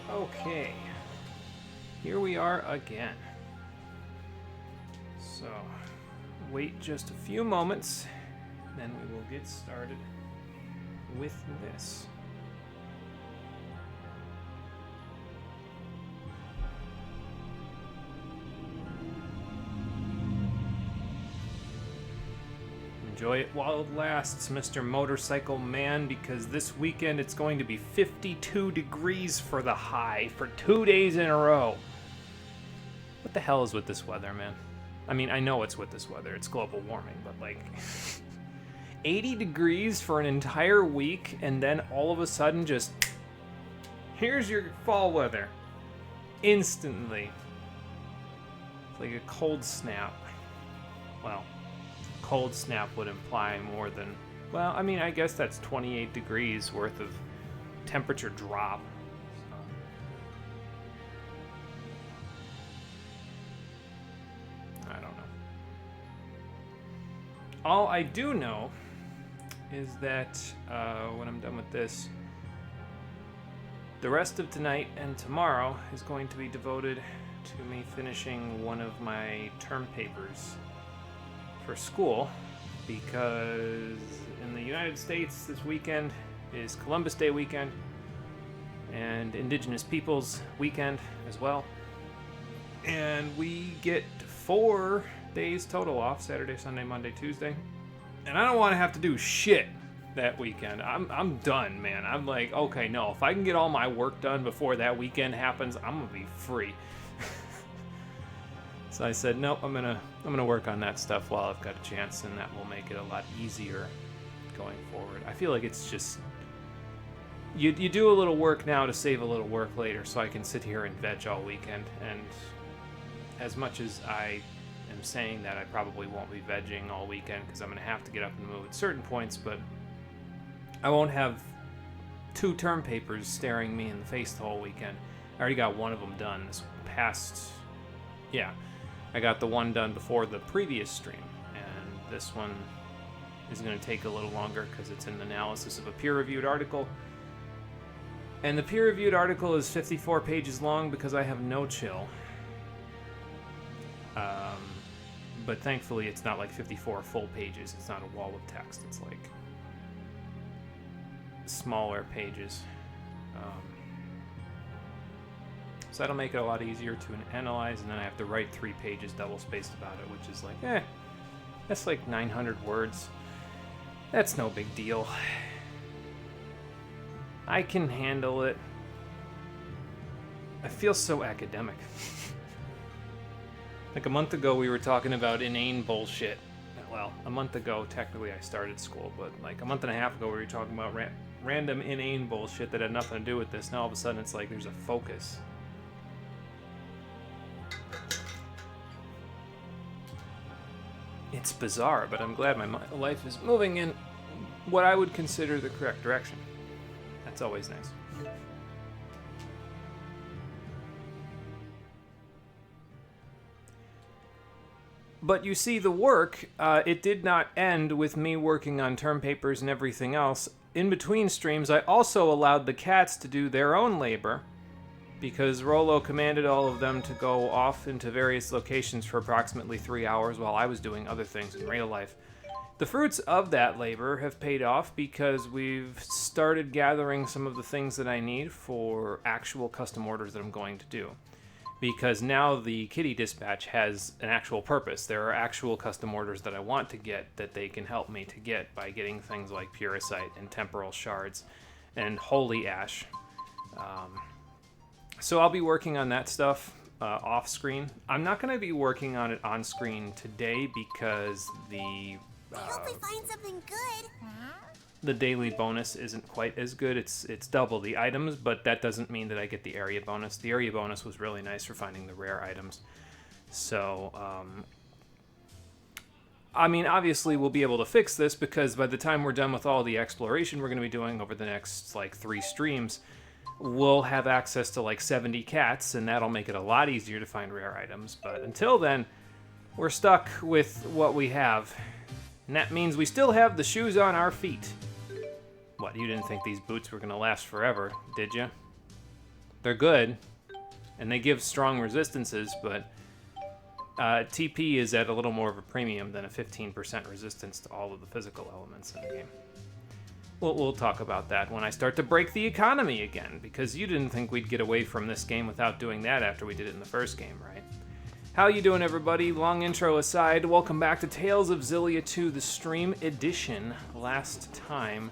Okay, here we are again. So, wait just a few moments, then we will get started with this. Enjoy it while it lasts, Mr. Motorcycle Man, because this weekend it's going to be 52 degrees for the high for 2 days in a row. What the hell is with this weather, man? I mean, I know it's with this weather. It's global warming, but like 80 degrees for an entire week, and then all of a sudden just here's your fall weather. Instantly. It's like a cold snap. Well, cold snap would imply more than, well, I mean, I guess that's 28 degrees worth of temperature drop. So, I don't know. All I do know is that when I'm done with this, the rest of tonight and tomorrow is going to be devoted to me finishing one of my term papers for school, because in the United States this weekend is Columbus Day weekend and Indigenous Peoples weekend as well, and we get 4 days total off: Saturday, Sunday, Monday, Tuesday. And I don't want to have to do shit that weekend. I'm done, man. I'm like, okay, no, if I can get all my work done before that weekend happens, I'm gonna be free. So I said, nope, I'm gonna work on that stuff while I've got a chance, and that will make it a lot easier going forward. I feel like it's just you do a little work now to save a little work later, so I can sit here and veg all weekend. And as much as I am saying that, I probably won't be vegging all weekend because I'm gonna have to get up and move at certain points, but I won't have 2 term papers staring me in the face the whole weekend. I already got one of them done this past, yeah. I got the one done before the previous stream, and this one is going to take a little longer because it's an analysis of a peer-reviewed article. And the peer-reviewed article is 54 pages long because I have no chill. But thankfully it's not like 54 full pages. It's not a wall of text. It's like smaller pages. So that'll make it a lot easier to analyze, and then I have to write 3 pages double-spaced about it, which is like, That's like 900 words. That's no big deal. I can handle it. I feel so academic. Like a month ago we were talking about inane bullshit. Well, a month ago technically I started school, but like a month and a half ago we were talking about random inane bullshit that had nothing to do with this. Now all of a sudden it's like there's a focus. It's bizarre, but I'm glad my life is moving in what I would consider the correct direction. That's always nice. But you see, the work, it did not end with me working on term papers and everything else. In between streams, I also allowed the cats to do their own labor, because Rollo commanded all of them to go off into various locations for approximately 3 hours while I was doing other things in real life. The fruits of that labor have paid off because we've started gathering some of the things that I need for actual custom orders that I'm going to do. Because now the kitty dispatch has an actual purpose. There are actual custom orders that I want to get that they can help me to get by getting things like Puricite and Temporal Shards and Holy Ash. So I'll be working on that stuff off screen. I'm not going to be working on it on screen today because I hope we find something good. the daily bonus isn't quite as good. It's double the items, but that doesn't mean that I get the area bonus. The area bonus was really nice for finding the rare items. So, I mean, obviously we'll be able to fix this because by the time we're done with all the exploration we're going to be doing over the next, like, 3 streams, we'll have access to, like, 70 cats, and that'll make it a lot easier to find rare items. But until then, we're stuck with what we have. And that means we still have the shoes on our feet. What, you didn't think these boots were going to last forever, did you? They're good, and they give strong resistances, but TP is at a little more of a premium than a 15% resistance to all of the physical elements in the game. We'll talk about that when I start to break the economy again, because you didn't think we'd get away from this game without doing that after we did it in the first game, right? How you doing, everybody? Long intro aside, welcome back to Tales of Xillia 2, the stream edition. Last time,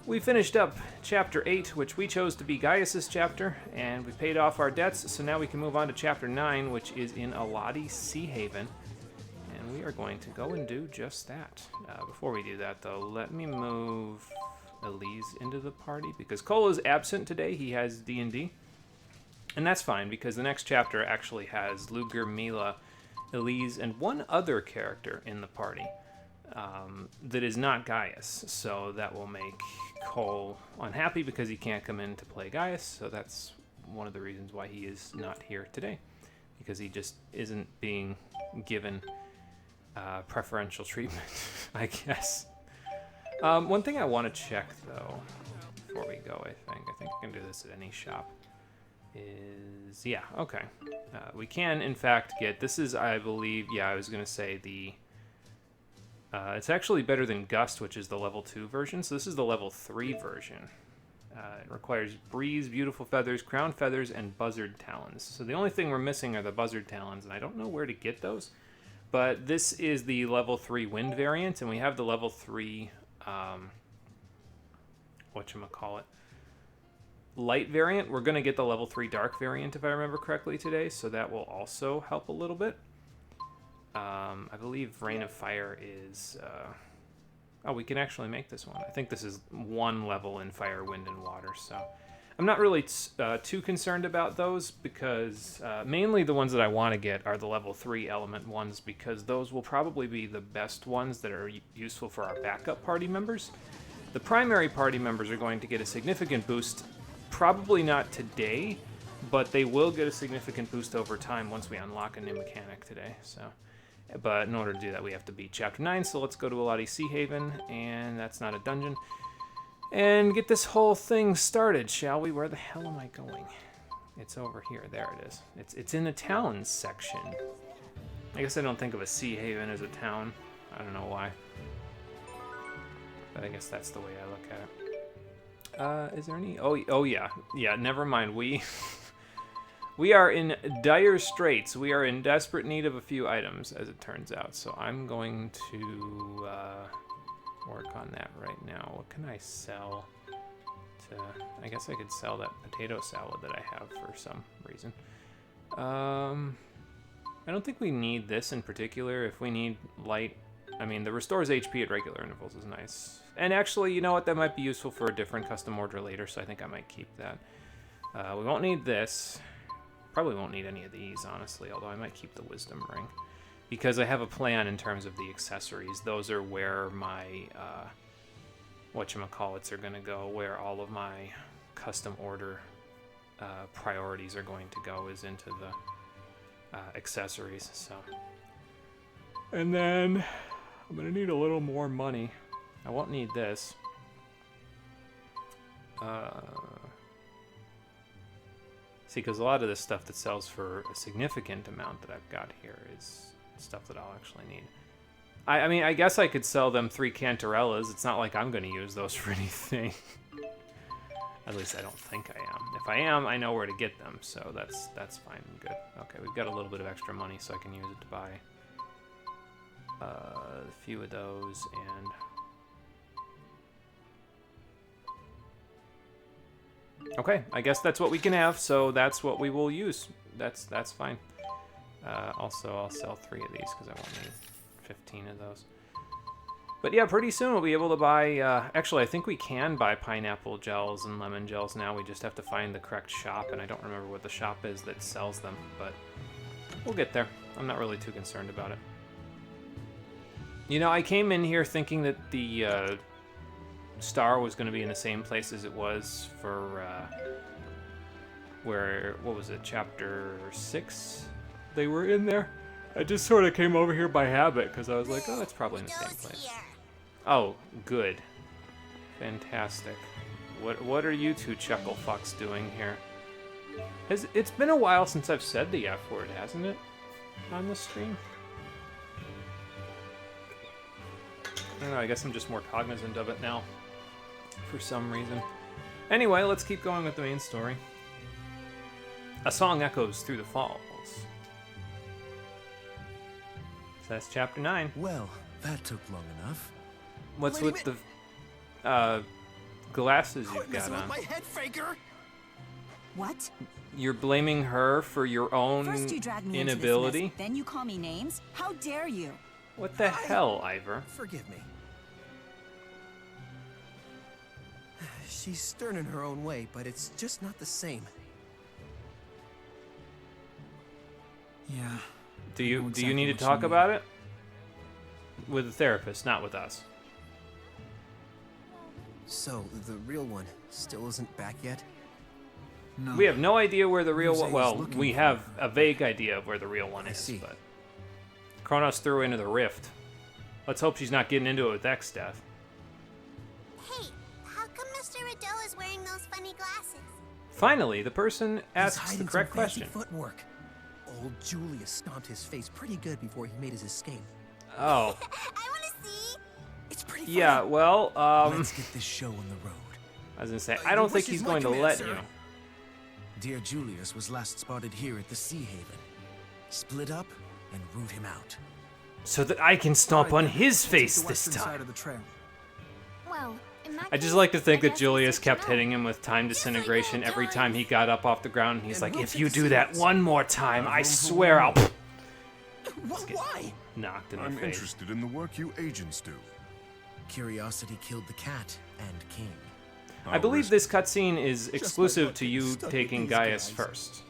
we finished up Chapter 8, which we chose to be Gaius' chapter, and we paid off our debts, so now we can move on to Chapter 9, which is in Aladi Sea Haven. And we are going to go and do just that. Before we do that, though, let me move Elise into the party, because Cole is absent today. He has D&D. And that's fine, because the next chapter actually has Luger, Mila, Elise, and one other character in the party that is not Gaius. So that will make Cole unhappy because he can't come in to play Gaius. So that's one of the reasons why he is not here today, because he just isn't being given preferential treatment, I guess. One thing I want to check, though, before we go, I think we can do this at any shop. Yeah, okay. We can, in fact, get, this is, I believe, yeah, I was going to say it's actually better than Gust, which is the level 2 version, so this is the level 3 version. It requires Breeze, Beautiful Feathers, Crown Feathers, and Buzzard Talons. So the only thing we're missing are the Buzzard Talons, and I don't know where to get those, but this is the level 3 Wind variant, and we have the level 3, whatchamacallit, Light variant. We're going to get the level 3 Dark variant, if I remember correctly, today, so that will also help a little bit. I believe Rain of Fire is... oh, we can actually make this one. I think this is 1 level in Fire, Wind, and Water, so... I'm not really too concerned about those, because mainly the ones that I want to get are the level 3 element ones, because those will probably be the best ones that are useful for our backup party members. The primary party members are going to get a significant boost. Probably not today, but they will get a significant boost over time once we unlock a new mechanic today. So, but in order to do that, we have to beat Chapter 9, so let's go to Aladi Sea Haven, and that's not a dungeon, and get this whole thing started, shall we? Where the hell am I going? It's over here. There it is. It's in the towns section. I guess I don't think of a Sea Haven as a town. I don't know why. But I guess that's the way I look at it. Is there any... Oh yeah. Yeah, never mind. We are in dire straits. We are in desperate need of a few items, as it turns out. So I'm going to work on that right now. What can I sell? I guess I could sell that potato salad that I have for some reason. I don't think we need this in particular. If we need light, I mean, the restores HP at regular intervals is nice. And actually, you know what? That might be useful for a different custom order later, so I think I might keep that. We won't need this. Probably won't need any of these, honestly, although I might keep the wisdom ring. Because I have a plan in terms of the accessories. Those are where my, whatchamacallits are going to go, where all of my custom order priorities are going to go, is into the accessories, so. And then I'm going to need a little more money. I won't need this. See, because a lot of this stuff that sells for a significant amount that I've got here is stuff that I'll actually need. I mean, I guess I could sell them 3 cantarellas. It's not like I'm going to use those for anything. At least I don't think I am. If I am, I know where to get them, so that's fine and good. Okay, we've got a little bit of extra money, so I can use it to buy a few of those, and... Okay, I guess that's what we can have, so that's what we will use. That's fine. Also, I'll sell 3 of these, because I won't need 15 of those. But yeah, pretty soon we'll be able to buy... actually, I think we can buy pineapple gels and lemon gels now. We just have to find the correct shop, and I don't remember what the shop is that sells them, but we'll get there. I'm not really too concerned about it. You know, I came in here thinking that the star was going to be in the same place as it was for... where... What was it? Chapter 6? They were in there? I just sort of came over here by habit, because I was like, oh, it's probably in the same place. Oh, good. Fantastic. What are you two chuckle fucks doing here? It's been a while since I've said the F word, hasn't it? On the stream? I don't know, I guess I'm just more cognizant of it now. For some reason. Anyway, let's keep going with the main story. A song echoes through the falls. So that's chapter 9. Well, that took long enough. What's with the glasses you've got on? My head, faker. What? You're blaming her for your own First you drag me inability? into this mess, then you call me names? How dare you? What the hell, Ivor? Forgive me. She's stern in her own way, but it's just not the same. Yeah. Do you need to talk about it? With a therapist, not with us. So, the real one still isn't back yet? No. We have no idea where the real one... Who's Well, looking we for have her? a vague idea of where the real one I is, see. but... Kronos threw her into the rift. Let's hope she's not getting into it with X death. Hey, how come Mr. Riddell is wearing those funny glasses? Finally, the person He's asks the hiding correct some fancy question. Footwork. Old Julius stomped his face pretty good before he made his escape. Oh. I want to see. It's pretty Yeah, funny. well, Let's get this show on the road. I was gonna say, Your I don't think wish is he's my going to command, let sir. you. Dear Julius was last spotted here at the Sea Haven. Split up and root him out. So that I can stomp on his Take face the this western side time. of the trail. Well, in that I just case, like to think I that guess Julius it's good kept to know. hitting him with time disintegration will, every time he got up off the ground. And he's And like, we'll if take you the do that seats. one more time, I room for swear one I'll get Why? knocked in the I'm face. interested in the work you agents do. Curiosity killed the cat and king. I believe this cutscene is exclusive to you stuck with taking these Gaius guys. first.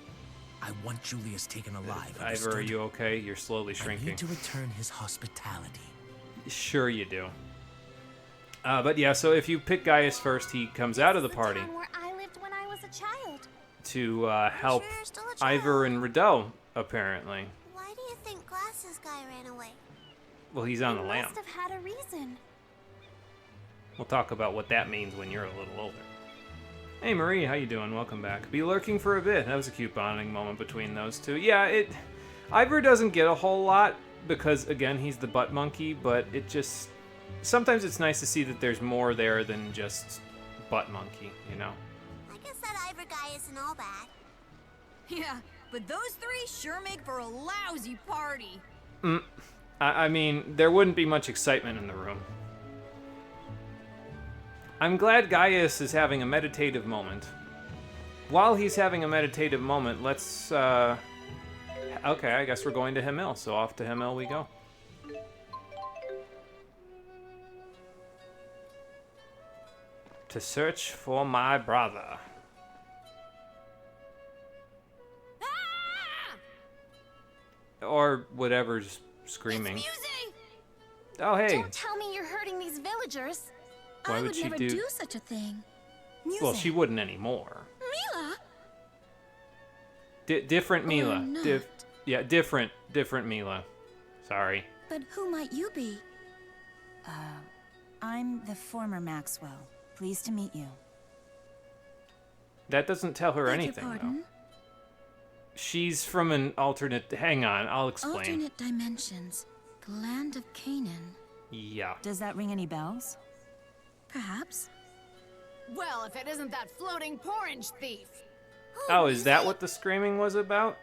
I want Julius taken alive. Ivor, are understood? you okay? You're slowly I shrinking. need to return his hospitality. Sure you do. But yeah, so if you pick Gaius first, he comes out of the party Town where I lived when I was a child. to help Sure you're still a child. Ivor and Rideau, apparently. Why do you think Glasses Guy ran away? Well, he's on the He lamp. must have had a reason. We'll talk about what that means when you're a little older. Hey Marie, how you doing? Welcome back. Be lurking for a bit. That was a cute bonding moment between those two. Yeah, Ivor doesn't get a whole lot because, again, he's the butt monkey, but it just... Sometimes it's nice to see that there's more there than just butt monkey, you know? I guess that Ivor guy isn't all bad. Yeah, but those three sure make for a lousy party. I mean, there wouldn't be much excitement in the room. I'm glad Gaius is having a meditative moment. While he's having a meditative moment, let's, okay, I guess we're going to Himmel, so off to Himmel we go. To search for my brother. Or whatever's screaming. It's Muse! Oh, hey. Don't tell me you're hurting these villagers. Why I would would she never do... do such a thing. Well, she wouldn't anymore. Mila? Different Mila. not. Different Mila. Sorry. But who might you be? I'm the former Maxwell. Pleased to meet you. That doesn't tell her Beg your anything, though. pardon? She's from an alternate... Hang on, I'll explain. Alternate dimensions. The land of Canaan. Yeah. Does that ring any bells? Perhaps. Well, if it isn't that floating porridge thief. Oh, is that what the screaming was about?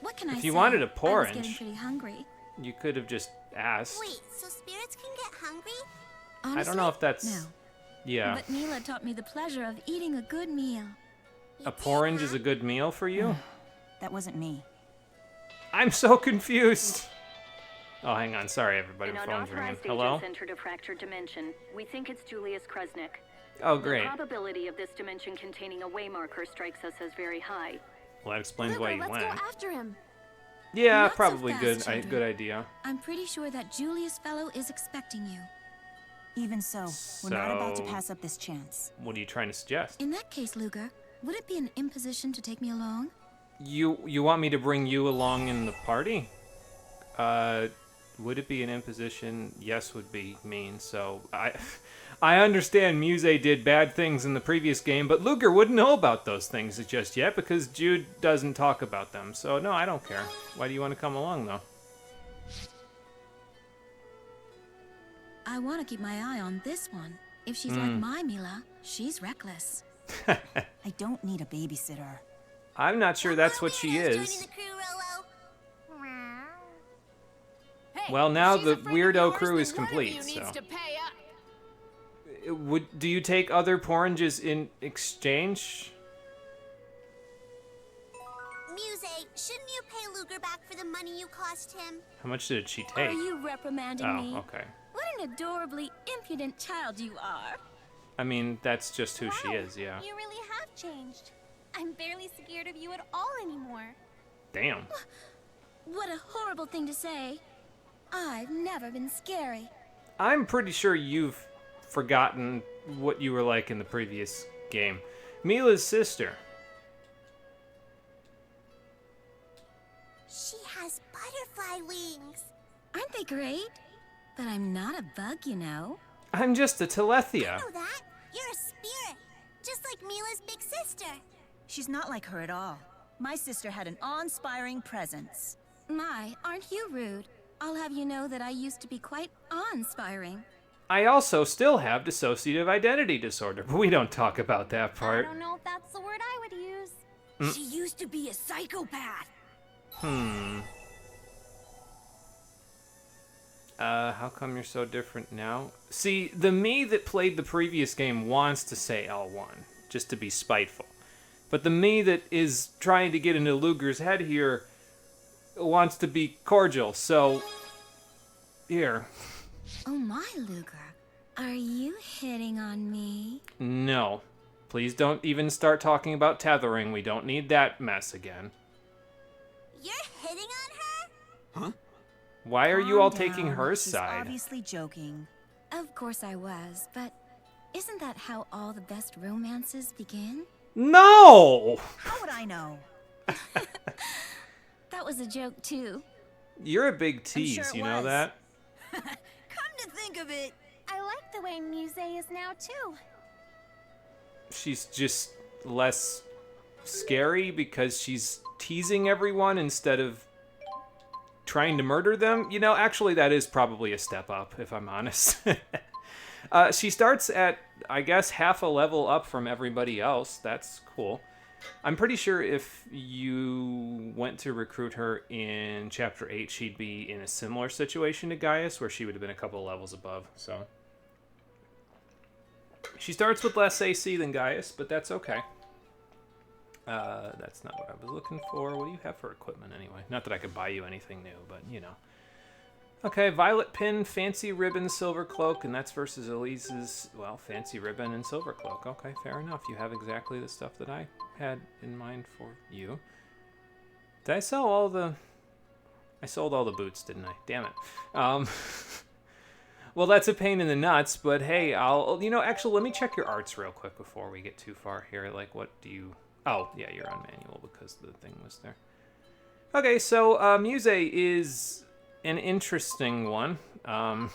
What can I say? If you wanted a I was porridge, getting pretty hungry. you could have just asked. Wait, so spirits can get hungry? Honestly, I don't know if that's... No. Yeah. But Mila taught me the pleasure of eating a good meal. You A did, porridge huh? is a good meal for you? That wasn't me. I'm so confused. Oh, hang on. Sorry, everybody. An My phone's ringing. unauthorized Hello? agent entered a fractured dimension. We think it's Julius Krusnik. Oh, The great. probability of this dimension containing a waymarker strikes us as very high. Well, that explains Luca, why you let's went. go after him. Yeah, Not so probably fast, good. children. Good idea. I'm pretty sure that Julius fellow is expecting you. Even so, we're not about to So- pass up this chance. What are you trying to suggest? In that case, Luger, would it be an imposition to take me along? You want me to bring you along in the party? Would it be an imposition? Yes would be mean. So I understand Muse did bad things in the previous game, but Luger wouldn't know about those things just yet because Jude doesn't talk about them. So no, I don't care. Why do you want to come along though? I want to keep my eye on this one. If she's like my Mila, she's reckless. I don't need a babysitter. I'm not sure that's what she Weirdos joining is. the crew, Rolo. Hey, Well, now if she's the afraid of weirdo yours, crew then is one of complete, you so. needs to pay up. Do you take other porridges in exchange? Muse, shouldn't you pay Luger back for the money you cost him? How much did she Are take? you reprimanding Oh, me? okay. What an adorably impudent child you are. I mean, that's just who she Wow, is, yeah. You really have changed. I'm barely scared of you at all anymore. Damn. What a horrible thing to say. I've never been scary. I'm pretty sure you've forgotten what you were like in the previous game. Mila's sister. She has butterfly wings. Aren't they great? But I'm not a bug, you know. I'm just a I Telethia. know that. You're a spirit. Just like Mila's big sister. She's not like her at all. My sister had an awe-inspiring presence. My, aren't you rude? I'll have you know that I used to be quite awe-inspiring. I also still have dissociative identity disorder, but we don't talk about that I part. don't know if that's the word I would use. She used to be a psychopath. How come you're so different now? See, the me that played the previous game wants to say L1, just to be spiteful. But the me that is trying to get into Luger's head here wants to be cordial, so... Here. Oh my, Luger. Are you hitting on me? No. Please don't even start talking about tethering. We don't need that mess again. You're hitting on her? Why are you all Calm taking down. her She's side? obviously joking. Of course I was, but isn't that how all the best romances begin? No! How would I know? That was a joke too. You're a big sure tease, it you know was. that? Come to think of it, I like the way Muse is now, too. She's just less scary because she's teasing everyone instead of trying to murder them. You know, actually, that is probably a step up, if I'm honest. She starts at, I guess, half a level up from everybody else. That's cool. I'm pretty sure if you went to recruit her in Chapter 8, she'd be in a similar situation to Gaius, where she would have been a couple of levels above, so... She starts with less AC than Gaius, but that's okay. That's not what I was looking for. What do you have for equipment, anyway? Not that I could buy you anything new, but, you know. Okay, Violet Pin, Fancy Ribbon, Silver Cloak, and that's versus Elise's, well, Fancy Ribbon and Silver Cloak. Okay, fair enough. You have exactly the stuff that I had in mind for you. Did I sell all the... I sold all the boots, didn't I? Damn it. Well, that's a pain in the nuts, but hey, I'll... You know, actually, let me check your arts real quick before we get too far here. Like, what do you... Oh, yeah, you're on manual because the thing was there. Okay, so Muse is an interesting one. I'm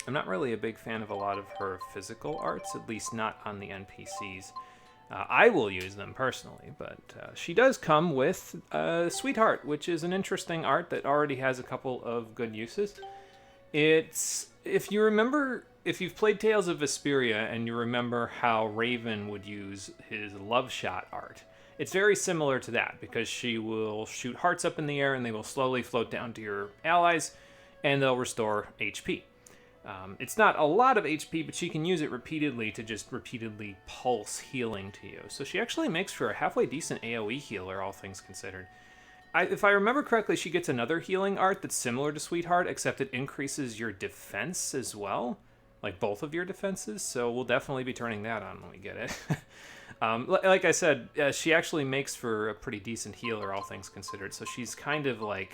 not really a big fan of a lot of her physical arts, at least not on the NPCs. I will use them personally, but she does come with Sweetheart, which is an interesting art that already has a couple of good uses. It's, if you remember, if you've played Tales of Vesperia and you remember how Raven would use his love shot art, it's very similar to that, because she will shoot hearts up in the air and they will slowly float down to your allies and they'll restore HP. It's not a lot of HP, but she can use it repeatedly to just repeatedly pulse healing to you. So she actually makes for a halfway decent AoE healer, all things considered. If I remember correctly, she gets another healing art that's similar to Sweetheart, except it increases your defense as well. Like both of your defenses, so we'll definitely be turning that on when we get it. Like I said, she actually makes for a pretty decent healer, all things considered. So she's kind of like,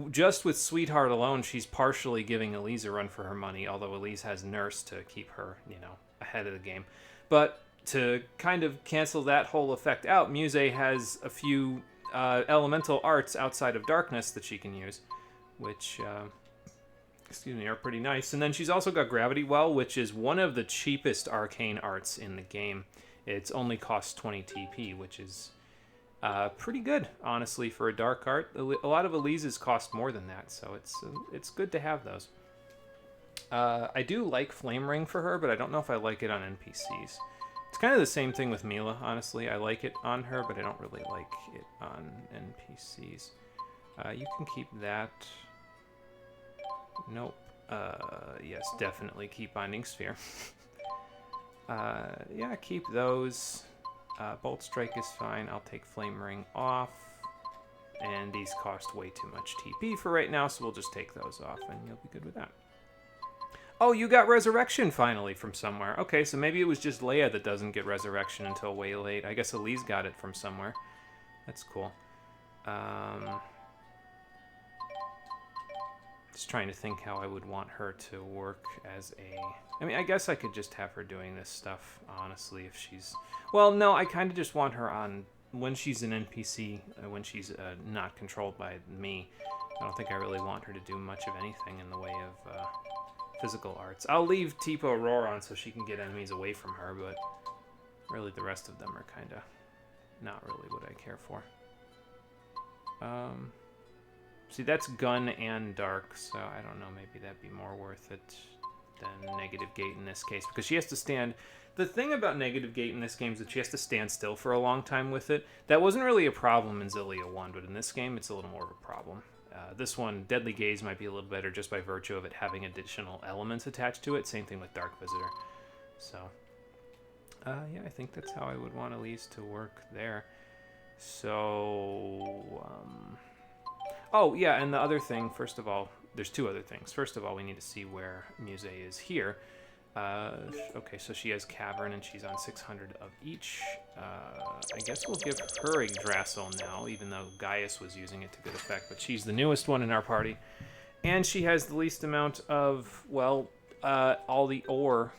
just with Sweetheart alone, she's partially giving Elise a run for her money, although Elise has Nurse to keep her, you know, ahead of the game. But to kind of cancel that whole effect out, Muse has a few elemental arts outside of Darkness that she can use, which... excuse me, are pretty nice. And then she's also got Gravity Well, which is one of the cheapest arcane arts in the game. It's only costs 20 TP, which is pretty good, honestly, for a dark art. A lot of Elise's cost more than that, so it's good to have those. I do like Flame Ring for her, but I don't know if I like it on NPCs. It's kind of the same thing with Mila, honestly. I like it on her, but I don't really like it on NPCs. You can keep that... Nope. Yes, definitely keep Binding Sphere. Yeah, keep those. Bolt Strike is fine. I'll take Flame Ring off. And these cost way too much TP for right now, so we'll just take those off, and you'll be good with that. Oh, you got Resurrection finally from somewhere. Okay, so maybe it was just Leia that doesn't get Resurrection until way late. I guess Elise got it from somewhere. That's cool. Just trying to think how I would want her to work as a... I mean, I guess I could just have her doing this stuff, honestly, if she's... Well, no, I kind of just want her on... When she's an NPC, when she's not controlled by me, I don't think I really want her to do much of anything in the way of physical arts. I'll leave Tipo Roar on so she can get enemies away from her, but really the rest of them are kind of not really what I care for. See, that's Gun and Dark, so I don't know, maybe that'd be more worth it than Negative Gate in this case, because she has to stand... The thing about Negative Gate in this game is that she has to stand still for a long time with it. That wasn't really a problem in Xillia 1, but in this game, it's a little more of a problem. This one, Deadly Gaze might be a little better just by virtue of it having additional elements attached to it. Same thing with Dark Visitor. So, yeah, I think that's how I would want Elise to work there. So, oh, yeah, and the other thing, first of all, there's two other things. First of all, we need to see where Muse is here. Okay, so she has Cavern, and she's on 600 of each. I guess we'll give her Yggdrasil now, even though Gaius was using it to good effect, but she's the newest one in our party. And she has the least amount of, well, all the ore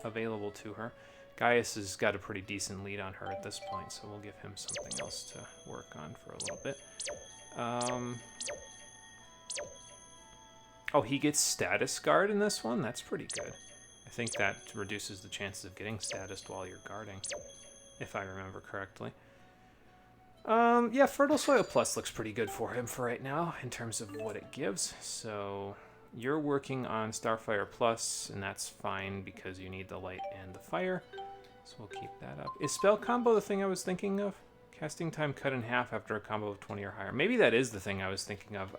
available to her. Gaius has got a pretty decent lead on her at this point, so we'll give him something else to work on for a little bit. Oh, he gets Status Guard in this one? That's pretty good. I think that reduces the chances of getting statused while you're guarding, if I remember correctly. Yeah, Fertile Soil Plus looks pretty good for him for right now, in terms of what it gives. So, you're working on Starfire Plus, and that's fine because you need the light and the fire. So we'll keep that up. Is spell combo the thing I was thinking of? Casting time cut in half after a combo of 20 or higher. Maybe that is the thing I was thinking of.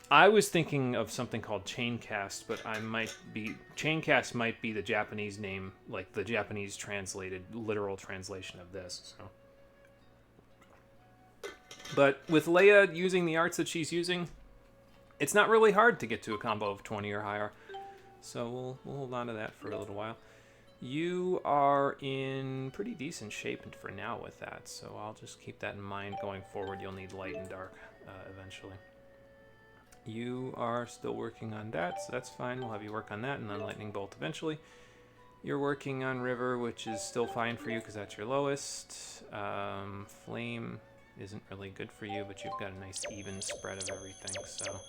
I was thinking of something called chain cast, but I might be... Chain cast might be the Japanese name, like the Japanese translated, literal translation of this, so... But with Leia using the arts that she's using, it's not really hard to get to a combo of 20 or higher. So we'll hold on to that for a little while. You are in pretty decent shape for now with that, so I'll just keep that in mind going forward. You'll need light and dark eventually. You are still working on that, so that's fine. We'll have you work on that, and then lightning bolt eventually. You're working on river, which is still fine for you because that's your lowest. Flame isn't really good for you, but you've got a nice even spread of everything, so...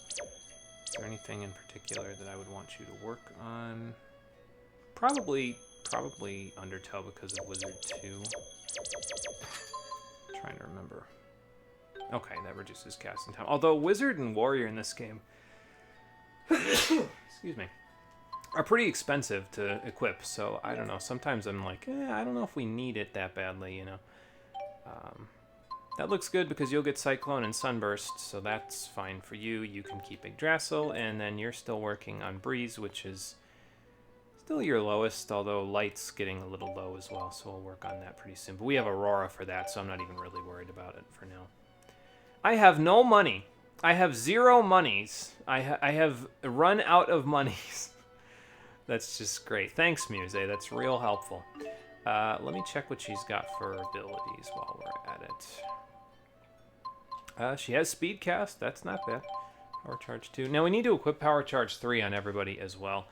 Is there anything in particular that I would want you to work on? Probably Undertow because of Wizard 2. Trying to remember. Okay, that reduces casting time. Although Wizard and Warrior in this game, excuse me, are pretty expensive to equip. So I don't know. Sometimes I'm like, I don't know if we need it that badly, you know. That looks good because you'll get Cyclone and Sunburst, so that's fine for you. You can keep Yggdrasil, and then you're still working on Breeze, which is still your lowest, although Light's getting a little low as well, so we'll work on that pretty soon. But we have Aurora for that, so I'm not even really worried about it for now. I have no money. I have 0 monies. I have run out of monies. That's just great. Thanks, Muse. That's real helpful. Let me check what she's got for abilities while we're at it. She has Speed Cast. That's not bad. Power Charge 2. Now we need to equip Power Charge 3 on everybody as well.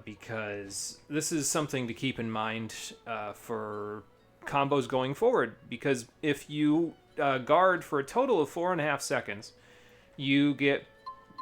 Because this is something to keep in mind for combos going forward. Because if you guard for a total of 4.5 seconds, you get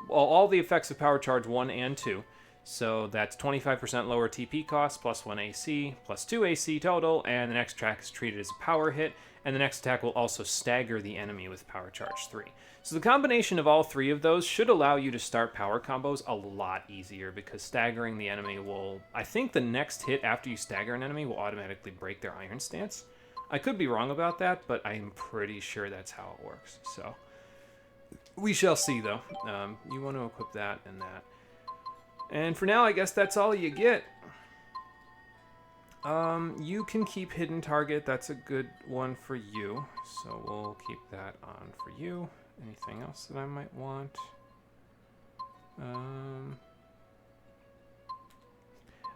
all the effects of Power Charge 1 and 2. So that's 25% lower TP cost, plus 1 AC, plus 2 AC total, and the next attack is treated as a power hit, and the next attack will also stagger the enemy with Power Charge 3. So the combination of all 3 of those should allow you to start power combos a lot easier, because staggering the enemy will... I think the next hit after you stagger an enemy will automatically break their Iron Stance. I could be wrong about that, but I'm pretty sure that's how it works. So we shall see, though. You want to equip that and that. And for now, I guess that's all you get. You can keep Hidden Target. That's a good one for you. So we'll keep that on for you. Anything else that I might want?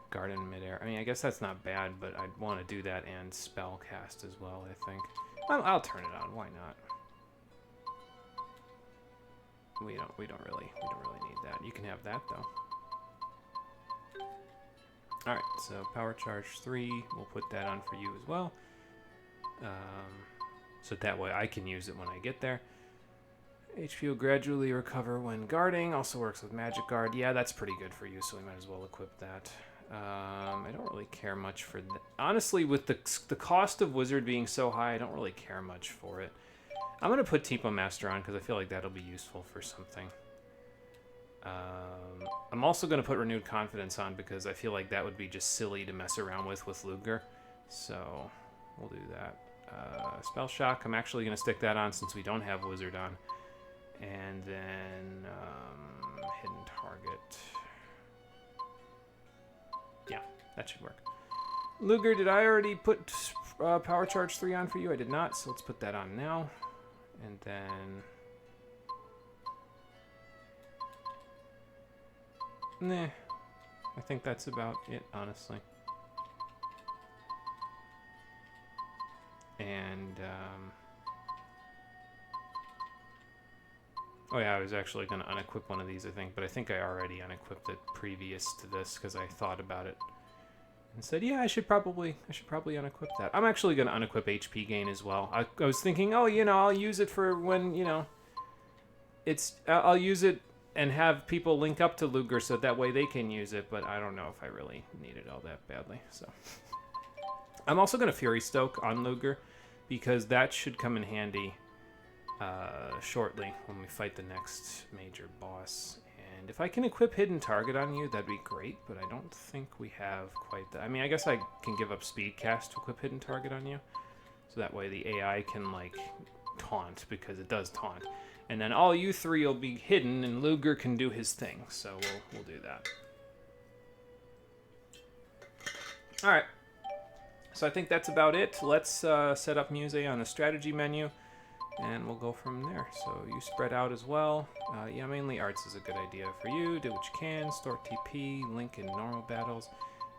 Guard in midair. I mean, I guess that's not bad, but I'd want to do that and Spellcast as well, I think. I'll turn it on. Why not? We don't really need that. You can have that, though. Alright, so Power Charge 3, we'll put that on for you as well. So that way I can use it when I get there. HP will gradually recover when guarding, also works with Magic Guard. Yeah, that's pretty good for you, so we might as well equip that. I don't really care much for that. Honestly, with the cost of Wizard being so high, I don't really care much for it. I'm going to put Tipo Master on because I feel like that'll be useful for something. I'm also going to put Renewed Confidence on because I feel like that would be just silly to mess around with Luger. So we'll do that. Spell Shock, I'm actually going to stick that on since we don't have Wizard on. And then Hidden Target. Yeah, that should work. Luger, did I already put Power Charge 3 on for you? I did not, so let's put that on now. And then... Nah, I think that's about it, honestly. And, oh yeah, I was actually going to unequip one of these, I think, but I think I already unequipped it previous to this because I thought about it and said, yeah, I should probably unequip that. I'm actually going to unequip HP gain as well. I was thinking, oh, you know, I'll use it for when, you know, I'll use it and have people link up to Luger so that way they can use it, but I don't know if I really need it all that badly, so. I'm also going to Fury Stoke on Luger, because that should come in handy shortly when we fight the next major boss. And if I can equip Hidden Target on you, that'd be great, but I don't think we have quite that. I mean, I guess I can give up Speed Cast to equip Hidden Target on you. So that way the AI can, like, taunt, because it does taunt. And then all you three will be hidden, and Luger can do his thing. So we'll do that. Alright. So I think that's about it. Let's set up Muse on the strategy menu. And we'll go from there. So you spread out as well. Yeah, mainly arts is a good idea for you. Do what you can. Store TP. Link in normal battles.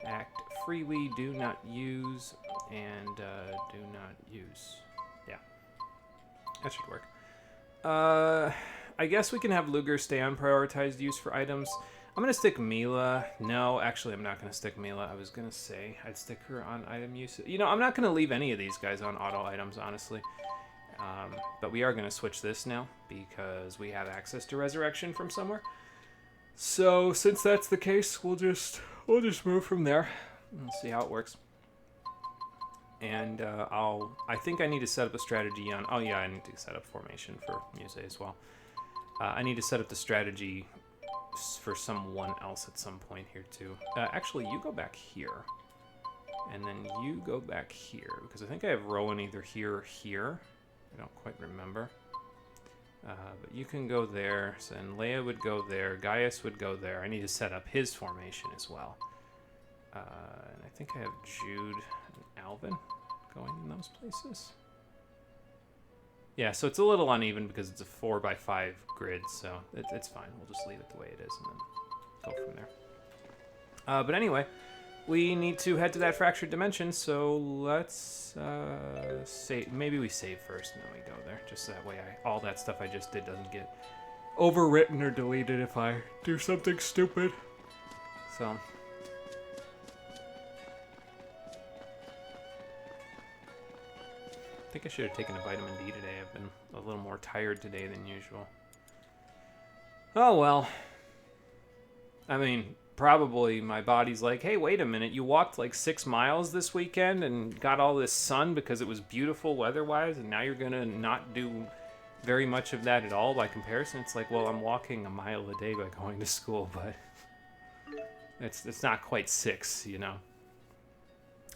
Act freely. Do not use. And do not use. Yeah. That should work. I guess we can have Luger stay on prioritized use for items. I'm going to stick Mila. No, actually, I'm not going to stick Mila. I was going to say I'd stick her on item use. You know, I'm not going to leave any of these guys on auto items, honestly. But we are going to switch this now because we have access to resurrection from somewhere. So since that's the case, we'll just move from there and see how it works. And I think I need to set up a strategy on. Oh yeah, I need to set up formation for Muse as well. I need to set up the strategy for someone else at some point here too. Actually, you go back here, and then you go back here because I think I have Rowan either here or here. I don't quite remember. But you can go there, so, and Leia would go there, Gaius would go there. I need to set up his formation as well. And I think I have Jude and Alvin going in those places. Yeah, so it's a little uneven because it's a 4x5 grid, so it's fine. We'll just leave it the way it is and then go from there. But anyway, we need to head to that fractured dimension, so let's save. Maybe we save first and then we go there, just so that way all that stuff I just did doesn't get overwritten or deleted if I do something stupid. So I think I should have taken a vitamin D today. I've been a little more tired today than usual. Oh well. I mean, probably my body's like, hey, wait a minute, you walked like 6 miles this weekend and got all this sun because it was beautiful weather-wise, and now you're gonna not do very much of that at all by comparison. It's like, well, I'm walking a mile a day by going to school, but it's not quite 6, you know.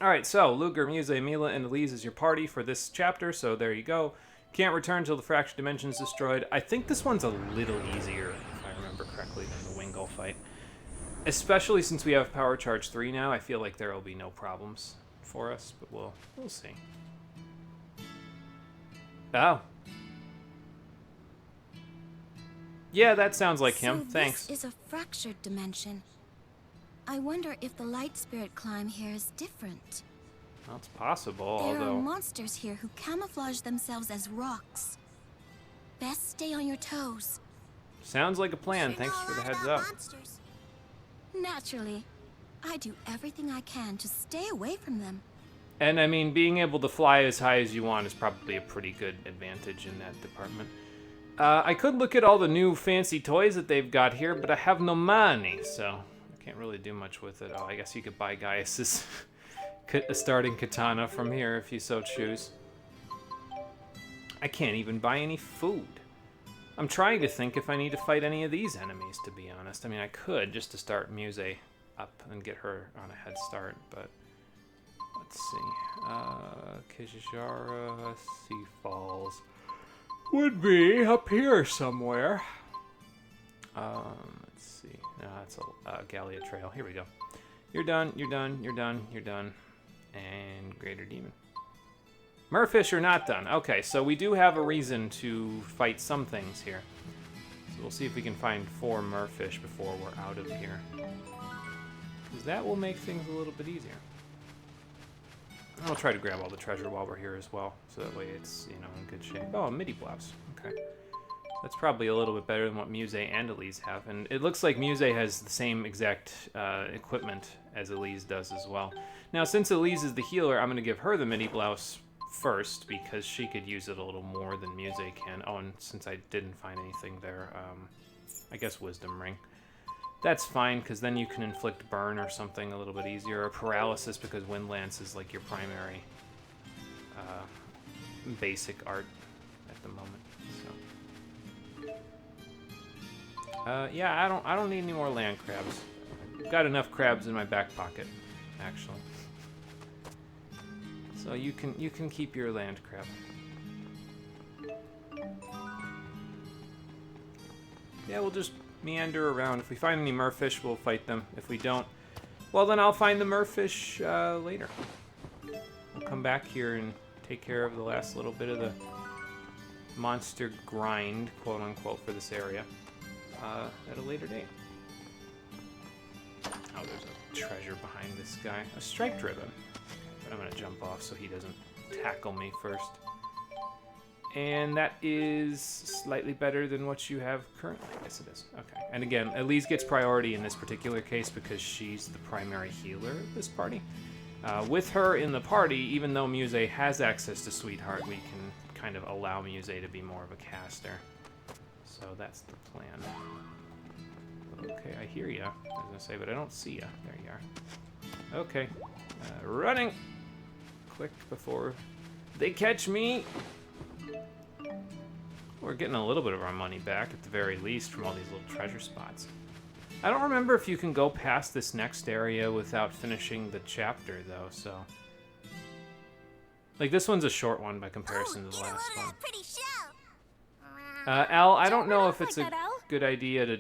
Alright, so Luger, Muse, Mila, and Elise is your party for this chapter, so there you go. Can't return until the fractured dimension is destroyed. I think this one's a little easier, if I remember correctly, than the Wingull fight. Especially since we have Power Charge 3 now, I feel like there will be no problems for us, but we'll see. Oh. Yeah, that sounds like him. Thanks. This is a fractured dimension. I wonder if the light spirit climb here is different. Well, it's possible, There although are monsters here who camouflage themselves as rocks. Best stay on your toes. sounds like a plan. Sure Thanks know a for the lot heads about up. monsters. Naturally. I do everything I can to stay away from them. And I mean, being able to fly as high as you want is probably a pretty good advantage in that department. I could look at all the new fancy toys that they've got here, but I have no money, so I can't really do much with it. Oh, I guess you could buy Gaius's starting katana from here if you so choose. I can't even buy any food. I'm trying to think if I need to fight any of these enemies, to be honest. I mean, I could just to start Muse up and get her on a head start, but let's see. Kijara Sea Falls would be up here somewhere. Let's see. No, it's a Gallia Trail. Here we go. You're done, you're done, you're done, you're done. And Greater Demon. Merfish are not done. Okay, so we do have a reason to fight some things here. So we'll see if we can find 4 Merfish before we're out of here. Because that will make things a little bit easier. I'll try to grab all the treasure while we're here as well, so that way it's, you know, in good shape. Oh, a MIDI blouse. Okay. That's probably a little bit better than what Muse and Elise have. And it looks like Muse has the same exact equipment as Elise does as well. Now, since Elise is the healer, I'm going to give her the MIDI blouse first, because she could use it a little more than Muse can. Oh, and since I didn't find anything there, I guess Wisdom Ring. That's fine, because then you can inflict burn or something a little bit easier, or paralysis, because Wind Lance is like your primary basic art at the moment. Yeah, I don't need any more land crabs. Got enough crabs in my back pocket, actually. So you can keep your land crab. Yeah, we'll just meander around. If we find any merfish, we'll fight them. If we don't, well, then I'll find the merfish later. We'll come back here and take care of the last little bit of the monster grind, quote unquote, for this area at a later date. Oh, there's a treasure behind this guy. A striped ribbon. But I'm going to jump off so he doesn't tackle me first. And that is slightly better than what you have currently. Yes, it is. Okay. And again, Elise gets priority in this particular case because she's the primary healer of this party. With her in the party, even though Muse has access to Sweetheart, we can kind of allow Muse to be more of a caster. So that's the plan. Okay, I hear ya. I was gonna say, but I don't see ya. There you are. Okay. Running! Quick before they catch me! We're getting a little bit of our money back, at the very least, from all these little treasure spots. I don't remember if you can go past this next area without finishing the chapter, though, so... Like, this one's a short one by comparison to the last one. Pretty show. Al, I don't know if like it's a that, Al. good idea to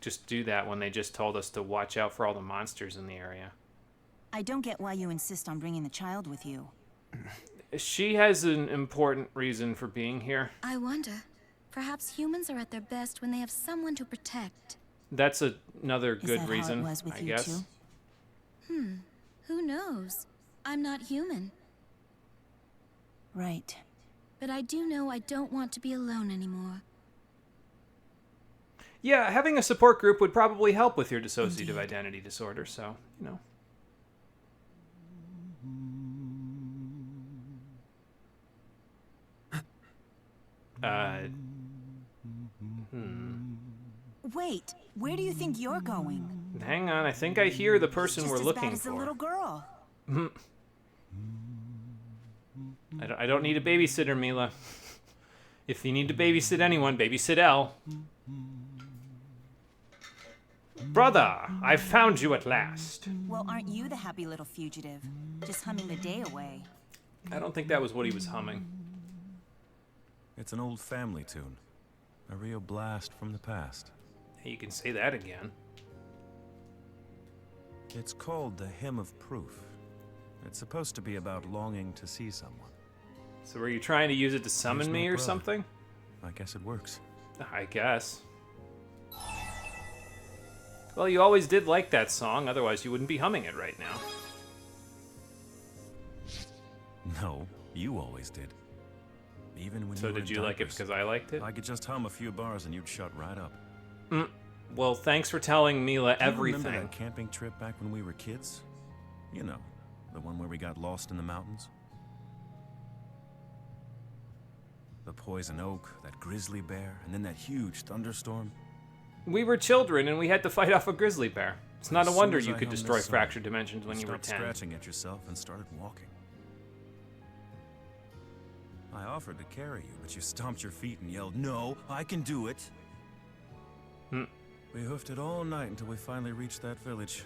just do that when they just told us to watch out for all the monsters in the area. I don't get why you insist on bringing the child with you. She has an important reason for being here. I wonder. Perhaps humans are at their best when they have someone to protect. That's another Is good that reason, how it was with I you guess. too? Who knows? I'm not human. Right. But I do know I don't want to be alone anymore. Yeah, having a support group would probably help with your dissociative identity disorder, so, you know. Wait, where do you think you're going? Hang on, I think I hear the person Just we're as looking bad as for. the little girl. I don't need a babysitter, Mila. If you need to babysit anyone, babysit Elle. Brother, I found you at last. Well, aren't you the happy little fugitive? Just humming the day away. I don't think that was what he was humming. It's an old family tune. A real blast from the past. You can say that again. It's called the Hymn of Proof. It's supposed to be about longing to see someone. So were you trying to use it to summon Here's my me or brother. something? I guess it works. I guess. Well, you always did like that song, otherwise you wouldn't be humming it right now. No, you always did. Even when So you were did in you like it diapers. because I liked it? I could just hum a few bars and you'd shut right up. Well, thanks for telling Mila Do you remember everything. that camping trip back when we were kids? You know, the one where we got lost in the mountains? The poison oak, that grizzly bear, and then that huge thunderstorm. We were children and we had to fight off a grizzly bear. It's not a As wonder soon as you I could hummed destroy this song, fractured dimensions when you were stopped 10. scratching at yourself and started walking. I offered to carry you, but you stomped your feet and yelled, "No, I can do it!" We hoofed it all night until we finally reached that village.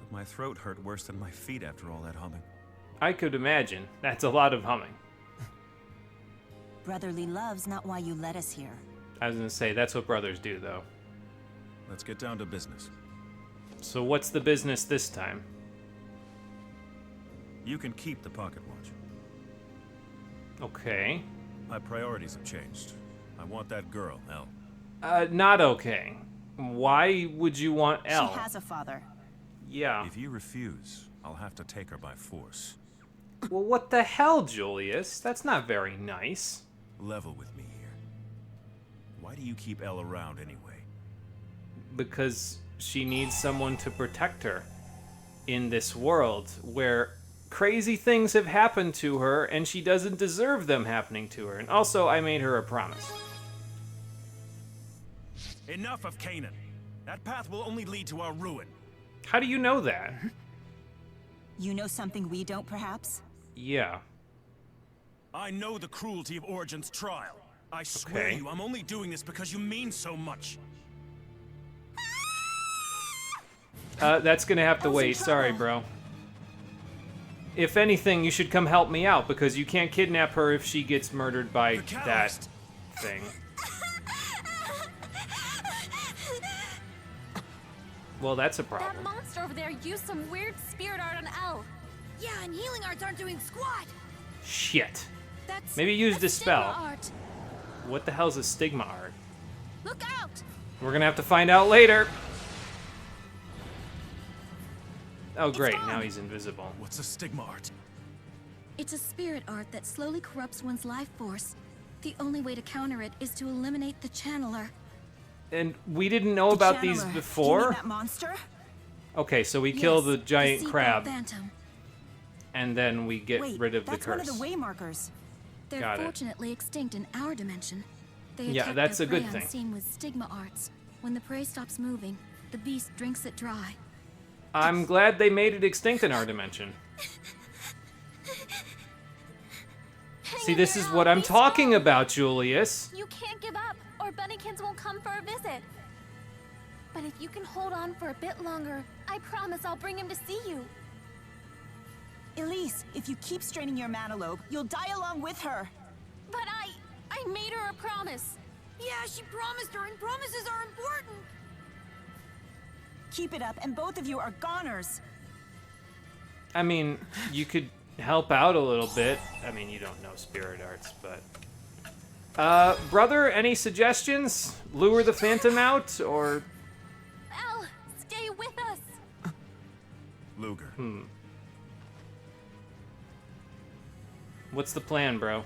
But my throat hurt worse than my feet after all that humming. I could imagine. That's a lot of humming. Brotherly love's not why you led us here. I was gonna say, that's what brothers do, though. Let's get down to business. So what's the business this time? You can keep the pocket watch. Okay. My priorities have changed. I want that girl, Elle. Not okay. Why would you want Elle? She has a father. Yeah. If you refuse, I'll have to take her by force. Well, what the hell, Julius? That's not very nice. Level with me here. Why do you keep Elle around anyway? Because she needs someone to protect her in this world where crazy things have happened to her and she doesn't deserve them happening to her. And also, I made her a promise. Enough of Canaan. That path will only lead to our ruin. How do you know that? You know something we don't, perhaps? Yeah. I know the cruelty of Origin's trial. I swear Okay. to you, I'm only doing this because you mean so much. That's gonna have to wait. Sorry, bro. If anything, you should come help me out, because you can't kidnap her if she gets murdered by that thing. Well, that's a That problem. monster over there used some weird spirit art on Elle. Yeah, and healing arts aren't doing squat. Shit. That's Maybe use that's Dispel. stigma art. What the hell's a stigma art? Look out! We're gonna have to find out later. Oh, great. Now he's invisible. What's a stigma art? It's a spirit art that slowly corrupts one's life force. The only way to counter it is to eliminate the channeler. And we didn't know about these before? That monster? Okay, so we kill the giant sea crab, phantom. and then we get Wait, rid of the that's curse. one of the way markers. They're Got it. fortunately extinct in our dimension. They Yeah, attack that's their a good prey thing. unseen with stigma arts. When the prey stops moving, the beast drinks it dry. I'm glad they made it extinct in our dimension. See, this is what I'm talking about, Julius. You can't give up, or Bunnykins won't come for a visit. But if you can hold on for a bit longer, I promise I'll bring him to see you. Elise, if you keep straining your Manalobe, you'll die along with her. But I made her a promise. Yeah, she promised her, and promises are important. Keep it up, and both of you are goners. I mean, you could help out a little bit. I mean, you don't know spirit arts, but... brother, any suggestions? Lure the phantom out, or... Elle, stay with us. Luger. What's the plan, bro?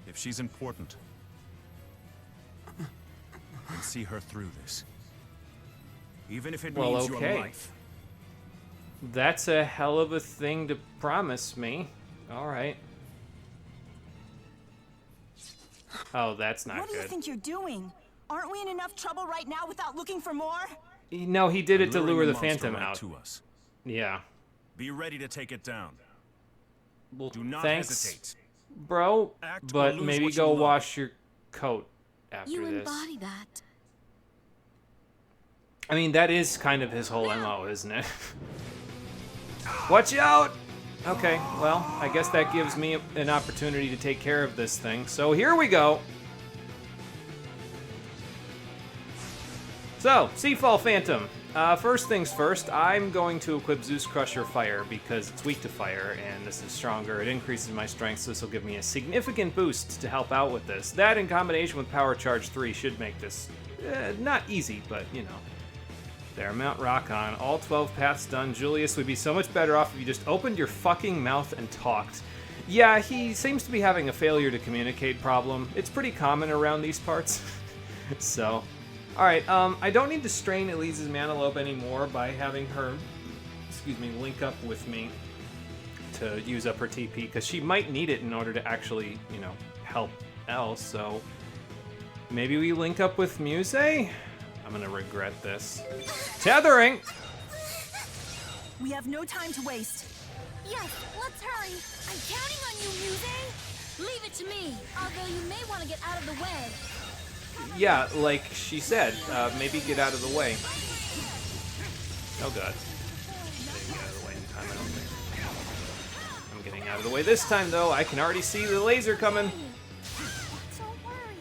If she's important, then see her through this. Even if it Well, means okay. your life. That's a hell of a thing to promise me. Alright. Oh, that's not What do you good. think you're doing? Aren't we in enough trouble right now without looking for more? No, he did it to Luring lure the monster phantom right out. to us. Yeah. Be ready to take it down. Well, Do not thanks, hesitate. bro. Act or But lose maybe what you go love. wash your coat after You this. embody that. I mean, that is kind of his whole MO, isn't it? Watch out! Okay, well, I guess that gives me an opportunity to take care of this thing. So here we go. So, Seafall Phantom. First things first, I'm going to equip Zeus Crusher Fire because it's weak to fire, and this is stronger. It increases my strength, so this will give me a significant boost to help out with this. That, in combination with Power Charge 3, should make this not easy, but, you know. There, Mount Rock on. All 12 paths done. Julius would be so much better off if you just opened your fucking mouth and talked. Yeah, he seems to be having a failure to communicate problem. It's pretty common around these parts. So, alright, I don't need to strain Elise's Manalope anymore by having her, link up with me to use up her TP, because she might need it in order to actually, you know, help Elle, so maybe we link up with Muse? I'm gonna regret this. Tethering! We have no time to waste. Yes, let's hurry. I'm counting on you, Muse. Leave it to me. Although you may want to get out of the way. Yeah, like she said, maybe get out of the way. Oh god. Didn't get out of the way in time, I don't think. I'm getting out of the way this time, though. I can already see the laser coming. Don't worry.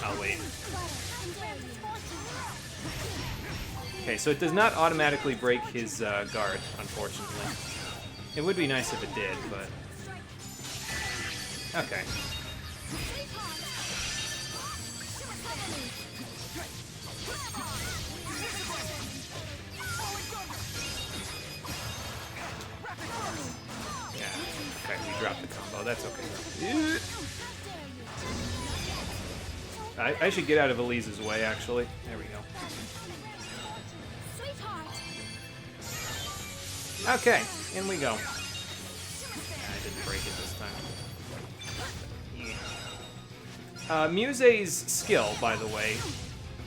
I'll wait. Okay, so it does not automatically break his guard, unfortunately. It would be nice if it did, but... Okay. Yeah, okay, we dropped the combo. That's okay. I should get out of Elise's way, actually. There we go. Okay, in we go. I didn't break it this time. Muse's skill, by the way,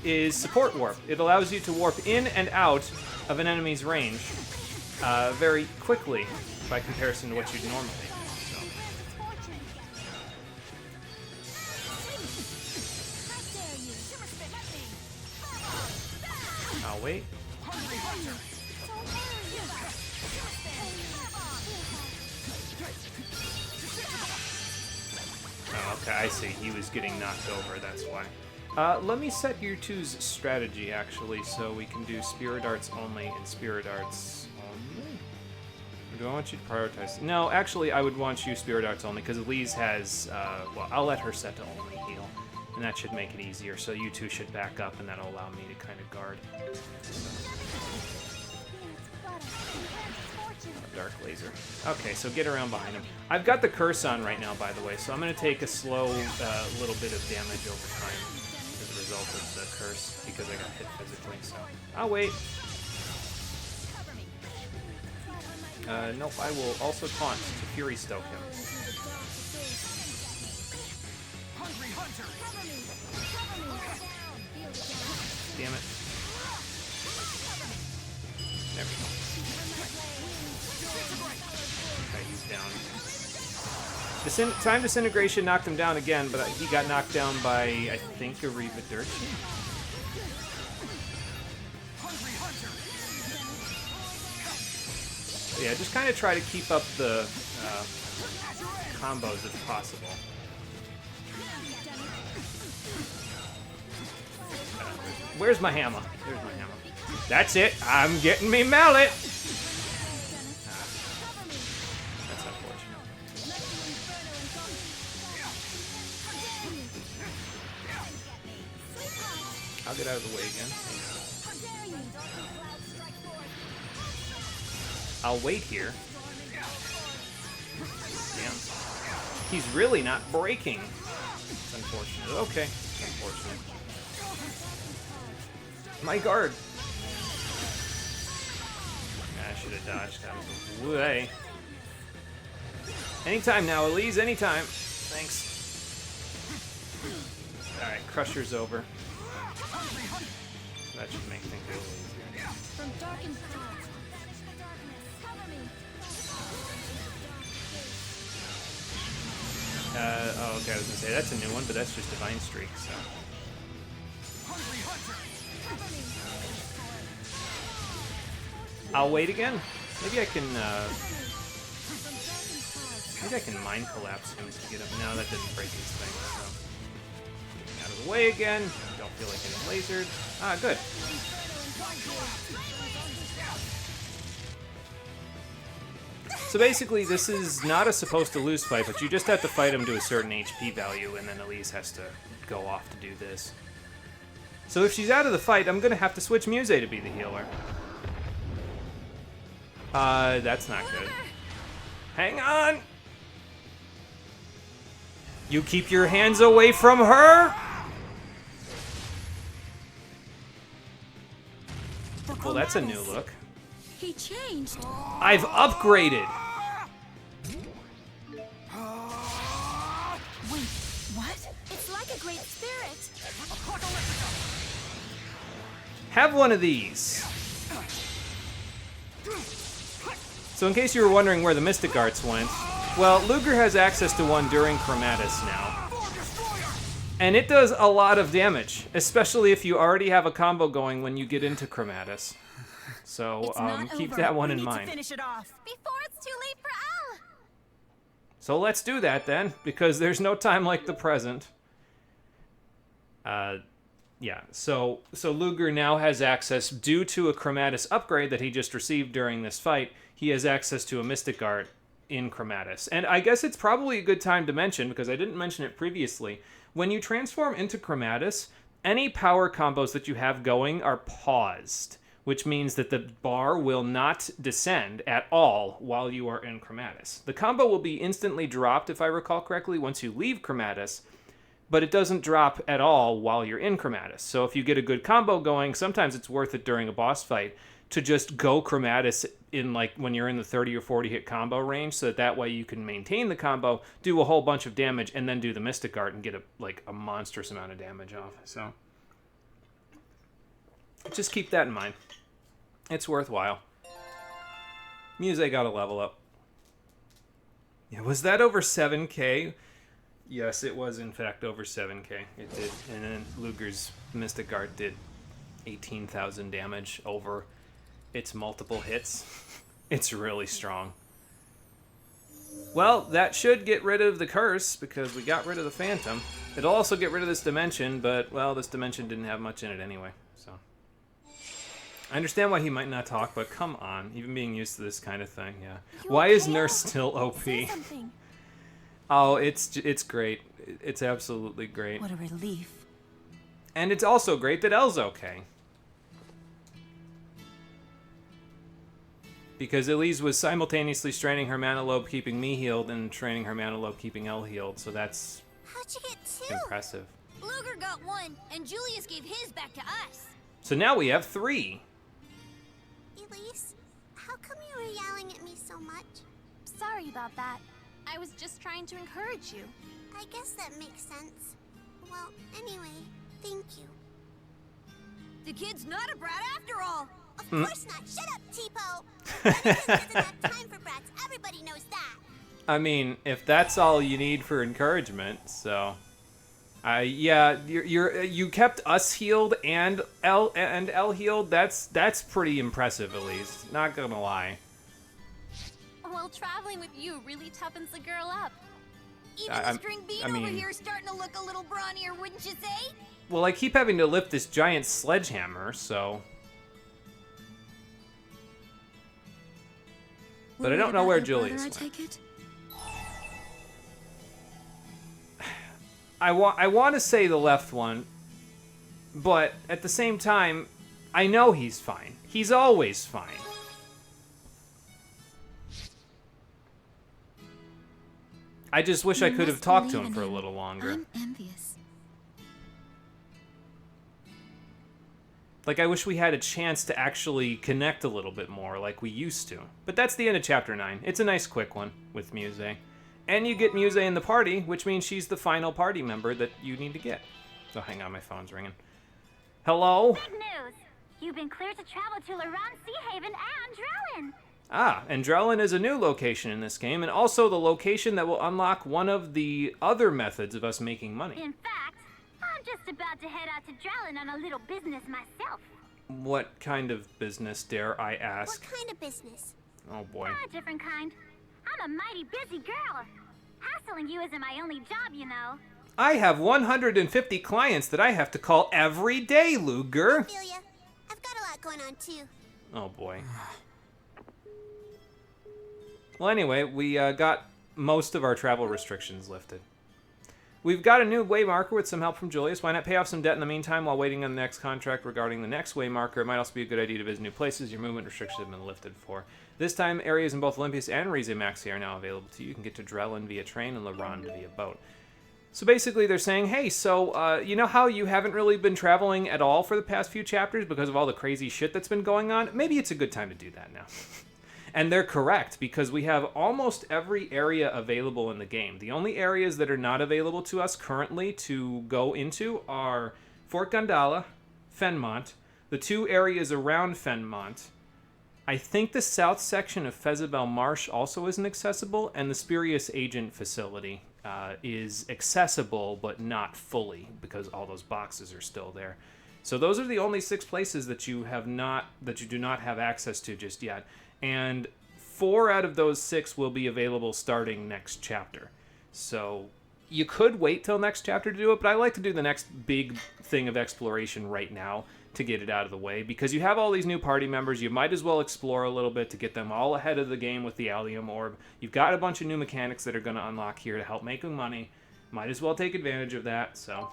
is Support Warp. It allows you to warp in and out of an enemy's range very quickly by comparison to what you'd normally. So. I'll wait. Oh, okay, I see. He was getting knocked over, that's why. Let me set your two's strategy, actually, so we can do Spirit Arts only and Spirit Arts only? Or do I want you to prioritize? No, actually, I would want you Spirit Arts only, because Elise has, well, I'll let her set to only heal, and that should make it easier, so you two should back up, and that'll allow me to kind of guard. Dark laser. Okay, so get around behind him. I've got the curse on right now, by the way, so I'm going to take a slow little bit of damage over time as a result of the curse, because I got hit physically, so I'll wait. Nope, I will also taunt to Fury Stoke him. Damn it. There we go. Okay, he's down. Time Disintegration knocked him down again, but he got knocked down by, I think, a Revadirci. Yeah, just kind of try to keep up the combos if possible. Where's my hammer? There's my hammer. That's it. I'm getting me mallet. That's unfortunate. I'll get out of the way again. I'll wait here. Damn. He's really not breaking. It's unfortunate. Okay. It's unfortunate. My guard. I should have dodged out of the way. Anytime now, Elise. Anytime. Thanks. Alright, Crusher's over. That should make things a little easier. From darkened clouds. Oh, okay, I was gonna say that's a new one, but that's just Divine Streak, so. I'll wait again. Maybe I can, maybe I can Mind Collapse him to get him. No, that didn't break his thing, so. Out of the way again. Don't feel like getting lasered. Ah, good. So basically, this is not a supposed to lose fight, but you just have to fight him to a certain HP value, and then Elise has to go off to do this. So if she's out of the fight, I'm gonna have to switch Muse to be the healer. That's not good. Hang on! You keep your hands away from her! Well, that's a new look. He changed. I've upgraded! Wait, what? It's like a great spirit. Have one of these. So in case you were wondering where the Mystic Arts went, well, Luger has access to one during Chromatus now. And it does a lot of damage, especially if you already have a combo going when you get into Chromatus. So keep that one in mind. To finish it off. Before it's too late for Al. So let's do that then, because there's no time like the present. Yeah, so Luger now has access, due to a Chromatus upgrade that he just received during this fight, he has access to a Mystic Art in Chromatus. And I guess it's probably a good time to mention, because I didn't mention it previously, when you transform into Chromatus, any power combos that you have going are paused, which means that the bar will not descend at all while you are in Chromatus. The combo will be instantly dropped, if I recall correctly, once you leave Chromatus, but it doesn't drop at all while you're in Chromatus. So if you get a good combo going, sometimes it's worth it during a boss fight to just go Chromatus in, like, when you're in the 30 or 40 hit combo range, so that way you can maintain the combo, do a whole bunch of damage, and then do the Mystic Art and get a monstrous amount of damage off. So just keep that in mind. It's worthwhile. Muse got a level up. Yeah, was that over 7k? Yes, it was in fact over 7k. It did. And then Luger's Mystic Art did 18,000 damage over its multiple hits. It's really strong. Well, that should get rid of the curse, because we got rid of the Phantom. It'll also get rid of this dimension, but, well, this dimension didn't have much in it anyway, so. I understand why he might not talk, but come on, even being used to this kind of thing, yeah. Why is Nurse still OP? Say something. Oh, it's great. It's absolutely great. What a relief. And it's also great that Elle's okay. Because Elise was simultaneously straining her mana lobe, keeping me healed, and training her mana lobe, keeping Elle healed, so that's How'd you get two? impressive. Luger got one, and Julius gave his back to us. So now we have 3. Elise, how come you were yelling at me so much? Sorry about that. I was just trying to encourage you. I guess that makes sense. Well, anyway, thank you. The kid's not a brat after all. Of course not. Shut up, Tipo. Anakin doesn't have time for brats. Everybody knows that. I mean, if that's all you need for encouragement, so... yeah, you kept us healed and Elle healed. That's pretty impressive, at least. Not gonna lie. Well, traveling with you really toughens the girl up. Even the string bean over here is starting to look a little brawnier, wouldn't you say? Well, I keep having to lift this giant sledgehammer, so... But I don't know where Julius went. I take it? I want to say the left one, but at the same time, I know he's fine. He's always fine. I just wish I could have talked to him for a little longer. I'm envious. Like, I wish we had a chance to actually connect a little bit more like we used to. But that's the end of Chapter 9. It's a nice quick one with Muse. And you get Muse in the party, which means she's the final party member that you need to get. Oh, hang on, my phone's ringing. Hello? Good news. You've been cleared to travel to Laran, Sea Haven, and Drellin. Ah, and Drellin is a new location in this game, and also the location that will unlock one of the other methods of us making money. In fact, I'm just about to head out to Drellin on a little business myself. What kind of business, dare I What ask? kind of business? Oh boy. A different kind. I'm a mighty busy girl. Hassling you isn't my only job, you know. I have 150 clients that I have to call every day, Luger. Xillia, I've got a lot going on too. Oh boy. Well, anyway, we got most of our travel restrictions lifted. We've got a new waymarker with some help from Julius. Why not pay off some debt in the meantime while waiting on the next contract regarding the next waymarker? It might also be a good idea to visit new places your movement restrictions have been lifted for. This time, areas in both Olympus and Rize Maxi are now available to you. You can get to Drellin via train and Laran via boat. So basically, they're saying, hey, so you know how you haven't really been traveling at all for the past few chapters because of all the crazy shit that's been going on? Maybe it's a good time to do that now. And they're correct, because we have almost every area available in the game. The only areas that are not available to us currently to go into are Fort Gondala, Fenmont, the 2 areas around Fenmont. I think the south section of Fezabel Marsh also isn't accessible, and the Spurious Agent facility is accessible, but not fully, because all those boxes are still there. So those are the only 6 places that you do not have access to just yet. And 4 out of those 6 will be available starting next chapter. So you could wait till next chapter to do it, but I like to do the next big thing of exploration right now to get it out of the way, because you have all these new party members. You might as well explore a little bit to get them all ahead of the game with the Allium Orb. You've got a bunch of new mechanics that are going to unlock here to help making money. Might as well take advantage of that, so...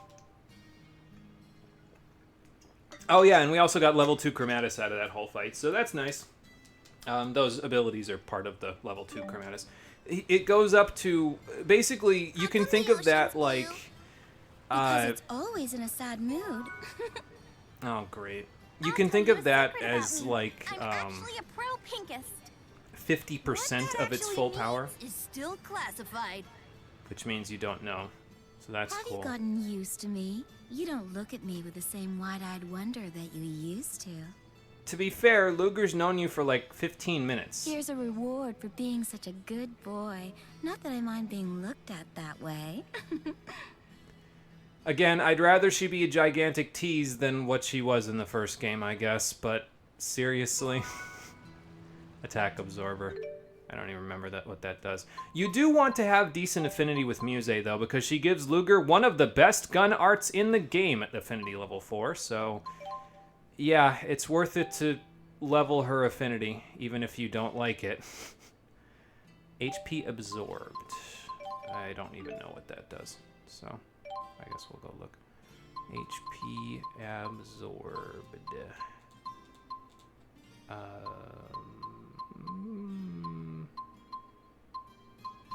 Oh yeah, and we also got level 2 Chromatus out of that whole fight, so that's nice. Those abilities are part of the level 2 Chromatus. It goes up to, basically, you can think of that like... Because it's always in a sad mood. Oh, great. You can think of that as like I'm actually a pro pinkist. 50% of its full power, Is still classified. which means you don't know. So that's Have cool. you gotten used to me? You don't look at me with the same wide-eyed wonder that you used to. To be fair, Luger's known you for like 15 minutes. Here's a reward for being such a good boy. Not that I mind being looked at that way. Again, I'd rather she be a gigantic tease than what she was in the first game, I guess, but seriously. Attack Absorber. I don't even remember what that does. You do want to have decent affinity with Muse, though, because she gives Luger one of the best gun arts in the game at affinity level 4, so yeah, it's worth it to level her affinity, even if you don't like it. HP Absorbed. I don't even know what that does, so I guess we'll go look. HP Absorbed.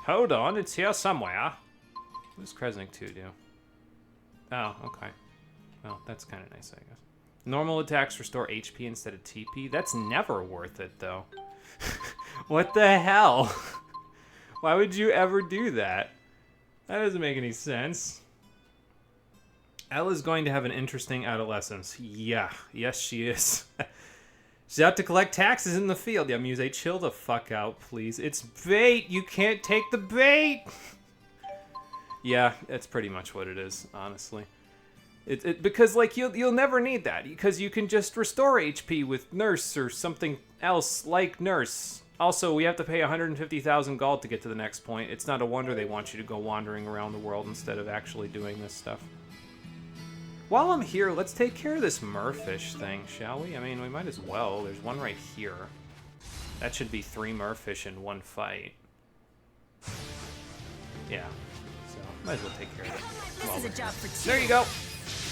Hold on, it's here somewhere. What does Kresnik 2 do? Oh, okay. Well, that's kind of nice, I guess. Normal attacks restore HP instead of TP. That's never worth it, though. What the hell? Why would you ever do that? That doesn't make any sense. Ella's going to have an interesting adolescence. Yeah, yes she is. She's out to collect taxes in the field. Yeah, Muse, chill the fuck out, please. It's bait! You can't take the bait! Yeah, that's pretty much what it is, honestly. Because, like, you'll never need that, because you can just restore HP with Nurse or something else like Nurse. Also, we have to pay 150,000 gold to get to the next point. It's not a wonder they want you to go wandering around the world instead of actually doing this stuff. While I'm here, let's take care of this merfish thing, shall we? I mean, we might as well. There's one right here. That should be 3 merfish in one fight. Yeah. So, might as well take care of it. This is a job for 2. There you go!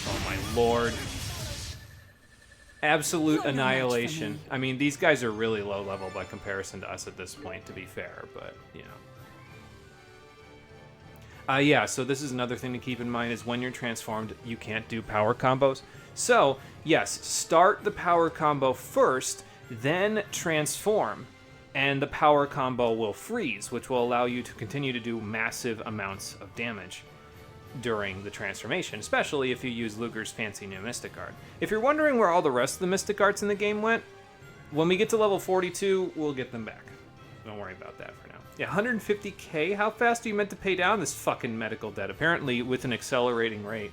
Oh my lord. Absolute annihilation. I mean, these guys are really low level by comparison to us at this point, to be fair, but, you know. Yeah, so this is another thing to keep in mind is when you're transformed, you can't do power combos. So, yes, start the power combo first, then transform, and the power combo will freeze, which will allow you to continue to do massive amounts of damage during the transformation, especially if you use Luger's fancy new Mystic Art. If you're wondering where all the rest of the Mystic Arts in the game went, when we get to level 42, we'll get them back. Don't worry about that for now. Yeah, 150k? How fast are you meant to pay down this fucking medical debt? Apparently with an accelerating rate.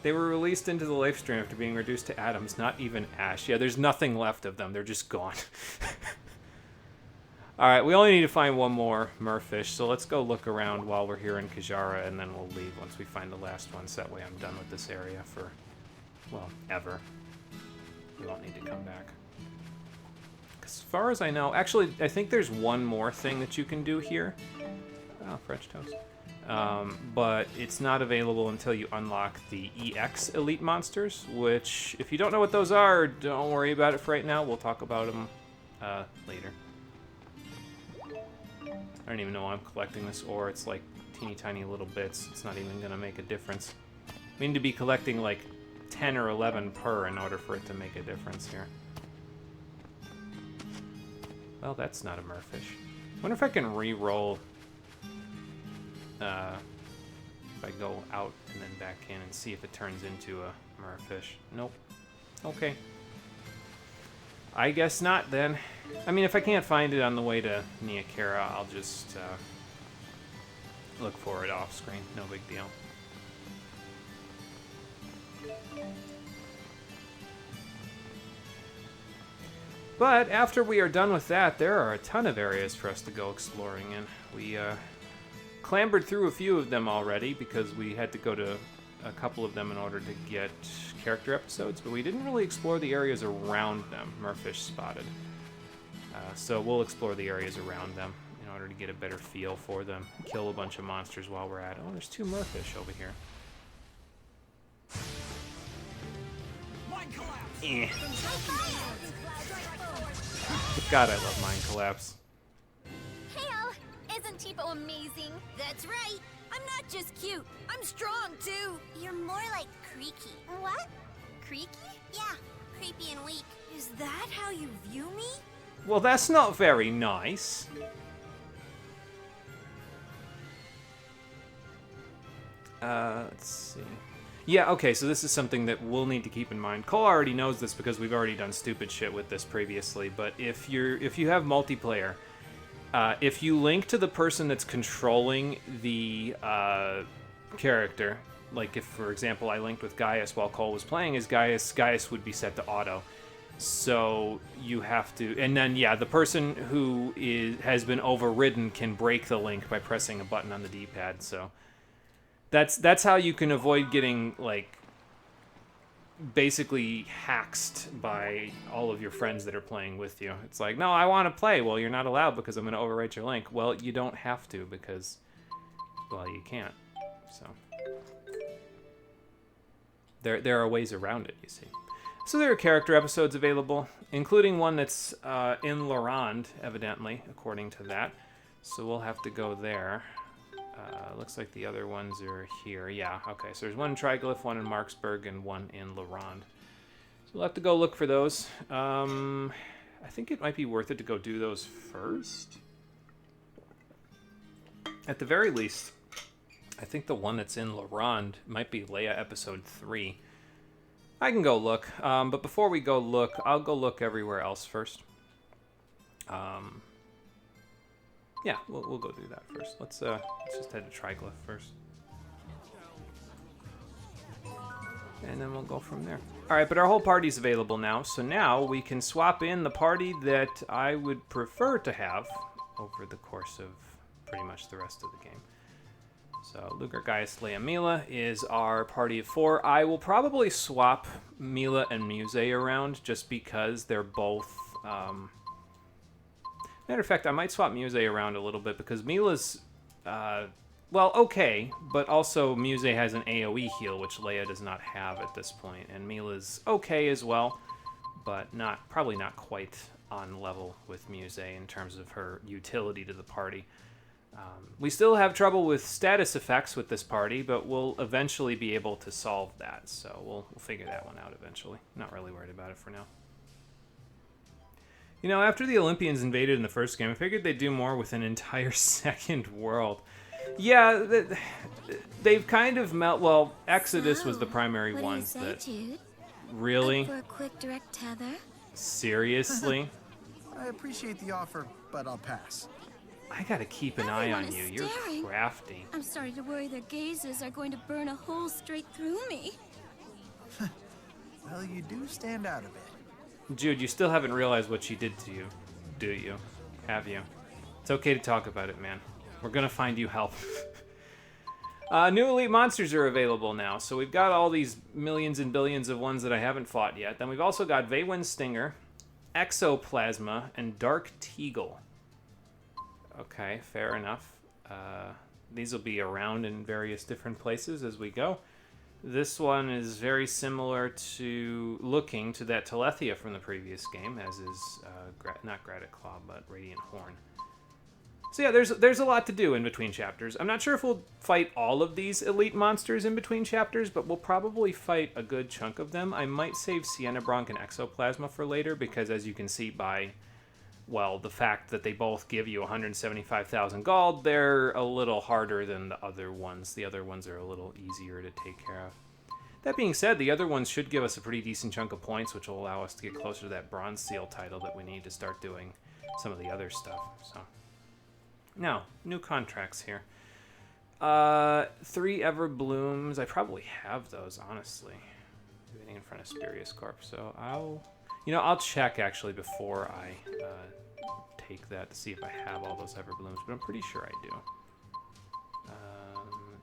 They were released into the life stream after being reduced to atoms, not even ash. Yeah, there's nothing left of them. They're just gone. Alright, we only need to find one more merfish, so let's go look around while we're here in Kajara, and then we'll leave once we find the last one, so that way I'm done with this area for, well, ever. We won't need to come back. As far as I know, actually, I think there's one more thing that you can do here. Oh, French toast. But it's not available until you unlock the EX Elite Monsters, which, if you don't know what those are, don't worry about it for right now. We'll talk about them later. I don't even know why I'm collecting this ore. It's like teeny tiny little bits. It's not even going to make a difference. We need to be collecting like 10 or 11 per in order for it to make a difference here. Well, that's not a merfish. I wonder if I can re-roll if I go out and then back in and see if it turns into a merfish. Nope. Okay. I guess not, then. I mean, if I can't find it on the way to Niakara, I'll just look for it off screen. No big deal. But after we are done with that, there are a ton of areas for us to go exploring in. We clambered through a few of them already because we had to go to a couple of them in order to get character episodes, but we didn't really explore the areas around them, Merfish spotted. So we'll explore the areas around them in order to get a better feel for them. Kill a bunch of monsters while we're at it. Oh, there's 2 Merfish over here. Eh. God, I love Mind Collapse. Hey, Al, isn't Tipo amazing? That's right. I'm not just cute. I'm strong, too. You're more like creaky. What? Creaky? Yeah, creepy and weak. Is that how you view me? Well, that's not very nice. Let's see. Yeah, okay, so this is something that we'll need to keep in mind. Cole already knows this because we've already done stupid shit with this previously, but if you have multiplayer, if you link to the person that's controlling the character, like if, for example, I linked with Gaius while Cole was playing as Gaius would be set to auto. So you have to, and then yeah, the person who has been overridden can break the link by pressing a button on the D-pad. So that's how you can avoid getting like basically haxed by all of your friends that are playing with you. It's like, no, I want to play. Well, you're not allowed because I'm going to overwrite your link. Well, you don't have to because, well, you can't. So there are ways around it, you see. So there are character episodes available, including one that's in Lorand, evidently, according to that. So we'll have to go there. Looks like the other ones are here. Yeah, okay. So there's one in Triglyph, one in Marksburg, and one in Lorand. So we'll have to go look for those. I think it might be worth it to go do those first. At the very least, I think the one that's in Lorand might be Leia Episode 3. I can go look, but before we go look, I'll go look everywhere else first. Yeah, we'll go do that first. Let's just head to Triglyph first. And then we'll go from there. Alright, but our whole party's available now, so now we can swap in the party that I would prefer to have over the course of pretty much the rest of the game. So Luger, Gaius, Leia, Mila is our party of 4. I will probably swap Mila and Muse around just because they're both... Matter of fact, I might swap Muse around a little bit because Mila's, well, okay, but also Muse has an AoE heal, which Leia does not have at this point, and Mila's okay as well, but probably not quite on level with Muse in terms of her utility to the party. We still have trouble with status effects with this party, but we'll eventually be able to solve that, so we'll figure that one out eventually. Not really worried about it for now. You know, after the Olympians invaded in the first game, I figured they'd do more with an entire second world. Yeah, they've kind of well, Exodus was the primary ones that... Jude? Really? Up for a quick direct tether? Seriously? I appreciate the offer, but I'll pass. I gotta keep an eye on Everyone you. is You're staring. crafty. I'm starting to worry their gazes are going to burn a hole straight through me. Well, you do stand out a bit. Jude, you still haven't realized what she did to you, do you? Have you? It's okay to talk about it, man. We're gonna find you help. New elite monsters are available now, so we've got all these millions and billions of ones that I haven't fought yet. Then we've also got Veywind Stinger, Exoplasma, and Dark Teagle. Okay, fair enough. These will be around in various different places as we go. This one is very similar to looking to that Telethia from the previous game, as is not Granite Claw, but Radiant Horn. So yeah, there's a lot to do in between chapters. I'm not sure if we'll fight all of these elite monsters in between chapters, but we'll probably fight a good chunk of them. I might save Sienna Bronc and Exoplasma for later, because as you can see by, well, the fact that they both give you 175,000 gold, they're a little harder than the other ones. The other ones are a little easier to take care of. That being said, the other ones should give us a pretty decent chunk of points, which will allow us to get closer to that Bronze Seal title that we need to start doing some of the other stuff. So, now, new contracts here. 3 Everblooms. I probably have those, honestly. Waiting in front of Spurious Corp, so I'll check actually before I take that to see if I have all those Everblooms, but I'm pretty sure I do.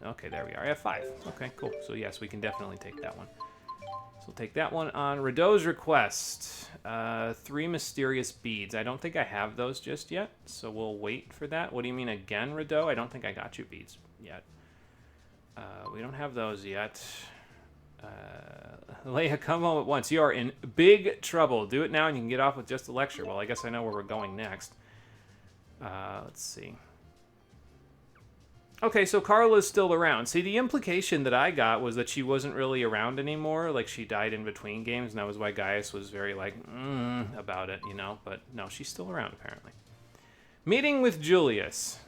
Okay, there we are. I have 5. Okay, cool. So yes, we can definitely take that one. So we'll take that one on Rideau's request. 3 mysterious beads. I don't think I have those just yet, so we'll wait for that. What do you mean again, Rideau? I don't think I got you beads yet. We don't have those yet. Leia, come home at once. You are in big trouble. Do it now and you can get off with just a lecture. Well, I guess I know where we're going next. Let's see. Okay, so Carla's still around. See, the implication that I got was that she wasn't really around anymore. Like, she died in between games, and that was why Gaius was very, like, about it, you know? But, no, she's still around, apparently. Meeting with Julius.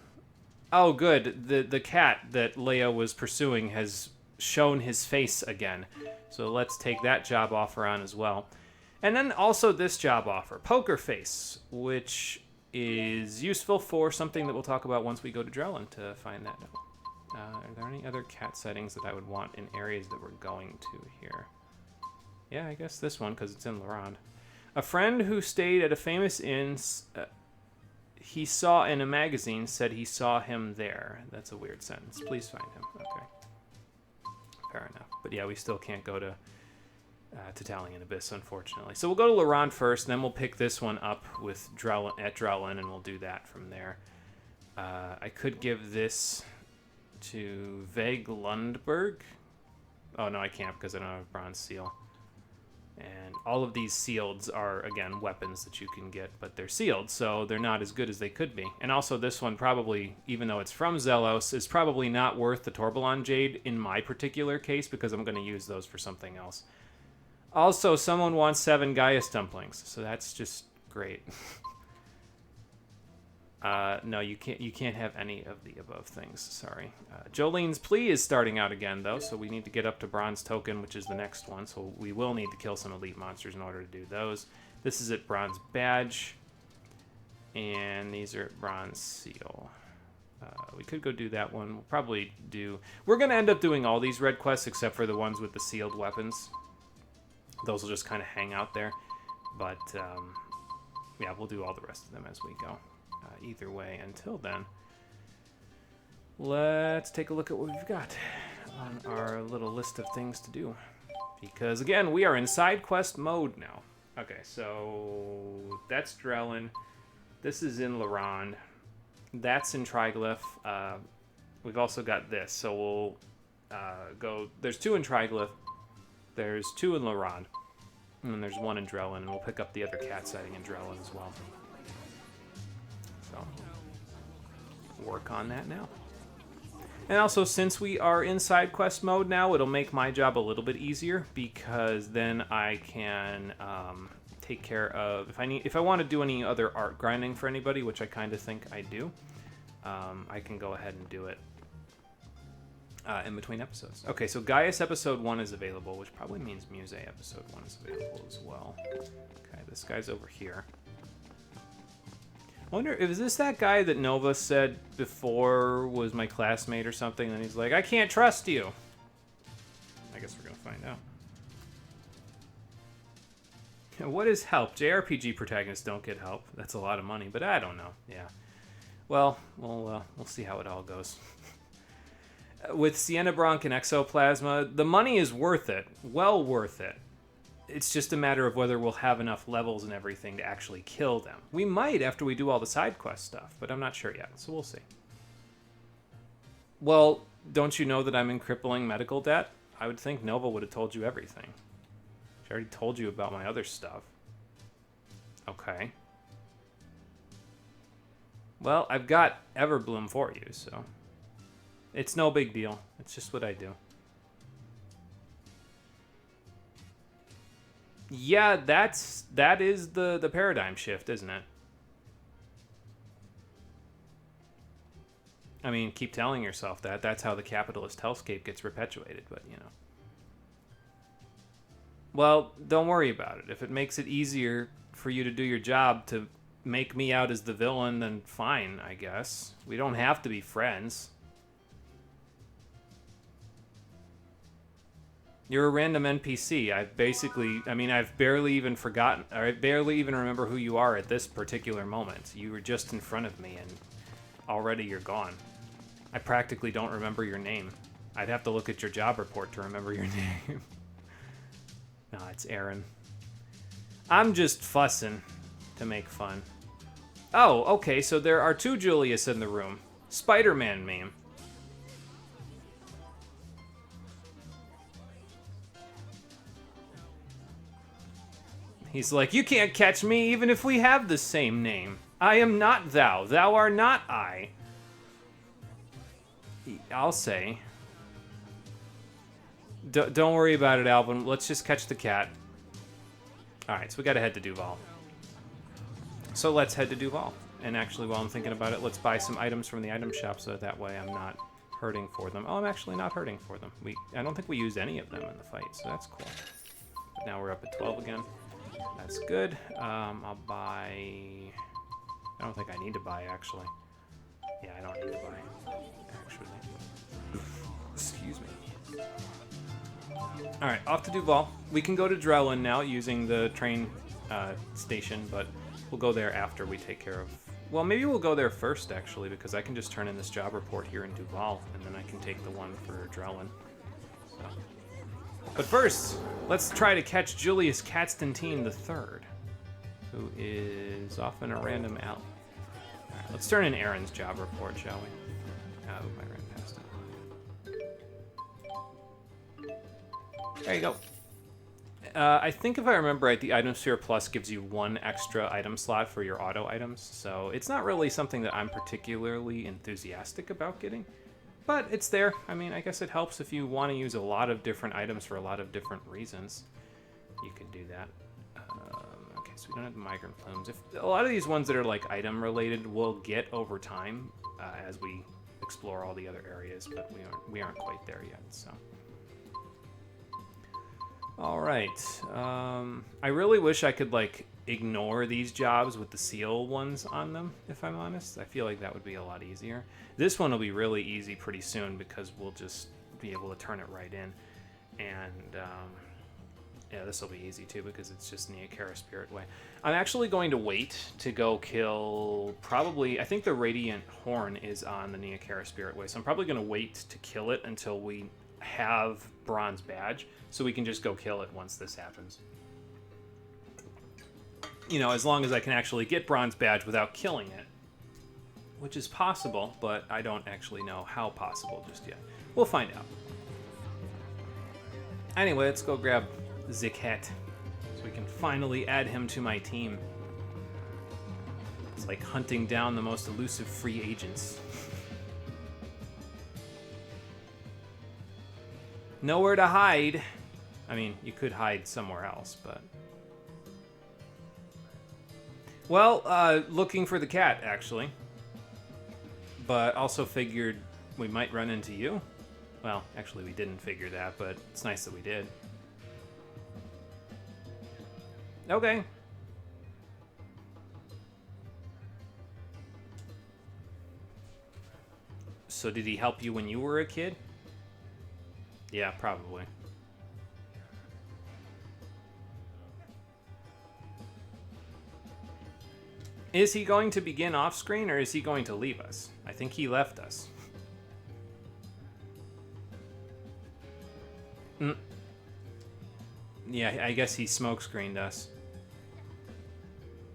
Oh, good. The cat that Leia was pursuing has shown his face again. So let's take that job offer on as well. And then also this job offer, Poker Face, which is useful for something that we'll talk about once we go to Drellin to find that out. Are there any other cat settings that I would want in areas that we're going to here? Yeah, I guess this one, because it's in Laurent. A friend who stayed at a famous inn he saw in a magazine said he saw him there. That's a weird sentence. Please find him. Okay. Fair enough. But yeah, we still can't go to Talion Abyss, unfortunately. So we'll go to Laurent first, and then we'll pick this one up with Drellin, and we'll do that from there. I could give this to Vague Lundberg. Oh, no, I can't because I don't have a bronze seal. And all of these sealeds are, again, weapons that you can get, but they're sealed, so they're not as good as they could be. And also this one probably, even though it's from Zelos, is probably not worth the Tourbillon Jade in my particular case because I'm going to use those for something else. Also, someone wants 7 Gaius dumplings, so that's just great. No, you can't have any of the above things. Sorry. Jolene's Plea is starting out again, though, so we need to get up to Bronze Token, which is the next one. So we will need to kill some elite monsters in order to do those. This is at Bronze Badge, and these are at Bronze Seal. We could go do that one. We'll probably do... We're going to end up doing all these red quests except for the ones with the sealed weapons. Those will just kind of hang out there. But, yeah, we'll do all the rest of them as we go. Either way, until then, let's take a look at what we've got on our little list of things to do. Because, again, we are in side quest mode now. Okay, so that's Drellin. This is in Laurent. That's in Triglyph. We've also got this, so we'll go... There's 2 in Triglyph. There's 2 in Laurent. And then there's 1 in Drellin, and we'll pick up the other cat sighting in Drellin as well. So, work on that now. And also, since we are in side quest mode now, it'll make my job a little bit easier because then I can take care of if I want to do any other art grinding for anybody, which I kind of think I do. I can go ahead and do it in between episodes. Okay, so Gaius episode 1 is available, which probably means Muse episode 1 is available as well. Okay, this guy's over here. I wonder, is this that guy that Nova said before was my classmate or something, and he's like, I can't trust you? I guess we're going to find out. What is help? JRPG protagonists don't get help. That's a lot of money, but I don't know. Yeah. Well, we'll see how it all goes. With Sienna Bronc and Exoplasma, the money is worth it. Well worth it. It's just a matter of whether we'll have enough levels and everything to actually kill them. We might after we do all the side quest stuff, but I'm not sure yet, so we'll see. Well, don't you know that I'm in crippling medical debt? I would think Nova would have told you everything. She already told you about my other stuff. Okay. Well, I've got Everbloom for you, so... It's no big deal. It's just what I do. Yeah, that is the paradigm shift, isn't it? I mean, keep telling yourself that. That's how the capitalist hellscape gets perpetuated, but, you know. Well, don't worry about it. If it makes it easier for you to do your job to make me out as the villain, then fine, I guess. We don't have to be friends. You're a random NPC. I've barely even forgotten, or I barely even remember who you are at this particular moment. You were just in front of me, and already you're gone. I practically don't remember your name. I'd have to look at your job report to remember your name. No, it's Aaron. I'm just fussing to make fun. Oh, okay, so there are 2 Julius in the room. Spider-Man meme. He's like, you can't catch me even if we have the same name. I am not thou. Thou art not I. I'll say. Don't worry about it, Alvin. Let's just catch the cat. Alright, so we gotta head to Duval. So let's head to Duval. And actually, while I'm thinking about it, let's buy some items from the item shop so that way I'm not hurting for them. Oh, I'm actually not hurting for them. I don't think we used any of them in the fight, so that's cool. But now we're up at 12 again. That's good. I'll buy... I don't think I need to buy, actually. Yeah, I don't need to buy, actually. Excuse me. Alright, off to Duval. We can go to Drellin now using the train station, but we'll go there after we take care of... Well, maybe we'll go there first, actually, because I can just turn in this job report here in Duval, and then I can take the one for Drellin. So. But first, let's try to catch Julius Katstantine III, who is off in a random alley. Alright, let's turn in Aaron's job report, shall we? Oh, I ran past it. There you go. I think if I remember right, the Item Sphere Plus gives you 1 extra item slot for your auto items, so it's not really something that I'm particularly enthusiastic about getting, but it's there. I mean, I guess it helps if you want to use a lot of different items for a lot of different reasons. You could do that. Okay, so we don't have the migrant plumes. If a lot of these ones that are like item related we'll get over time as we explore all the other areas, but we aren't quite there yet, so... Alright, I really wish I could, like, ignore these jobs with the seal ones on them, if I'm honest. I feel like that would be a lot easier. This one will be really easy pretty soon because we'll just be able to turn it right in. And, yeah, this will be easy too because it's just Neokara Spirit Way. I'm actually going to wait to go kill, probably, I think the Radiant Horn is on the Neokara Spirit Way, so I'm probably going to wait to kill it until we have Bronze Badge, so we can just go kill it once this happens. You know, as long as I can actually get Bronze Badge without killing it. Which is possible, but I don't actually know how possible just yet. We'll find out. Anyway, let's go grab Zikhet, so we can finally add him to my team. It's like hunting down the most elusive free agents. Nowhere to hide. I mean, you could hide somewhere else, but... Well, looking for the cat, actually. But also figured we might run into you. Well, actually we didn't figure that, but it's nice that we did. Okay. So did he help you when you were a kid? Yeah, probably. Is he going to begin off-screen, or is he going to leave us? I think he left us. Yeah, I guess he smoke-screened us.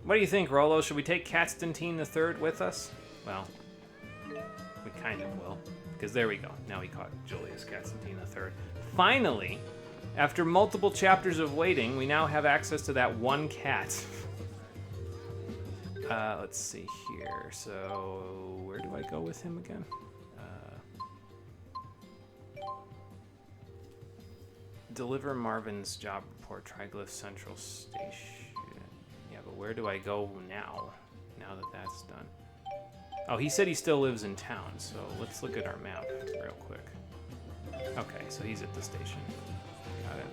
What do you think, Rollo? Should we take Katstantine III with us? Well, we kind of will. Because there we go. Now we caught Julius Katstantine III. Finally, after multiple chapters of waiting, we now have access to that one cat. Let's see here. So, where do I go with him again? Deliver Marvin's job report, Triglyph Central Station. Yeah, but where do I go now? Now that that's done. Oh, he said he still lives in town, so let's look at our map real quick. Okay, so he's at the station. Got it.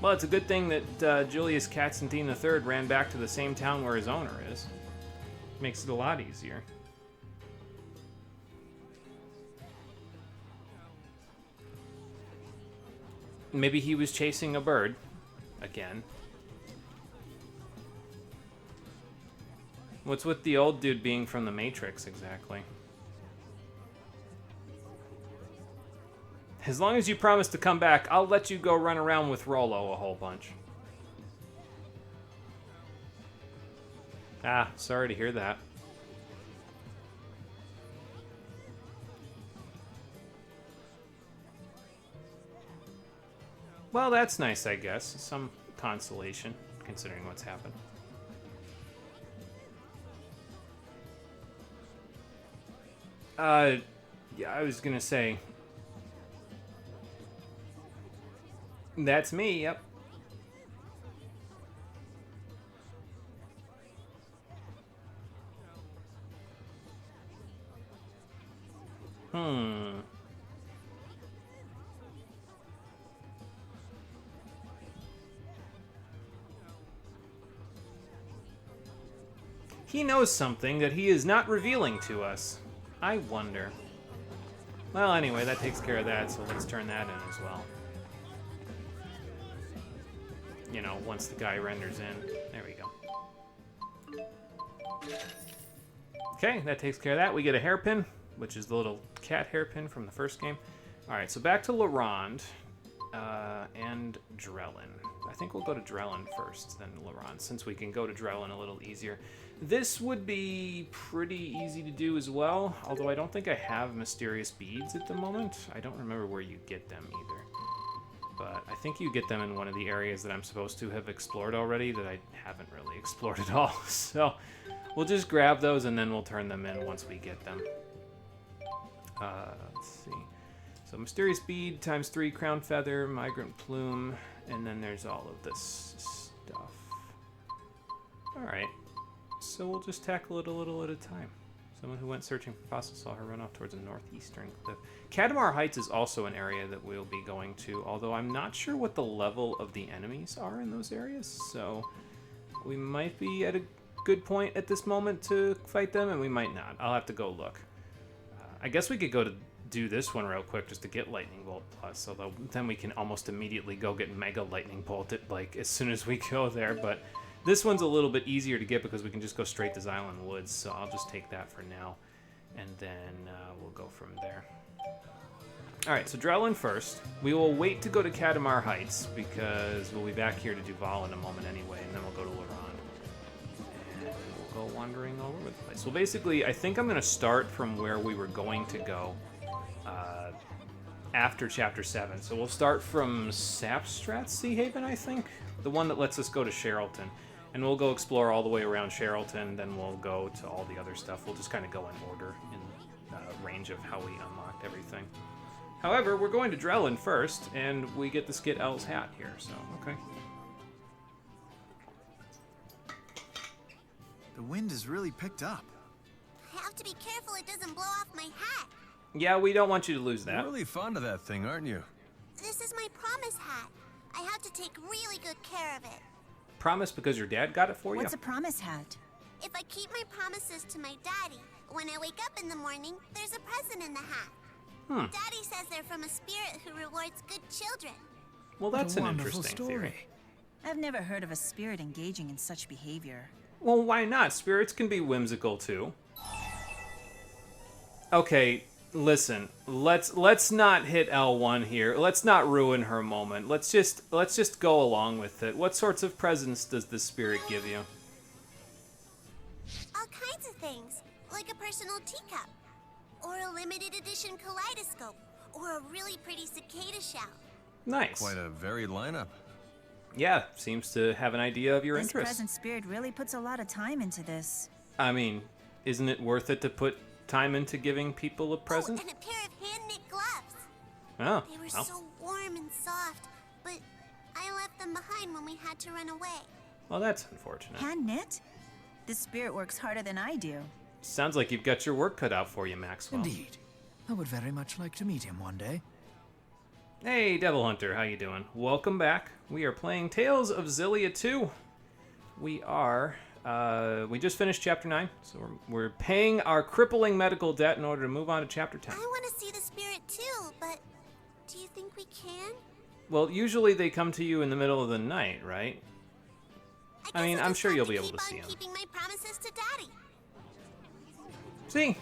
Well, it's a good thing that Julius Katstantine III ran back to the same town where his owner is. Makes it a lot easier. Maybe he was chasing a bird. Again. What's with the old dude being from the Matrix, exactly? As long as you promise to come back, I'll let you go run around with Rollo a whole bunch. Ah, sorry to hear that. Well, that's nice, I guess. Some consolation, considering what's happened. Yeah, I was gonna say... That's me, yep. He knows something that he is not revealing to us. I wonder. Well, anyway, that takes care of that, so let's turn that in as well. You know, once the guy renders in. There we go. Okay, that takes care of that. We get a hairpin, which is the little cat hairpin from the first game. Alright, so back to Laurent and Drellin. I think we'll go to Drellin first, then Laurent, since we can go to Drellin a little easier. This would be pretty easy to do as well, although I don't think I have mysterious beads at the moment. I don't remember where you get them either. But I think you get them in one of the areas that I'm supposed to have explored already that I haven't really explored at all. So we'll just grab those and then we'll turn them in once we get them. Let's see. So mysterious bead times 3 crown feather, migrant plume, and then there's all of this stuff. Alright. So we'll just tackle it a little at a time. Someone who went searching for fossils saw her run off towards a northeastern cliff. Katamar Heights is also an area that we'll be going to, although I'm not sure what the level of the enemies are in those areas, so we might be at a good point at this moment to fight them, and we might not. I'll have to go look. I guess we could go to do this one real quick just to get Lightning Bolt Plus, although then we can almost immediately go get Mega Lightning Bolt like as soon as we go there, but this one's a little bit easier to get because we can just go straight to Xylan Woods, so I'll just take that for now, and then we'll go from there. Alright, so Drellin first. We will wait to go to Katamar Heights because we'll be back here to Duval in a moment anyway, and then we'll go to Laurent. And we'll go wandering all over the place. Well, basically, I think I'm going to start from where we were going to go after Chapter 7. So we'll start from Sapstrat Sea Haven, I think? The one that lets us go to Sherrilton. And we'll go explore all the way around Sherrilton, then we'll go to all the other stuff. We'll just kind of go in order in range of how we unlocked everything. However, we're going to Drellin first, and we get the Skit Owl's hat here, so, okay. The wind has really picked up. I have to be careful it doesn't blow off my hat. Yeah, we don't want you to lose that. You're really fond of that thing, aren't you? This is my promise hat. I have to take really good care of it. Promise because your dad got it for you? What's a promise hat? If I keep my promises to my daddy, when I wake up in the morning, there's a present in the hat. Daddy says they're from a spirit who rewards good children. Well, that's an Wonderful interesting story. theory. I've never heard of a spirit engaging in such behavior. Well, why not? Spirits can be whimsical too. Okay, listen. Let's not hit L1 here. Let's not ruin her moment. Let's just go along with it. What sorts of presents does the spirit give you? All kinds of things, like a personal teacup, or a limited edition kaleidoscope, or a really pretty cicada shell. Nice. Quite a varied lineup. Yeah, seems to have an idea of your This interests. present spirit really puts a lot of time into this. I mean, isn't it worth it to put time into giving people a present? Oh, and a pair of hand-knit gloves. Oh, They were well. so warm and soft, but I left them behind when we had to run away. Well, that's unfortunate. Hand knit? This spirit works harder than I do. Sounds like you've got your work cut out for you, Maxwell. Indeed. I would very much like to meet him one day. Hey, Devil Hunter, how you doing? Welcome back. We are playing Tales of Xillia 2. We are, we just finished Chapter 9, so we're paying our crippling medical debt in order to move on to Chapter 10. I want to see the spirit too, but do you think we can? Well, usually they come to you in the middle of the night, right? I mean, guess I'll I'm just sure have you'll to be able keep to on see 'em. keeping my promises to Daddy. See,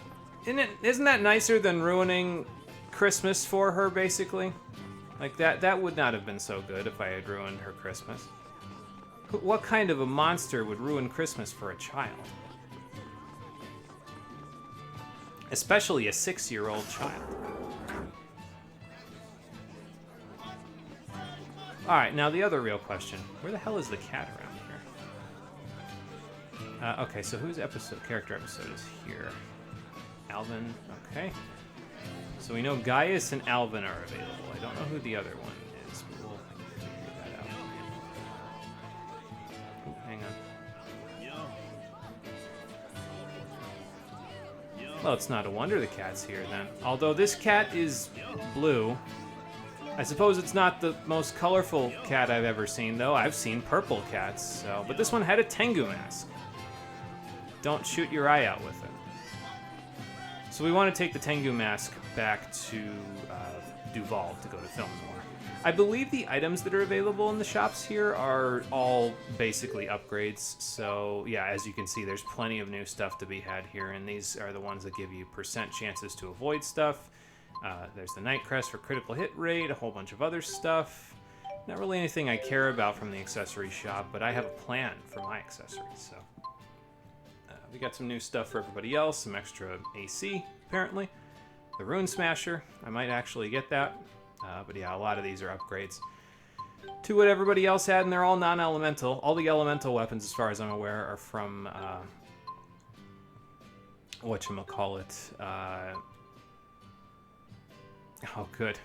isn't that nicer than ruining Christmas for her, basically? Like, that would not have been so good if I had ruined her Christmas. What kind of a monster would ruin Christmas for a child? Especially a 6-year-old child. Alright, now the other real question. Where the hell is the cat around here? Okay, so whose character episode is here? Alvin, okay. So we know Gaius and Alvin are available. I don't know who the other one is, but we'll figure that out. Oh, hang on. Well, it's not a wonder the cat's here then. Although this cat is blue. I suppose it's not the most colorful cat I've ever seen, though. I've seen purple cats, so. But this one had a Tengu mask. Don't shoot your eye out with it. So So we want to take the Tengu mask back to Duval to go to Film Noir. I believe the items that are available in the shops here are all basically upgrades. So yeah, as you can see, there's plenty of new stuff to be had here, and these are the ones that give you % chances to avoid stuff. There's the Night Crest for critical hit rate, a whole bunch of other stuff. Not really anything I care about from the accessory shop, but I have a plan for my accessories, so. We got some new stuff for everybody else, some extra AC, apparently. The Rune Smasher, I might actually get that. But yeah, a lot of these are upgrades to what everybody else had, and they're all non-elemental. All the elemental weapons, as far as I'm aware, are from, whatchamacallit, oh, good.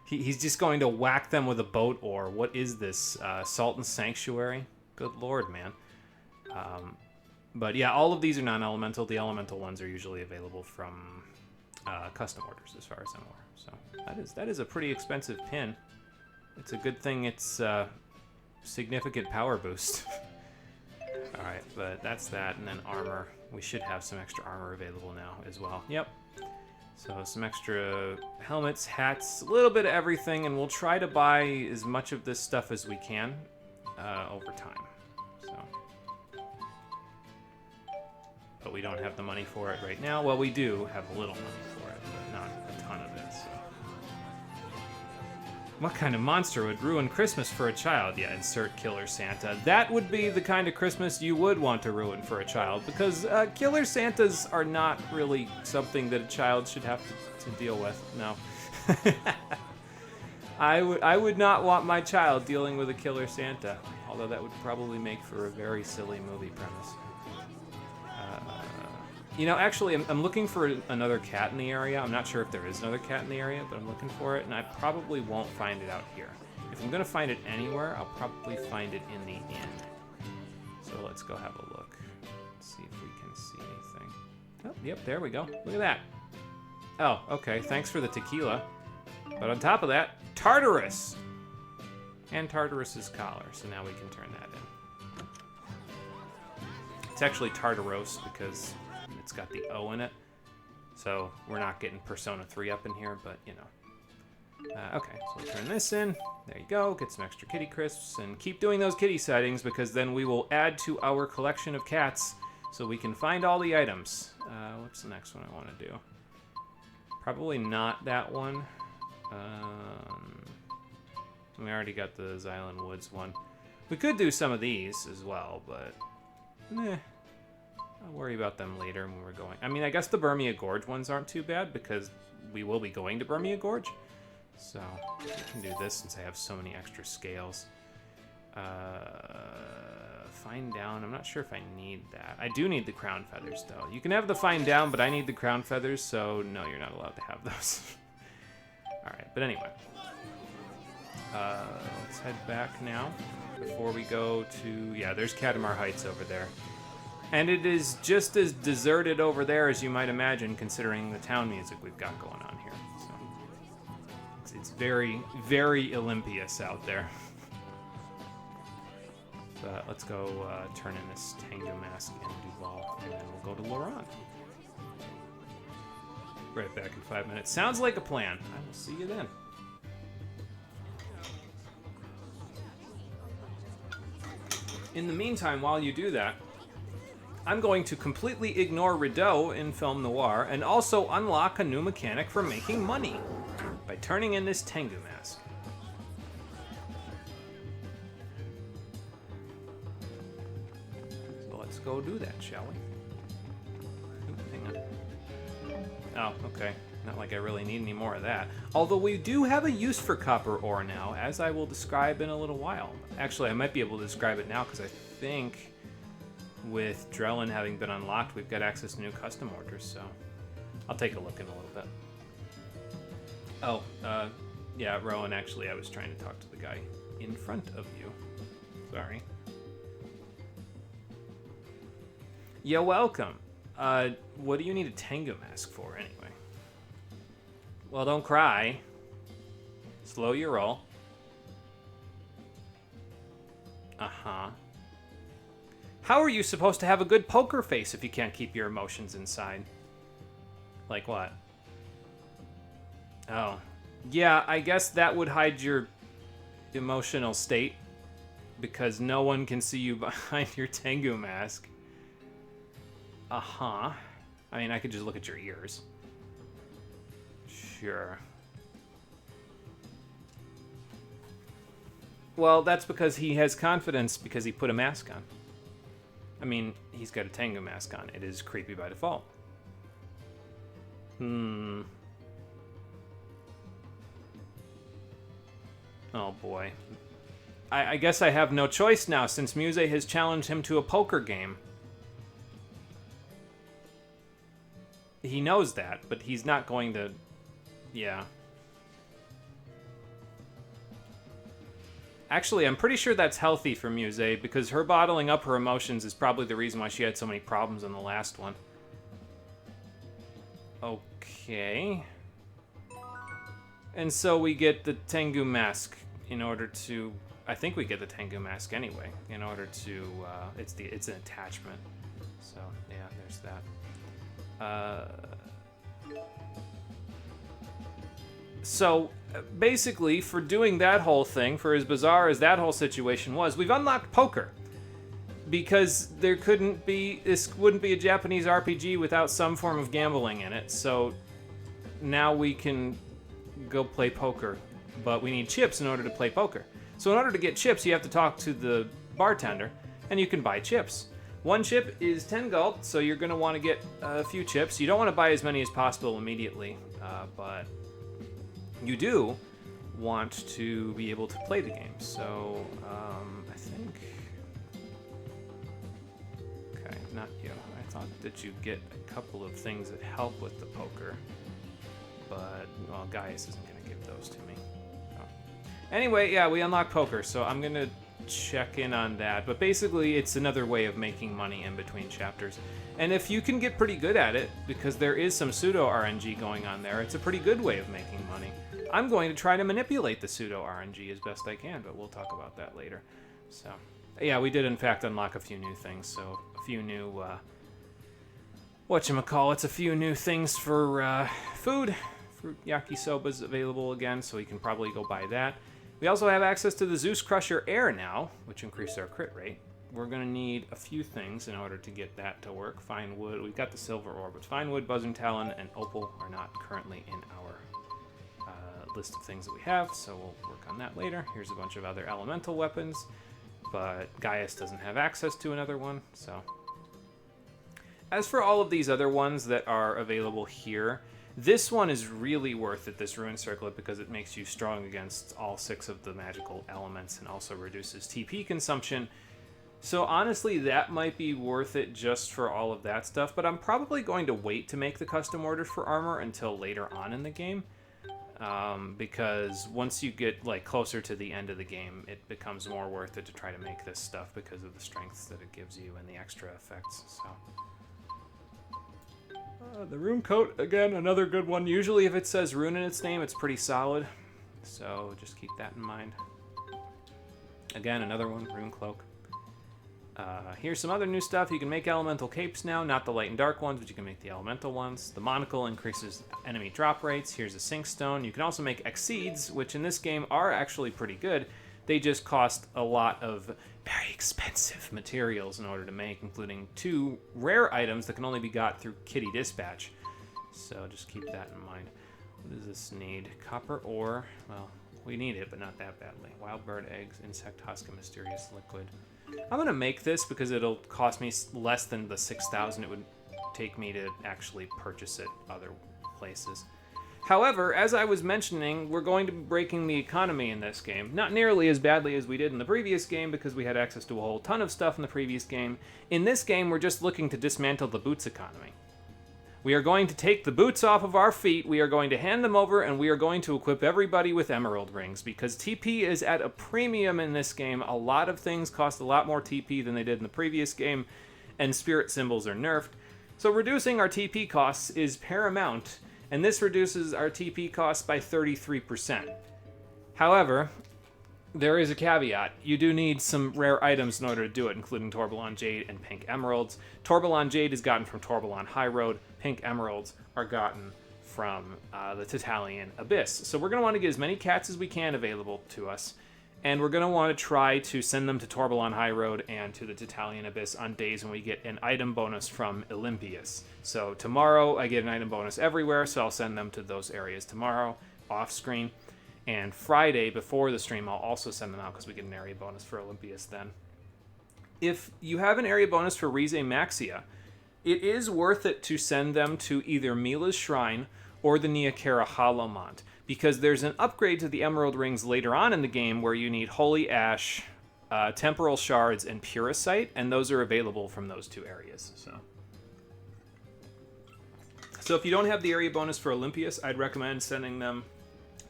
He's just going to whack them with a boat oar. What is this? Sultan's Sanctuary? Good lord, man. But yeah, all of these are non-elemental. The elemental ones are usually available from custom orders, as far as I'm aware. So that is a pretty expensive pin. It's a good thing it's significant power boost. All right, but that's that, and then armor. We should have some extra armor available now as well. Yep. So some extra helmets, hats, a little bit of everything, and we'll try to buy as much of this stuff as we can over time. So, but we don't have the money for it right now. Well, we do have a little money for it, but not a ton of it. So, what kind of monster would ruin Christmas for a child? Yeah, insert Killer Santa. That would be the kind of Christmas you would want to ruin for a child, because Killer Santas are not really something that a child should have to deal with. No. I would not want my child dealing with a Killer Santa, although that would probably make for a very silly movie premise. You know, actually, I'm looking for another cat in the area. I'm not sure if there is another cat in the area, but I'm looking for it, and I probably won't find it out here. If I'm going to find it anywhere, I'll probably find it in the inn. So let's go have a look. Let's see if we can see anything. Oh, yep, there we go. Look at that. Oh, okay, thanks for the tequila. But on top of that, Tartarus! And Tartarus's collar, so now we can turn that in. It's actually Tartaros because it's got the O in it, so we're not getting Persona 3 up in here, but you know. Okay, so we'll turn this in. There you go, get some extra kitty crisps, and keep doing those kitty sightings, because then we will add to our collection of cats so we can find all the items. What's the next one I want to do? Probably not that one. We already got the Xylan Woods one. We could do some of these as well, but I'll worry about them later when we're going. I mean, I guess the Burmia Gorge ones aren't too bad because we will be going to Burmia Gorge. So we can do this since I have so many extra scales. Fine down. I'm not sure if I need that. I do need the crown feathers, though. You can have the fine down, but I need the crown feathers, so no, you're not allowed to have those. All right, but anyway. Let's head back now before we go to... Yeah, there's Katamar Heights over there. And it is just as deserted over there as you might imagine, considering the town music we've got going on here. So it's very, very Olympious out there. But let's go turn in this Tengu mask in Duval, and then we'll go to Laurent. Right back in 5 minutes. Sounds like a plan. I will see you then. In the meantime, while you do that, I'm going to completely ignore Rideau in Film Noir and also unlock a new mechanic for making money by turning in this Tengu mask. So let's go do that, shall we? Ooh, hang on. Oh, okay. Not like I really need any more of that. Although we do have a use for copper ore now, as I will describe in a little while. Actually, I might be able to describe it now because I think with Drellin having been unlocked, we've got access to new custom orders, so I'll take a look in a little bit. Oh, yeah, Rowan, actually, I was trying to talk to the guy in front of you. Sorry. You're welcome. What do you need a Tengu mask for, anyway? Well, don't cry. Slow your roll. Uh-huh. How are you supposed to have a good poker face if you can't keep your emotions inside? Like what? Oh. Yeah, I guess that would hide your emotional state, because no one can see you behind your Tengu mask. Uh-huh. I mean, I could just look at your ears. Sure. Well, that's because he has confidence because he put a mask on. I mean, he's got a Tengu mask on. It is creepy by default. Oh boy. I guess I have no choice now since Muse has challenged him to a poker game. He knows that, but he's not going to... Yeah. Actually, I'm pretty sure that's healthy for Muse, because her bottling up her emotions is probably the reason why she had so many problems in the last one. Okay. And so we get the Tengu mask in order to... I think we get the Tengu mask anyway, in order to... it's an attachment. So, yeah, there's that. So, basically, for doing that whole thing, for as bizarre as that whole situation was, we've unlocked poker. Because there couldn't be... This wouldn't be a Japanese RPG without some form of gambling in it, so now we can go play poker. But we need chips in order to play poker. So in order to get chips, you have to talk to the bartender, and you can buy chips. One chip is 10 gold, so you're going to want to get a few chips. You don't want to buy as many as possible immediately, but you do want to be able to play the game. So, I think... Okay, not you. I thought that you'd get a couple of things that help with the poker, but, well, Gaius isn't going to give those to me. Anyway, yeah, we unlocked poker, so I'm going to check in on that. But basically, it's another way of making money in between chapters. And if you can get pretty good at it, because there is some pseudo-RNG going on there, it's a pretty good way of making money. I'm going to try to manipulate the pseudo-RNG as best I can, but we'll talk about that later. So, yeah, we did in fact unlock a few new things, so a few new, whatchamacallits, a few new things for, food. Fruit yakisoba's available again, so we can probably go buy that. We also have access to the Zeus Crusher Air now, which increases our crit rate. We're going to need a few things in order to get that to work. Fine wood, we've got the silver ore, but fine wood, buzzing talon, and opal are not currently in our list of things that we have, so we'll work on that later. Here's a bunch of other elemental weapons, but Gaius doesn't have access to another one, so. As for all of these other ones that are available here, this one is really worth it, this Ruin Circlet, because it makes you strong against all 6 of the magical elements and also reduces TP consumption. So honestly, that might be worth it just for all of that stuff, but I'm probably going to wait to make the custom orders for armor until later on in the game. Because once you get like closer to the end of the game, it becomes more worth it to try to make this stuff because of the strengths that it gives you and the extra effects, so... the rune coat, again, another good one. Usually if it says rune in its name, it's pretty solid. So just keep that in mind. Again, another one, rune cloak. Here's some other new stuff. You can make elemental capes now, not the light and dark ones, but you can make the elemental ones. The monocle increases enemy drop rates. Here's a sink stone. You can also make exceeds, which in this game are actually pretty good. They just cost a lot of very expensive materials in order to make, including 2 rare items that can only be got through Kitty Dispatch. So just keep that in mind. What does this need? Copper ore. Well, we need it, but not that badly. Wild bird eggs, insect husk, and mysterious liquid. I'm going to make this because it'll cost me less than the 6,000 it would take me to actually purchase it other places. However, as I was mentioning, we're going to be breaking the economy in this game. Not nearly as badly as we did in the previous game, because we had access to a whole ton of stuff in the previous game. In this game, we're just looking to dismantle the boots economy. We are going to take the boots off of our feet, we are going to hand them over, and we are going to equip everybody with emerald rings, because TP is at a premium in this game. A lot of things cost a lot more TP than they did in the previous game, and spirit symbols are nerfed. So reducing our TP costs is paramount, and this reduces our TP costs by 33%. However, there is a caveat. You do need some rare items in order to do it, including Tourbillon Jade and Pink Emeralds. Tourbillon Jade is gotten from Tourbillon High Road. Pink Emeralds are gotten from the Titalian Abyss. So we're going to want to get as many cats as we can available to us. And we're going to want to try to send them to Tourbillon High Road and to the Titalian Abyss on days when we get an item bonus from Olympius. So tomorrow I get an item bonus everywhere, so I'll send them to those areas tomorrow, off screen. And Friday, before the stream, I'll also send them out because we get an area bonus for Olympius then. If you have an area bonus for Rize Maxia, it is worth it to send them to either Mila's Shrine or the Neokera Holomont, because there's an upgrade to the Emerald Rings later on in the game where you need Holy Ash, Temporal Shards, and Puricite, and those are available from those two areas. So if you don't have the area bonus for Olympius, I'd recommend sending them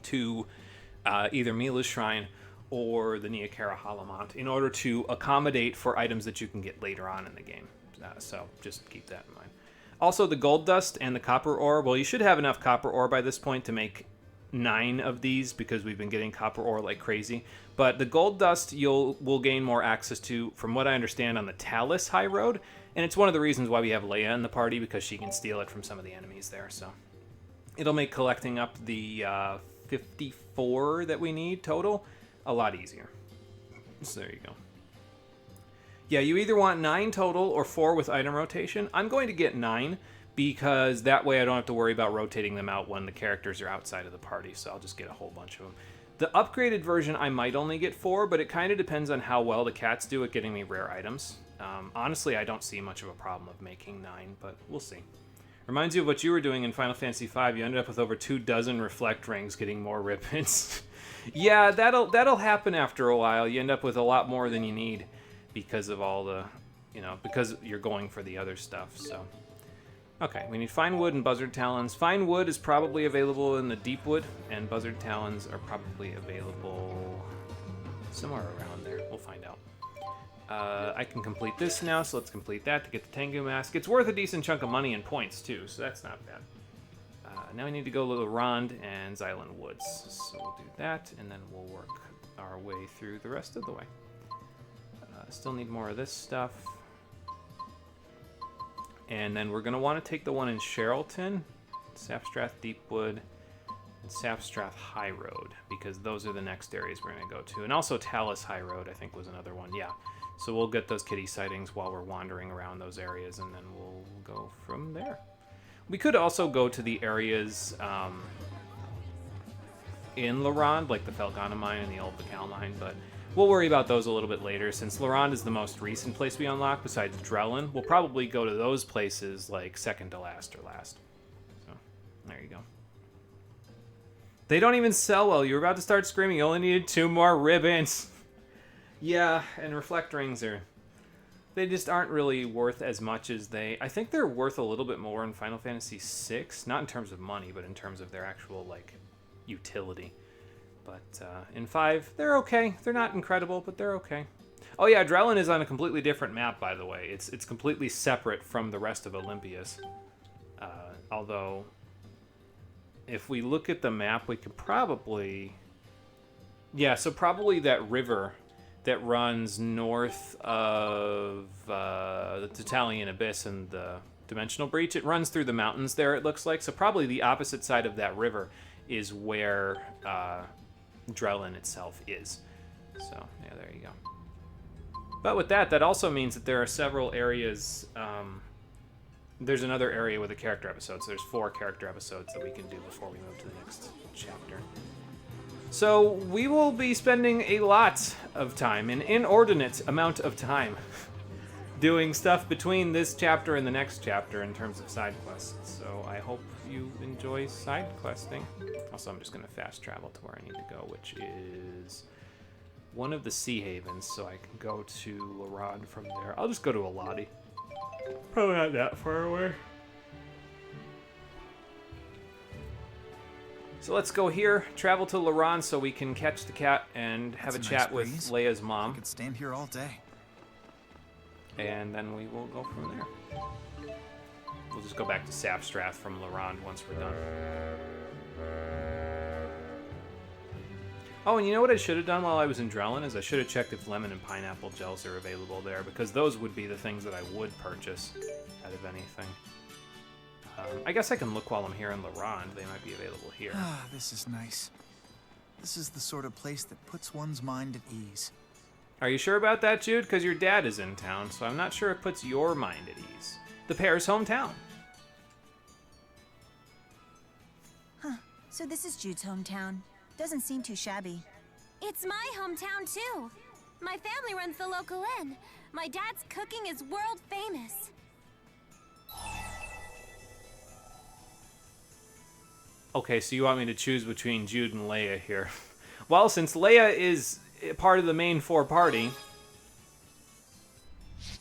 to either Mila's Shrine or the Neokera Holomont in order to accommodate for items that you can get later on in the game. So just keep that in mind. Also, the gold dust and the copper ore. Well, you should have enough copper ore by this point to make 9 of these because we've been getting copper ore like crazy. But the gold dust will gain more access to, from what I understand, on the Talus High Road. And it's one of the reasons why we have Leia in the party, because she can steal it from some of the enemies there. So it'll make collecting up the 54 that we need total a lot easier. So there you go. Yeah, you either want 9 total or 4 with item rotation. I'm going to get 9 because that way I don't have to worry about rotating them out when the characters are outside of the party, so I'll just get a whole bunch of them. The upgraded version, I might only get 4, but it kind of depends on how well the cats do at getting me rare items. Honestly, I don't see much of a problem of making 9, but we'll see. Reminds you of what you were doing in Final Fantasy V. You ended up with over 24 reflect rings getting more ribbons. Yeah, that'll happen after a while. You end up with a lot more than you need because of all the, because you're going for the other stuff, so. Okay, we need Fine Wood and Buzzard Talons. Fine Wood is probably available in the Deep Wood, and Buzzard Talons are probably available somewhere around there. We'll find out. I can complete this now, so let's complete that to get the Tengu Mask. It's worth a decent chunk of money and points, too, so that's not bad. Now we need to go to Rond and Xylan Woods, so we'll do that, and then we'll work our way through the rest of the way. Still need more of this stuff. And then we're going to want to take the one in Sherrilton, Sapstrath Deepwood, and Sapstrath High Road, because those are the next areas we're going to go to. And also Talus High Road, I think, was another one. Yeah. So we'll get those kitty sightings while we're wandering around those areas, and then we'll go from there. We could also go to the areas in Lorand, like the Felgana Mine and the Old Bacal Mine, but we'll worry about those a little bit later. Since Lorand is the most recent place we unlock besides Drellin, we'll probably go to those places like second to last or last. So, there you go. They don't even sell well. You were about to start screaming. You only needed 2 more ribbons. Yeah, and reflect rings they just aren't really worth as much as I think they're worth a little bit more in Final Fantasy VI. Not in terms of money, but in terms of their actual, utility. But in 5, they're okay. They're not incredible, but they're okay. Oh yeah, Drellin is on a completely different map, by the way. It's completely separate from the rest of Olympius. Although, if we look at the map, we could probably... Yeah, so probably that river that runs north of the Titalian Abyss and the Dimensional Breach. It runs through the mountains there, it looks like. So probably the opposite side of that river is where Drellin itself is. So, yeah, there you go. But with that also means that there are several areas. There's another area with a character episode, so there's 4 character episodes that we can do before we move to the next chapter. So we will be spending a lot of time, an inordinate amount of time, doing stuff between this chapter and the next chapter in terms of side quests. So I hope you enjoy side questing. Also, I'm just going to fast travel to where I need to go, which is one of the Sea Havens, so I can go to Lorand from there. I'll just go to Aladi. Probably not that far away. So let's go here, travel to Lorand so we can catch the cat and have a chat with Leia's mom. I could stand here all day. And then we will go from there. We'll just go back to Sapstrath from Lorand once we're done. Oh, and you know what I should have done while I was in Drellin is I should have checked if lemon and pineapple gels are available there, because those would be the things that I would purchase out of anything. I guess I can look while I'm here in Laurent. They might be available here. Ah, this is nice. This is the sort of place that puts one's mind at ease. Are you sure about that, Jude? Because your dad is in town, so I'm not sure it puts your mind at ease. The pair's hometown. Huh. So this is Jude's hometown. Doesn't seem too shabby. It's my hometown, too. My family runs the local inn. My dad's cooking is world famous. Okay, so you want me to choose between Jude and Leia here. Well, since Leia is part of the main 4 party...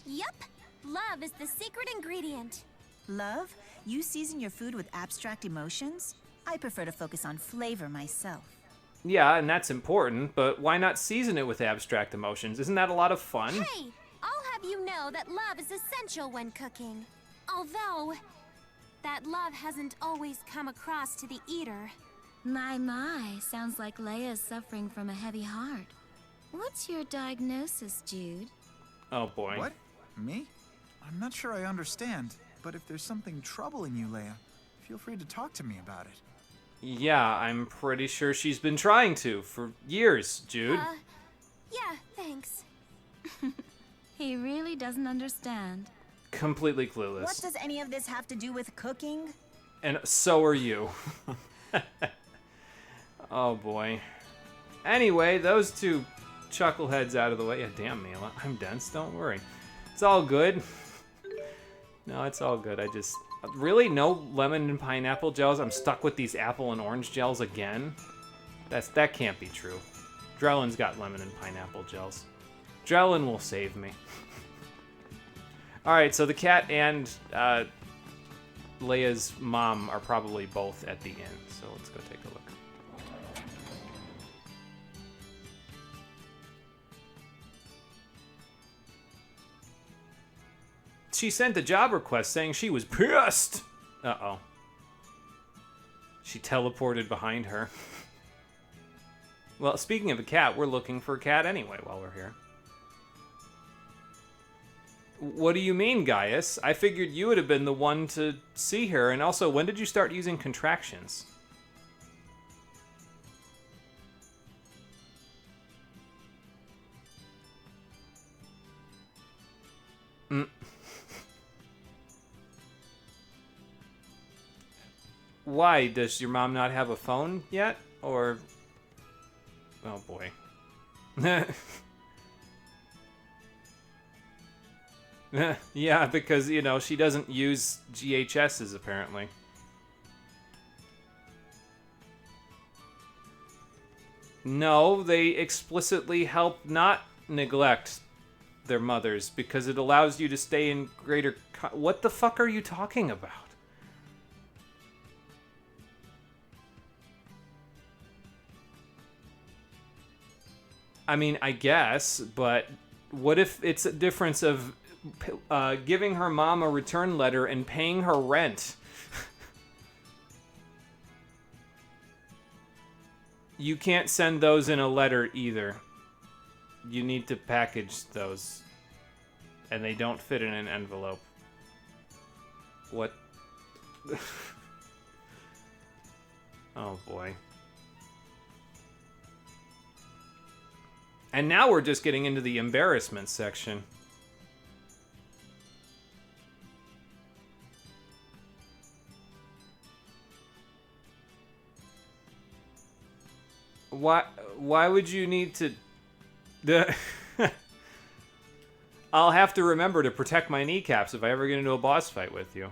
Yup. Love is the secret ingredient. Love? You season your food with abstract emotions? I prefer to focus on flavor myself. Yeah, and that's important, but why not season it with abstract emotions? Isn't that a lot of fun? Hey, I'll have you know that love is essential when cooking. Although, that love hasn't always come across to the eater. My, sounds like Leia's suffering from a heavy heart. What's your diagnosis, Jude? Oh boy. What? Me? I'm not sure I understand, but if there's something troubling you, Leia, feel free to talk to me about it. Yeah, I'm pretty sure she's been trying to for years, Jude. Yeah, thanks. He really doesn't understand. Completely clueless. What does any of this have to do with cooking? And so are you. Oh boy. Anyway, those 2 chuckleheads out of the way. Yeah, damn, Mila. I'm dense, don't worry. It's all good. No, it's all good. I just... Really? No lemon and pineapple gels? I'm stuck with these apple and orange gels again? That can't be true. Drellin's got lemon and pineapple gels. Drellin will save me. Alright, so the cat and Leia's mom are probably both at the inn. So let's go take a look. She sent a job request saying she was pissed. Uh-oh. She teleported behind her. Well, speaking of a cat, we're looking for a cat anyway while we're here. What do you mean, Gaius? I figured you would have been the one to see her, and also, when did you start using contractions? Why? Does your mom not have a phone yet? Or... Oh, boy. Yeah, because, you know, she doesn't use GHSs, apparently. No, they explicitly help not neglect their mothers, because it allows you to stay in greater... What the fuck are you talking about? I mean, I guess, but what if it's a difference of giving her mom a return letter and paying her rent? You can't send those in a letter either. You need to package those. And they don't fit in an envelope. What? Oh boy. And now we're just getting into the embarrassment section. Why would you need to... I'll have to remember to protect my kneecaps if I ever get into a boss fight with you.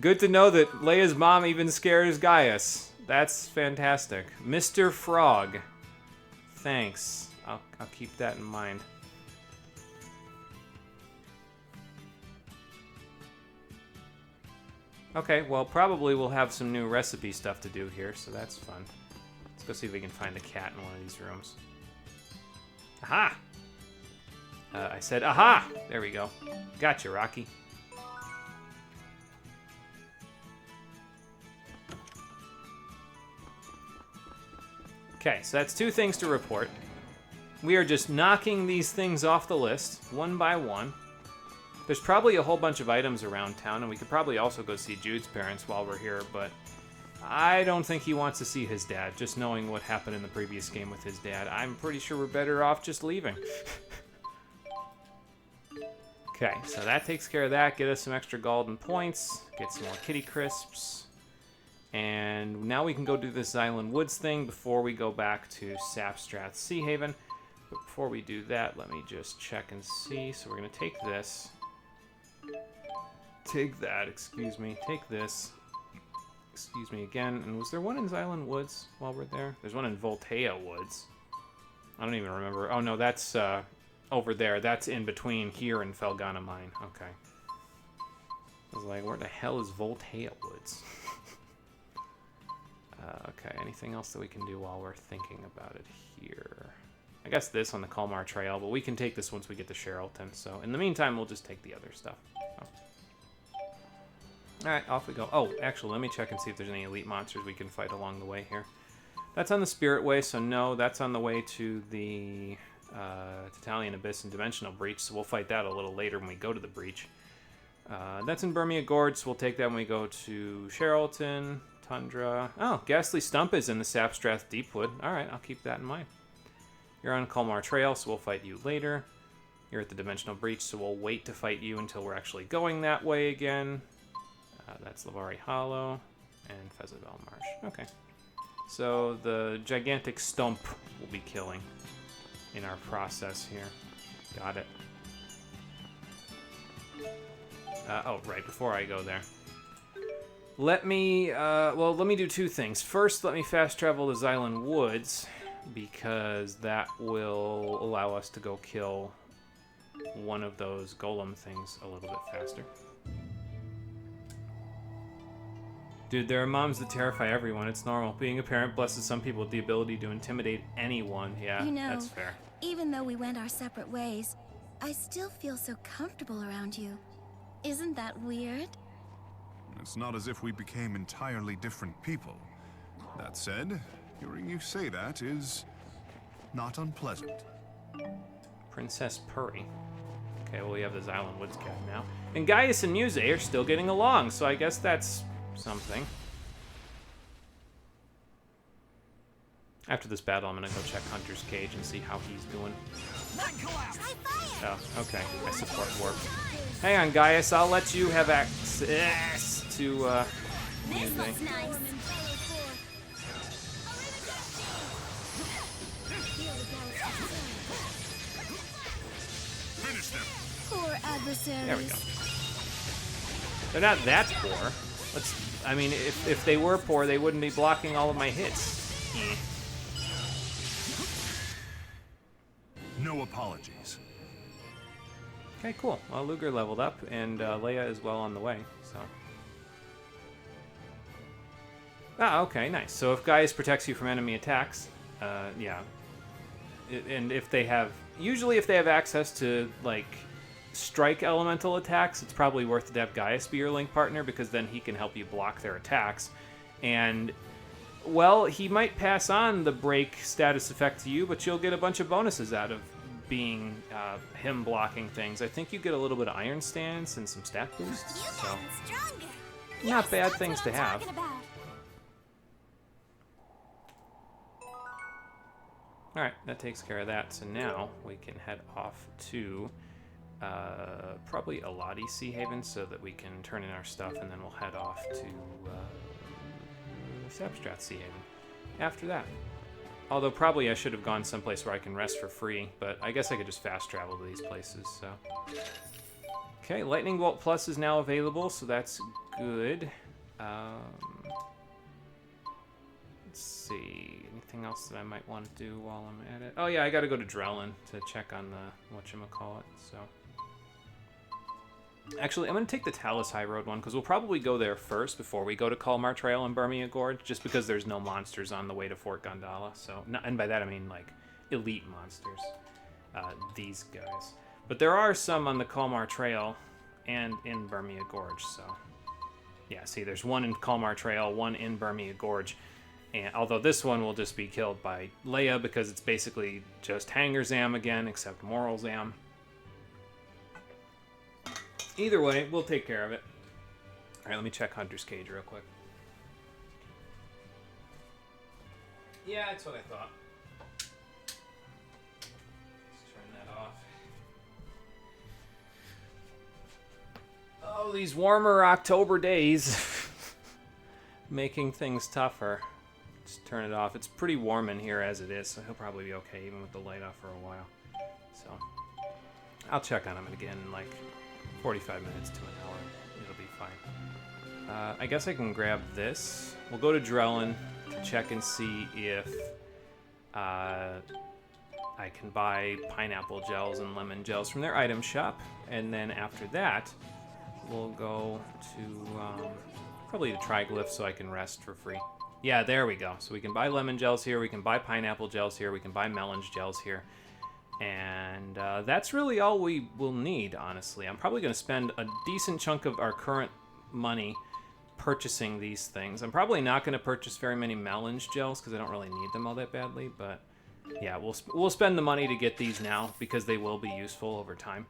Good to know that Leia's mom even scares Gaius. That's fantastic. Mr. Frog. Thanks. I'll keep that in mind. Okay, well, probably we'll have some new recipe stuff to do here, so that's fun. Let's go see if we can find a cat in one of these rooms. Aha! I said, aha! There we go. Gotcha, Rocky. Okay, so that's 2 things to report. We are just knocking these things off the list, one by one. There's probably a whole bunch of items around town, and we could probably also go see Jude's parents while we're here, but I don't think he wants to see his dad, just knowing what happened in the previous game with his dad. I'm pretty sure we're better off just leaving. Okay, so that takes care of that. Get us some extra golden points, get some more kitty crisps. And now we can go do this Xylan Woods thing before we go back to Sapstrath Sea Haven. But before we do that, let me just check and see. So we're going to take this. Take that, excuse me. Take this. Excuse me again. And was there one in Xylan Woods while we're there? There's one in Voltea Woods. I don't even remember. Oh, no, that's over there. That's in between here and Felgana Mine. Okay. I was like, where the hell is Voltea Woods? Okay, anything else that we can do while we're thinking about it here? I guess this on the Kalmar Trail, but we can take this once we get to Sherrilton. So in the meantime, we'll just take the other stuff. Oh. Alright, off we go. Oh, actually, let me check and see if there's any elite monsters we can fight along the way here. That's on the Spirit Way, so no, that's on the way to the Titalian Abyss and Dimensional Breach, so we'll fight that a little later when we go to the Breach. That's in Burmia Gorge, so we'll take that when we go to Sherrilton. Tundra. Oh, Ghastly Stump is in the Sapstrath Deepwood. Alright, I'll keep that in mind. You're on Kalmar Trail, so we'll fight you later. You're at the Dimensional Breach, so we'll wait to fight you until we're actually going that way again. That's Lavari Hollow and Fezabel Marsh. Okay. So the gigantic stump we'll be killing in our process here. Got it. Oh, right, before I go there. Let me do 2 things. First, let me fast travel to Xylan Woods, because that will allow us to go kill one of those golem things a little bit faster. Dude, there are moms that terrify everyone. It's normal. Being a parent blesses some people with the ability to intimidate anyone. Yeah, You know, that's fair. even though we went our separate ways, I still feel so comfortable around you. Isn't that weird? It's not as if we became entirely different people. That said, hearing you say that is not unpleasant. Princess Puri. Okay, well, we have the Xylan Woods cat now. And Gaius and Muse are still getting along, so I guess that's something. After this battle, I'm gonna go check Hunter's Cage and see how he's doing. Oh, okay. I support Warp. Hang on, Gaius. I'll let you have access to, This looks nice. Poor adversaries. There we go. They're not that poor. I mean, if they were poor, they wouldn't be blocking all of my hits. No apologies. Okay, cool. Well, Luger leveled up, and Leia is well on the way, so. Ah, okay, nice. So if Gaius protects you from enemy attacks, yeah. And if they have, usually if they have access to, like, strike elemental attacks, it's probably worth it to have Gaius be your link partner, because then he can help you block their attacks. And, well, he might pass on the break status effect to you, but you'll get a bunch of bonuses out of being him blocking things. I think you get a little bit of Iron Stance and some stat boosts. So, not bad things to have. Alright, that takes care of that. So now we can head off to probably Aladi Sea Haven so that we can turn in our stuff, and then we'll head off to Sapstrath Sea Haven after that. Although probably I should have gone someplace where I can rest for free, but I guess I could just fast travel to these places, so. Okay, Lightning Bolt Plus is now available, so that's good. Let's see, anything else that I might want to do while I'm at it? Oh yeah, I gotta go to Drellin to check on the whatchamacallit, so. Actually, I'm going to take the Talus High Road one, because we'll probably go there first before we go to Kalmar Trail and Burmia Gorge, just because there's no monsters on the way to Fort Gondala. So, and by that I mean, like, elite monsters. These guys. But there are some on the Kalmar Trail and in Burmia Gorge, so... Yeah, see, there's one in Kalmar Trail, one in Burmia Gorge. And although this one will just be killed by Leia because it's basically just Hanger Zam again, except Moral Zam. Either way, we'll take care of it. Alright, let me check Hunter's Cage real quick. Yeah, that's what I thought. Let's turn that off. Oh, these warmer October days. Making things tougher. Just turn it off. It's pretty warm in here as it is, so he'll probably be okay even with the light off for a while. So, I'll check on him again in like 45 minutes to an hour. It'll be fine. I guess I can grab this. We'll go to Drellin to check and see if I can buy pineapple gels and lemon gels from their item shop. And then after that, we'll go to probably the Triglyph so I can rest for free. Yeah, there we go. So we can buy lemon gels here, we can buy pineapple gels here, we can buy melon gels here. And that's really all we will need, honestly. I'm probably going to spend a decent chunk of our current money purchasing these things. I'm probably not going to purchase very many melon gels because I don't really need them all that badly. But yeah, we'll spend the money to get these now because they will be useful over time.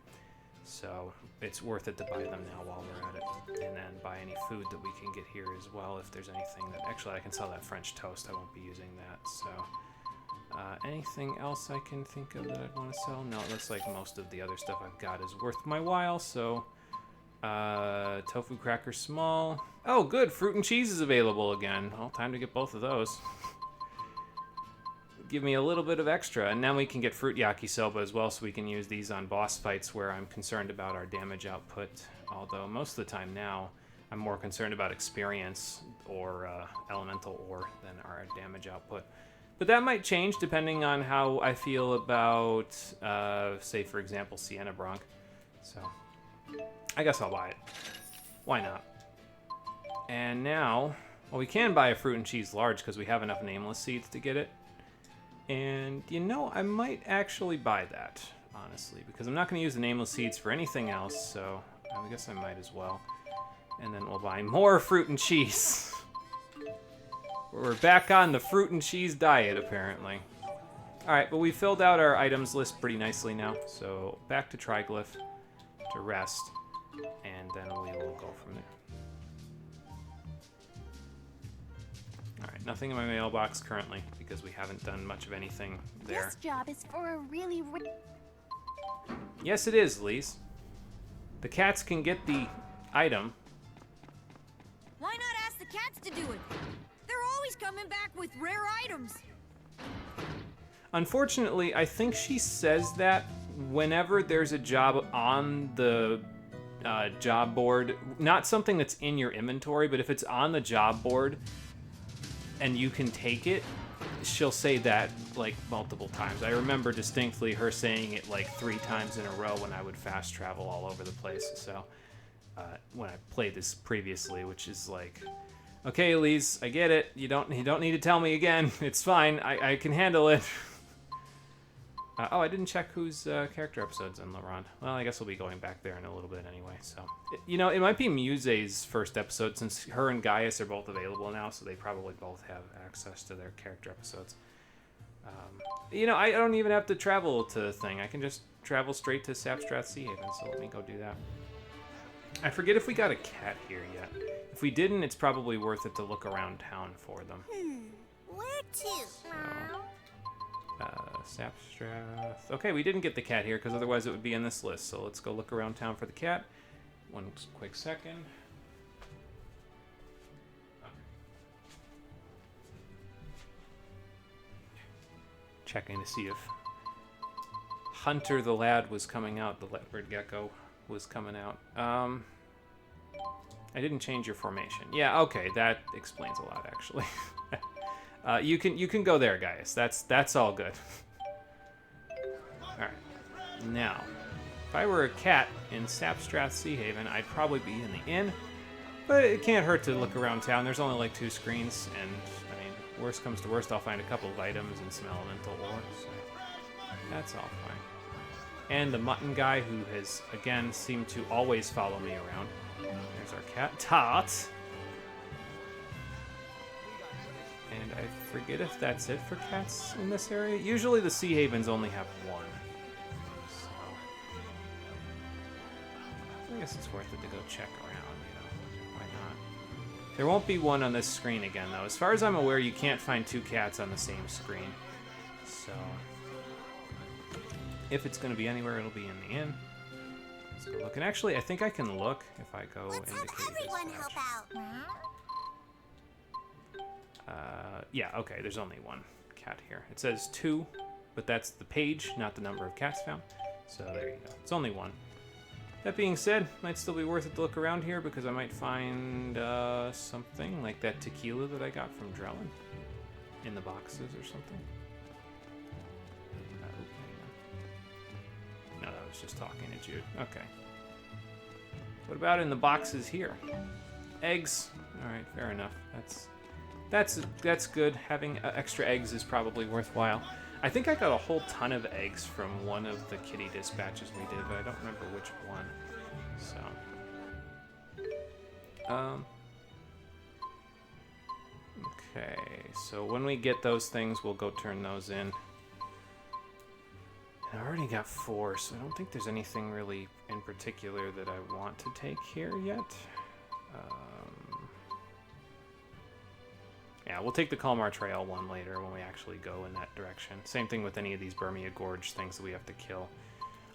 So it's worth it to buy them now while we're at it. And then buy any food that we can get here as well if there's anything that... Actually, I can sell that French toast. I won't be using that, so... anything else I can think of that I'd want to sell? No, it looks like most of the other stuff I've got is worth my while, so... tofu cracker small. Oh, good! Fruit and cheese is available again. Well, time to get both of those. Give me a little bit of extra, and now we can get fruit yakisoba as well, so we can use these on boss fights where I'm concerned about our damage output. Although most of the time now, I'm more concerned about experience or elemental ore than our damage output. But that might change depending on how I feel about, say, for example, Sienna Bronc. So, I guess I'll buy it. Why not? And now, well, we can buy a fruit and cheese large because we have enough nameless seeds to get it. And, you know, I might actually buy that, honestly, because I'm not going to use the nameless seeds for anything else, so I guess I might as well. And then we'll buy more fruit and cheese. We're back on the fruit and cheese diet, apparently. Alright, but we filled out our items list pretty nicely now, so back to Triglyph to rest, and then we will go from there. Alright, nothing in my mailbox currently, because we haven't done much of anything there. This job is for a really Yes, it is, Lise. The cats can get the item. Why not ask the cats to do it? They're always coming back with rare items. Unfortunately, I think she says that whenever there's a job on the job board, not something that's in your inventory, but if it's on the job board and you can take it, she'll say that like multiple times. I remember distinctly her saying it like 3 times in a row when I would fast travel all over the place. So when I played this previously, which is like, okay, Elise, I get it. You don't need to tell me again. It's fine. I can handle it. Oh, I didn't check whose character episode's in Laurent. Well, I guess we'll be going back there in a little bit anyway. So, you know, it might be Muse's first episode since her and Gaius are both available now, so they probably both have access to their character episodes. You know, I don't even have to travel to the thing. I can just travel straight to Sapstrath Sea Haven, so let me go do that. I forget if we got a cat here yet. If we didn't, it's probably worth it to look around town for them. Where to? Sapstrath. Okay, we didn't get the cat here because otherwise it would be in this list. So let's go look around town for the cat. One quick second. Okay. Checking to see if Hunter the lad was coming out. The leopard gecko was coming out. I didn't change your formation. Yeah, okay, that explains a lot actually. You can go there, guys. That's all good. All right. Now, if I were a cat in Sapstrath Sea Haven, I'd probably be in the inn. But it can't hurt to look around town. There's only like 2 screens, and I mean, worst comes to worst, I'll find a couple of items and some elemental ore. So that's all fine. And the mutton guy who has, again, seemed to always follow me around. There's our cat, Tot. And I forget if that's it for cats in this area. Usually the Sea Havens only have one. So I guess it's worth it to go check around, you know. Why not? There won't be one on this screen again, though. As far as I'm aware, you can't find two cats on the same screen. So if it's going to be anywhere, it'll be in the inn. Let's go look. And actually, I think I can look if I go Let's have indicate everyone dispatch. help out. Yeah, okay, there's only one cat here. It says 2, but that's the page, not the number of cats found. So there you go. It's only one. That being said, might still be worth it to look around here because I might find something like that tequila that I got from Drellin in the boxes or something. No, that was just talking to Jude. Okay. What about in the boxes here? Eggs. All right, fair enough. That's good. Having extra eggs is probably worthwhile. I think I got a whole ton of eggs from one of the kitty dispatches we did, but I don't remember which one. So, okay. So when we get those things, we'll go turn those in. And I already got 4, so I don't think there's anything really in particular that I want to take here yet. Yeah, we'll take the Kalmar Trail one later when we actually go in that direction. Same thing with any of these Burmia Gorge things that we have to kill.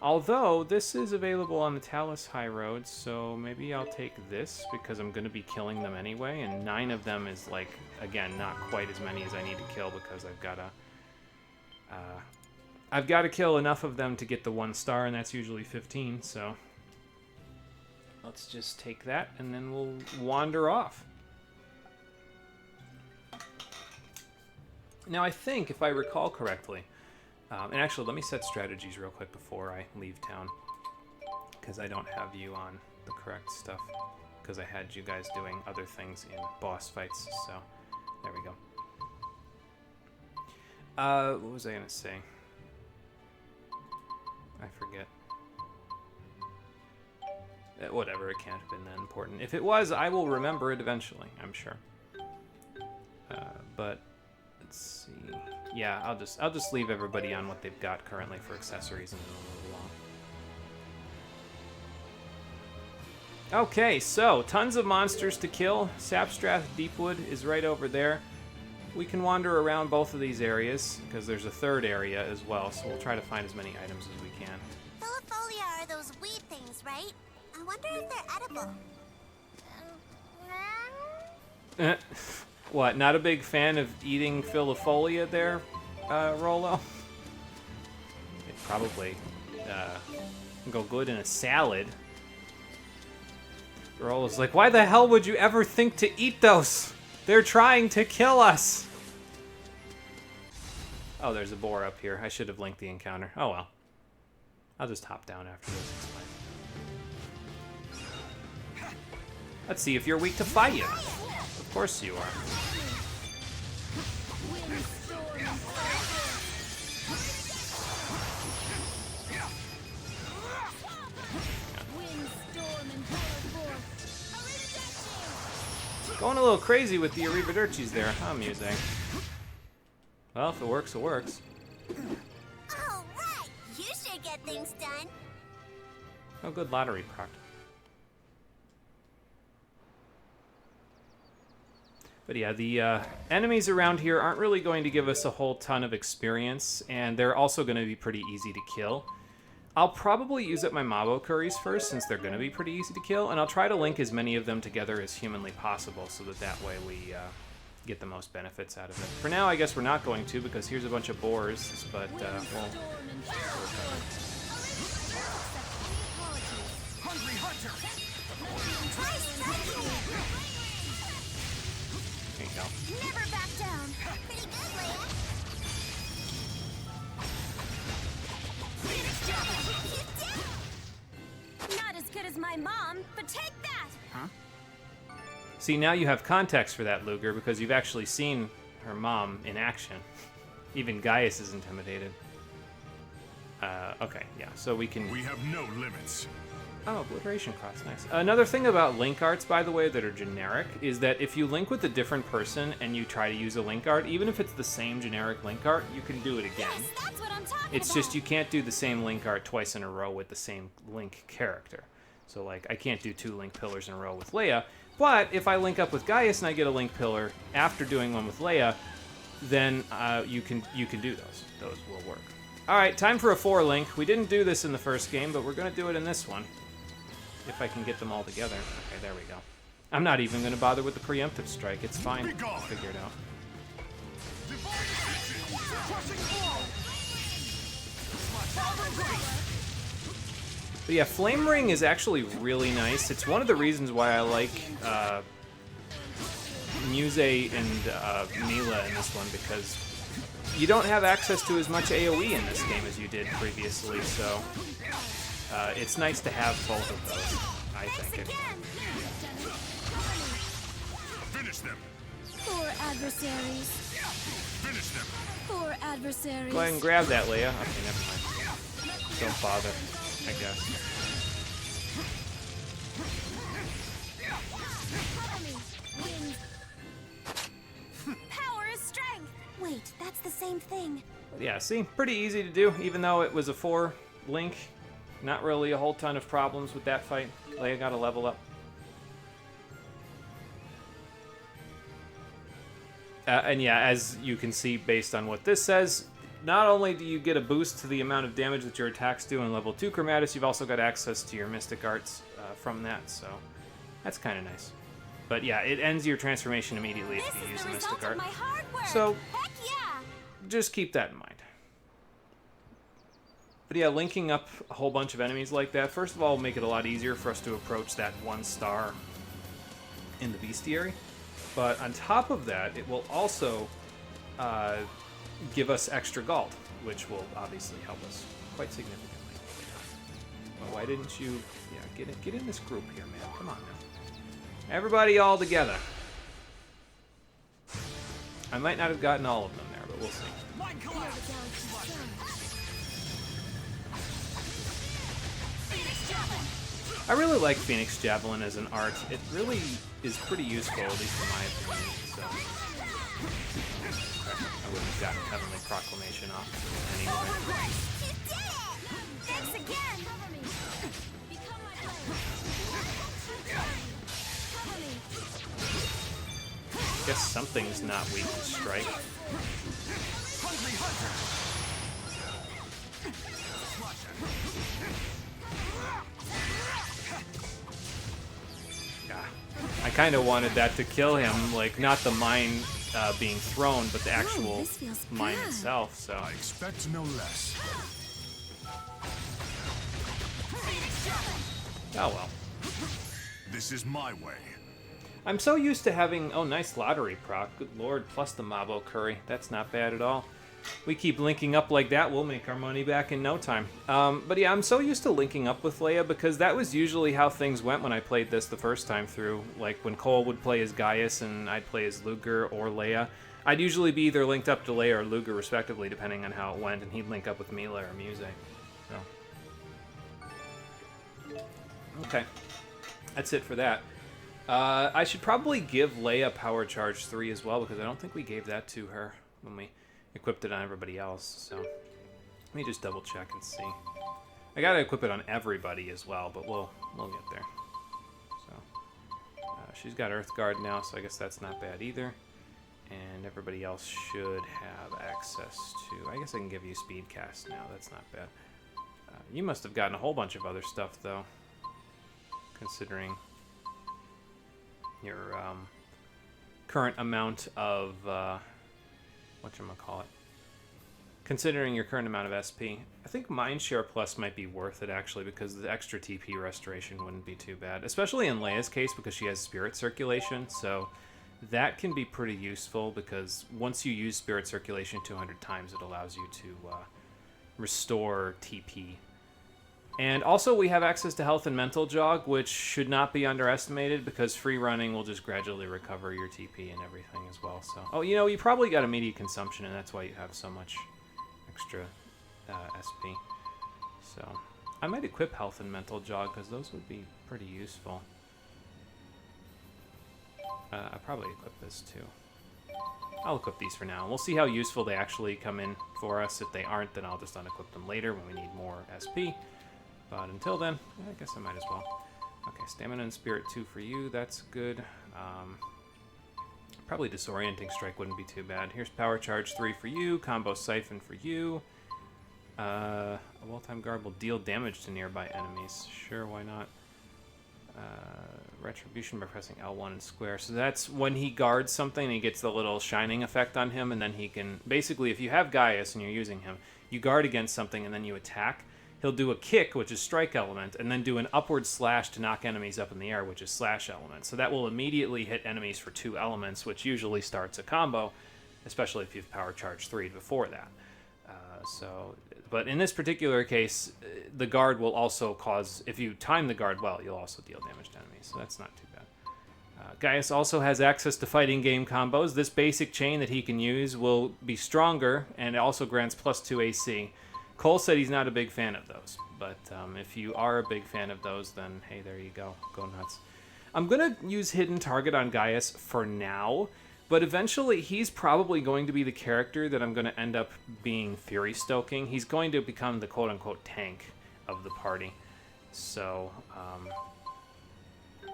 Although, this is available on the Talus High Road, so maybe I'll take this because I'm going to be killing them anyway, and 9 of them is, like, again, not quite as many as I need to kill because I've got to kill enough of them to get the 1 star, and that's usually 15, so let's just take that, and then we'll wander off. Now, I think, if I recall correctly, and actually, let me set strategies real quick before I leave town, because I don't have you on the correct stuff, because I had you guys doing other things in boss fights, so there we go. What was I going to say? I forget. Whatever, it can't have been that important. If it was, I will remember it eventually, I'm sure. But let's see. Yeah, I'll just leave everybody on what they've got currently for accessories and then we'll move along. Okay, so tons of monsters to kill. Sapstrath Deepwood is right over there. We can wander around both of these areas because there's a third area as well, so we'll try to find as many items as we can. Filifolia are those weed things, right? I wonder if they're edible. What, not a big fan of eating Filifolia there, Rolo? It probably go good in a salad. Rolo's like, why the hell would you ever think to eat those? They're trying to kill us! Oh, there's a boar up here. I should have linked the encounter. Oh well. I'll just hop down after this. It's fine. Let's see if you're weak to fire. Of course you are. Going a little crazy with the Arrivedercis there. How amusing. Well, if it works, it works. All right, you should get things done. Oh, good lottery proc. But yeah, the enemies around here aren't really going to give us a whole ton of experience, and they're also going to be pretty easy to kill. I'll probably use up my Mabo curries first, since they're going to be pretty easy to kill, and I'll try to link as many of them together as humanly possible, so that way we get the most benefits out of it. For now, I guess we're not going to, because here's a bunch of boars, but we'll... There you go. Never back down. Pretty good, Leia. Not as good as my mom, but take that! Huh? See, now you have context for that, Luger, because you've actually seen her mom in action. Even Gaius is intimidated. Okay, yeah, so we can... We have no limits. Oh, obliteration cross, nice. Another thing about link arts, by the way, that are generic, is that if you link with a different person and you try to use a link art, even if it's the same generic link art, you can do it again. Yes, that's what I'm talking It's about. just you can't do the same link art twice in a row with the same link character. So, like, I can't do 2 link pillars in a row with Leia, but if I link up with Gaius and I get a link pillar after doing one with Leia, then you can do those. Those will work. All right, time for a 4 link. We didn't do this in the first game, but we're going to do it in this one. If I can get them all together. Okay, there we go. I'm not even going to bother with the preemptive strike. It's fine. I'll figure it out. But yeah, Flame Ring is actually really nice. It's one of the reasons why I like Muse and Mila in this one, because you don't have access to as much AoE in this game as you did previously, so it's nice to have both of those, I think. Finish them. 4 adversaries. Finish them. 4 adversaries. Go ahead and grab that, Leia. Okay, never mind. Don't bother, I guess. Power is strength. Wait, that's the same thing. Yeah, see? Pretty easy to do, even though it was a 4 link. Not really a whole ton of problems with that fight. Leia got a level up. And yeah, as you can see based on what this says, not only do you get a boost to the amount of damage that your attacks do in level 2 Chromatus, you've also got access to your Mystic Arts from that, so that's kind of nice. But yeah, it ends your transformation immediately if you use the Mystic Art. So Heck yeah! just keep that in mind. But yeah, linking up a whole bunch of enemies like that, first of all, will make it a lot easier for us to approach that 1 star in the bestiary. But on top of that, it will also give us extra gold, which will obviously help us quite significantly. Well, why didn't you... Yeah, get in this group here, man. Come on now. Everybody all together. I might not have gotten all of them there, but we'll see. I really like Phoenix Javelin as an art. It really is pretty useful, at least in my opinion. So I wouldn't have gotten Heavenly Proclamation off anyway. You did it! Thanks again! Cover me. Become my blade. Cover me. Guess something's not weak to strike. I kind of wanted that to kill him, like not the mine being thrown, but the actual mine itself. So I expect no less. oh well. This is my way. I'm so used to having nice lottery proc. Good lord, plus the Mabo curry. That's not bad at all. We keep linking up like that, we'll make our money back in no time. But yeah, I'm so used to linking up with Leia because that was usually how things went when I played this the first time through. Like when Cole would play as Gaius and I'd play as Luger or Leia. I'd usually be either linked up to Leia or Luger respectively, depending on how it went, and he'd link up with Mila or Muse. So. Okay. That's it for that. I should probably give Leia Power Charge 3 as well, because I don't think we gave that to her when we equipped it on everybody else, so let me just double check and see. I gotta equip it on everybody as well, but we'll get there. So she's got Earth Guard now, so I guess that's not bad either. And everybody else should have access to... I guess I can give you Speed Cast now, that's not bad. You must have gotten a whole bunch of other stuff, though, considering your current amount of... whatchamacallit. Considering your current amount of SP, I think Mindshare Plus might be worth it, actually, because the extra TP restoration wouldn't be too bad. Especially in Leia's case, because she has Spirit Circulation, so that can be pretty useful, because once you use Spirit Circulation 200 times, it allows you to restore TP. And also, we have access to Health and Mental Jog, which should not be underestimated, because free running will just gradually recover your TP and everything as well. So, oh, you know, you probably got immediate consumption, and that's why you have so much extra SP. So I might equip health and mental jog because those would be pretty useful. I probably equip this too. I'll equip these for now. We'll see how useful they actually come in for us. If they aren't, then I'll just unequip them later when we need more SP. But until then, I guess I might as well. Okay, Stamina and Spirit 2 for you. That's good. Probably Disorienting Strike wouldn't be too bad. Here's Power Charge 3 for you. Combo Siphon for you. A Well-Timed Guard will deal damage to nearby enemies. Sure, why not? Retribution by pressing L1 and square. So that's when he guards something, he gets the little shining effect on him, and then he can... Basically, if you have Gaius and you're using him, you guard against something and then you attack. He'll do a kick, which is strike element, and then do an upward slash to knock enemies up in the air, which is slash element. So that will immediately hit enemies for 2 elements, which usually starts a combo, especially if you've power charge 3 before that. But in this particular case, the guard will also cause, if you time the guard well, you'll also deal damage to enemies, so that's not too bad. Gaius also has access to fighting game combos. This basic chain that he can use will be stronger, and it also grants +2 AC. Cole said he's not a big fan of those, but if you are a big fan of those, then hey, there you go. Go nuts. I'm going to use Hidden Target on Gaius for now, but eventually he's probably going to be the character that I'm going to end up being Fury Stoking. He's going to become the quote-unquote tank of the party. So,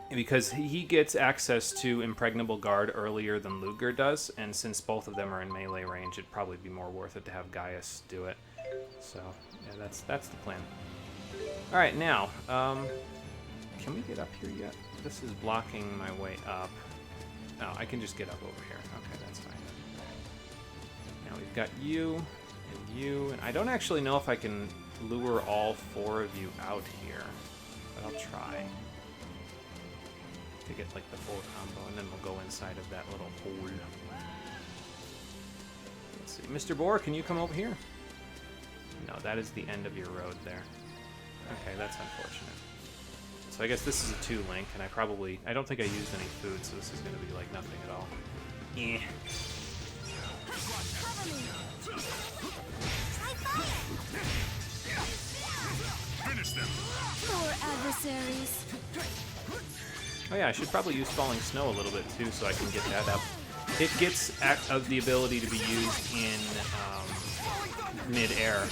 because he gets access to Impregnable Guard earlier than Luger does, and since both of them are in melee range, it'd probably be more worth it to have Gaius do it. So, yeah, that's the plan. Alright, now, can we get up here yet? This is blocking my way up. No, I can just get up over here. Okay, that's fine. Now we've got you, and I don't actually know if I can lure all 4 of you out here, but I'll try to get like the full combo, and then we'll go inside of that little hole. Let's see. Mr. Boar, can you come over here? No, that is the end of your road there. Okay, that's unfortunate. So I guess this is a 2-link, and I don't think I used any food, so this is going to be like nothing at all. Eh. Finish them. Poor adversaries. Oh yeah, I should probably use Falling Snow a little bit too, so I can get that up. It gets the ability to be used in mid-air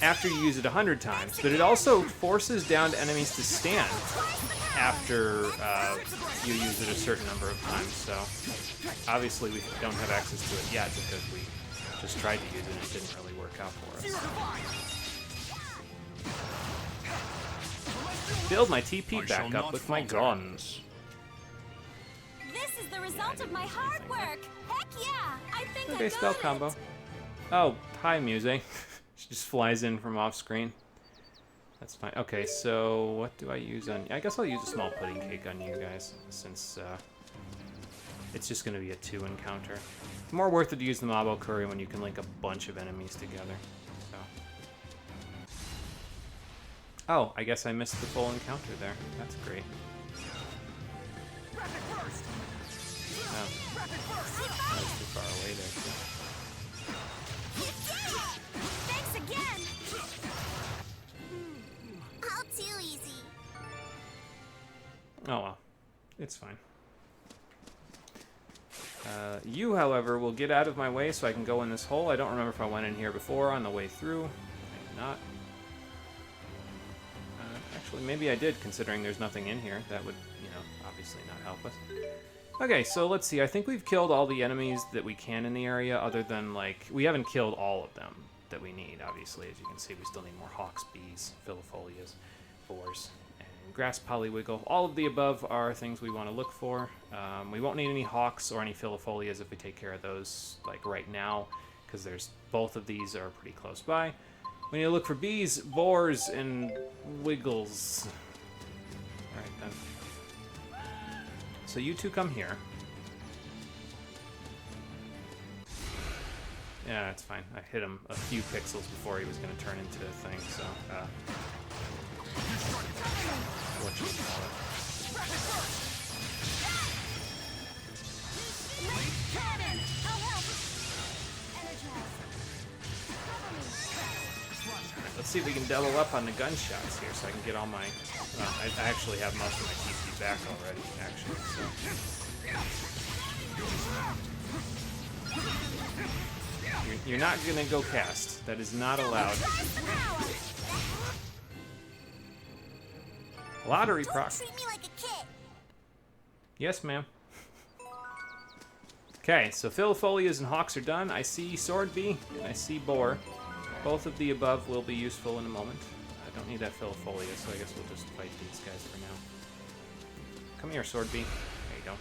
after you use it 100 times, but it also forces downed enemies to stand after you use it a certain number of times. So obviously we don't have access to it yet because we just tried to use it and it didn't really work out for us. Build my TP back up with my guns. This is the result of my hard work. Heck yeah! I think I Okay, got spell it. combo. Oh, hi, Muse. She just flies in from off screen. That's fine. Okay, so what do I use on... I guess I'll use a small pudding cake on you guys, since it's just going to be a 2 encounter. More worth it to use the Mabo Curry when you can link a bunch of enemies together. So. Oh, I guess I missed the full encounter there. That's great. Oh. That was too far away there, too. Thanks again. All too easy. Oh well, it's fine. You, however, will get out of my way so I can go in this hole. I don't remember if I went in here before on the way through. Maybe not. Actually, maybe I did, considering there's nothing in here. That would, obviously not help us. Okay, so let's see. I think we've killed all the enemies that we can in the area, other than, we haven't killed all of them that we need, obviously. As you can see, we still need more hawks, bees, filifolias, boars, and grass polywiggle. All of the above are things we want to look for. We won't need any hawks or any filifolias if we take care of those, right now, because both of these are pretty close by. We need to look for bees, boars, and wiggles. Alright, then. So you two come here. Yeah, that's fine. I hit him a few pixels before he was going to turn into a thing, so... whatchamacallit. Alright, let's see if we can double up on the gunshots here so I can get all my... I actually have most of my TP back already, actually, so... You're not gonna go cast. That is not allowed. Lottery proc. Treat me like a kid. Yes, ma'am. Okay, so Filifolias and Hawks are done. I see Sword Bee and I see Boar. Both of the above will be useful in a moment. I don't need that Filifolia, so I guess we'll just fight these guys for now. Come here, Sword Bee. There you go.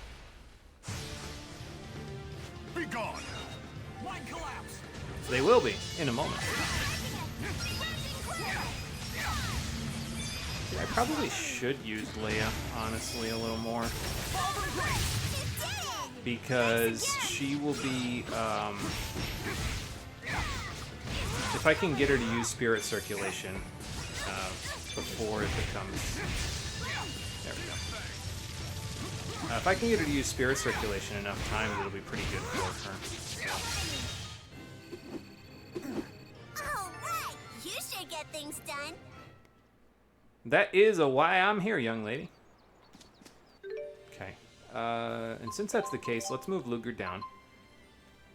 Be gone! Line collapse! They will be in a moment. I probably should use Leia, honestly, a little more. Because she will be, if I can get her to use Spirit Circulation before it becomes... There we go. If I can get her to use Spirit Circulation enough times, it'll be pretty good for her. Alright, you sure get things done. That is a why I'm here, young lady. Okay. And since that's the case, let's move Luger down.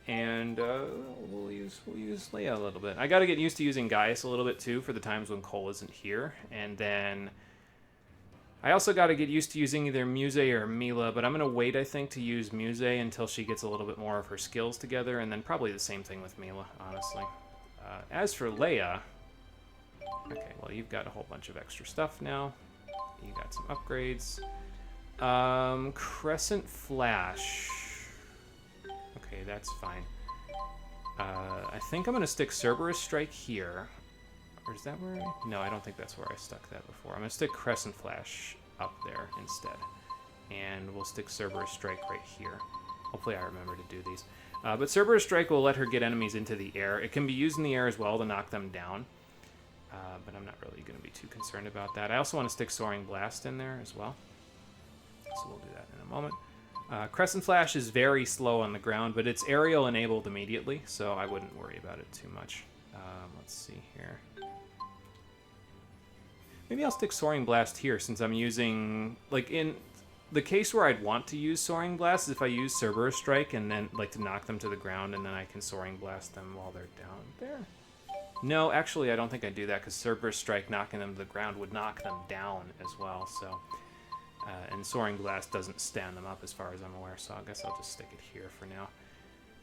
And we'll use Leia a little bit. I got to get used to using Gaius a little bit too for the times when Cole isn't here. And then I also got to get used to using either Muse or Mila, but I'm going to wait, I think, to use Muse until she gets a little bit more of her skills together, and then probably the same thing with Mila, honestly. As for Leia, okay, well, you've got a whole bunch of extra stuff now. You got some upgrades. Crescent Flash. Okay, that's fine. I think I'm going to stick Cerberus Strike here. Or is that where I... No, I don't think that's where I stuck that before. I'm going to stick Crescent Flash up there instead. And we'll stick Cerberus Strike right here. Hopefully I remember to do these. But Cerberus Strike will let her get enemies into the air. It can be used in the air as well to knock them down. But I'm not really going to be too concerned about that. I also want to stick Soaring Blast in there as well. So we'll do that in a moment. Crescent Flash is very slow on the ground, but it's aerial enabled immediately, so I wouldn't worry about it too much. Let's see here. Maybe I'll stick Soaring Blast here, since I'm using... Like, in the case where I'd want to use Soaring Blast is if I use Cerberus Strike and then, like, to knock them to the ground, and then I can Soaring Blast them while they're down there. No, actually, I don't think I'd do that, because Cerberus Strike knocking them to the ground would knock them down as well, so... and Soaring Blast doesn't stand them up as far as I'm aware, so I guess I'll just stick it here for now.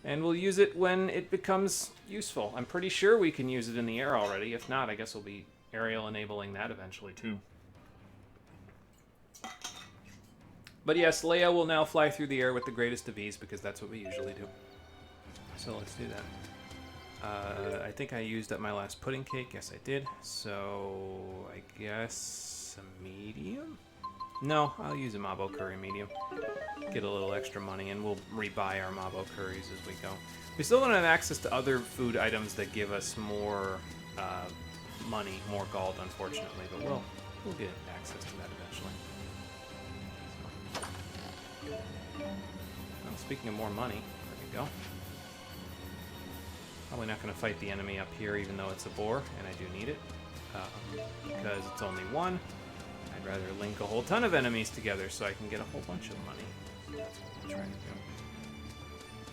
And we'll use it when it becomes useful. I'm pretty sure we can use it in the air already. If not, I guess we'll be aerial enabling that eventually too. But yes, Leia will now fly through the air with the greatest of ease, because that's what we usually do. So let's do that. I think I used up my last pudding cake. Yes, I did. So I guess a medium? No, I'll use a Mabo Curry medium. Get a little extra money, and we'll rebuy our Mabo Curries as we go. We still don't have access to other food items that give us more money, more gold, unfortunately, but we'll get access to that eventually. Well, speaking of more money, there we go. Probably not going to fight the enemy up here, even though it's a boar, and I do need it, because it's only one. I'd rather link a whole ton of enemies together so I can get a whole bunch of money. So that's what we'll try to do.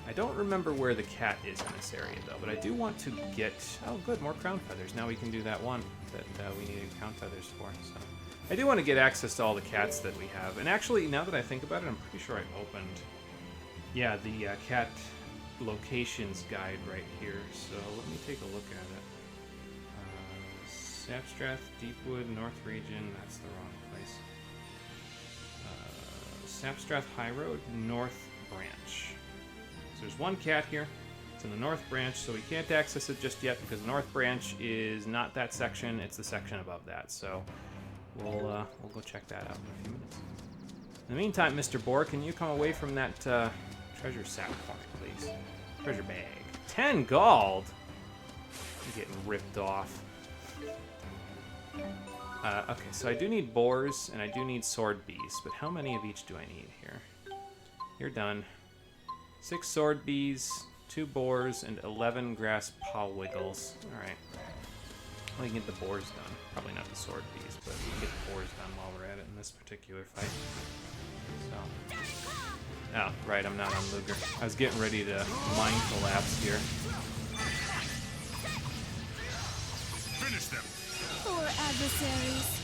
I don't remember where the cat is in this area, though, but I do want to get... Oh, good, more crown feathers. Now we can do that one that we needed crown feathers for. So I do want to get access to all the cats that we have. And actually, now that I think about it, I'm pretty sure I opened... Yeah, the cat locations guide right here. So let me take a look at it. Sapstrath, Deepwood, North Region, that's the wrong place. Sapstrath High Road, North Branch. So there's one cat here. It's in the North Branch, so we can't access it just yet because North Branch is not that section, it's the section above that. So we'll go check that out in a few minutes. In the meantime, Mr. Boar, can you come away from that treasure sack for me, please? Treasure bag. 10 gold! I'm getting ripped off. Okay, so I do need boars, and I do need sword bees, but how many of each do I need here? You're done. 6 sword bees, 2 boars, and 11 grass powwiggles. Alright. Well, you can get the boars done. Probably not the sword bees, but we can get the boars done while we're at it in this particular fight. So. Oh, right, I'm not on Luger. I was getting ready to mind collapse here. Finish them. Poor adversaries.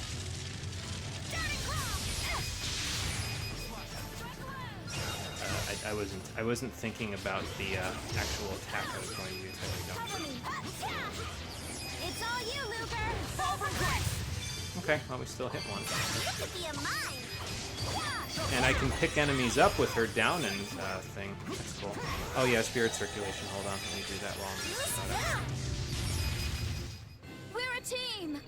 I wasn't thinking about the actual attack I was going to use. It's all you, Luger. Okay, well, we still hit one. You could be a mine. And I can pick enemies up with her down and thing. That's cool. Oh yeah, spirit circulation. Hold on, let me do that while I'm We're a team.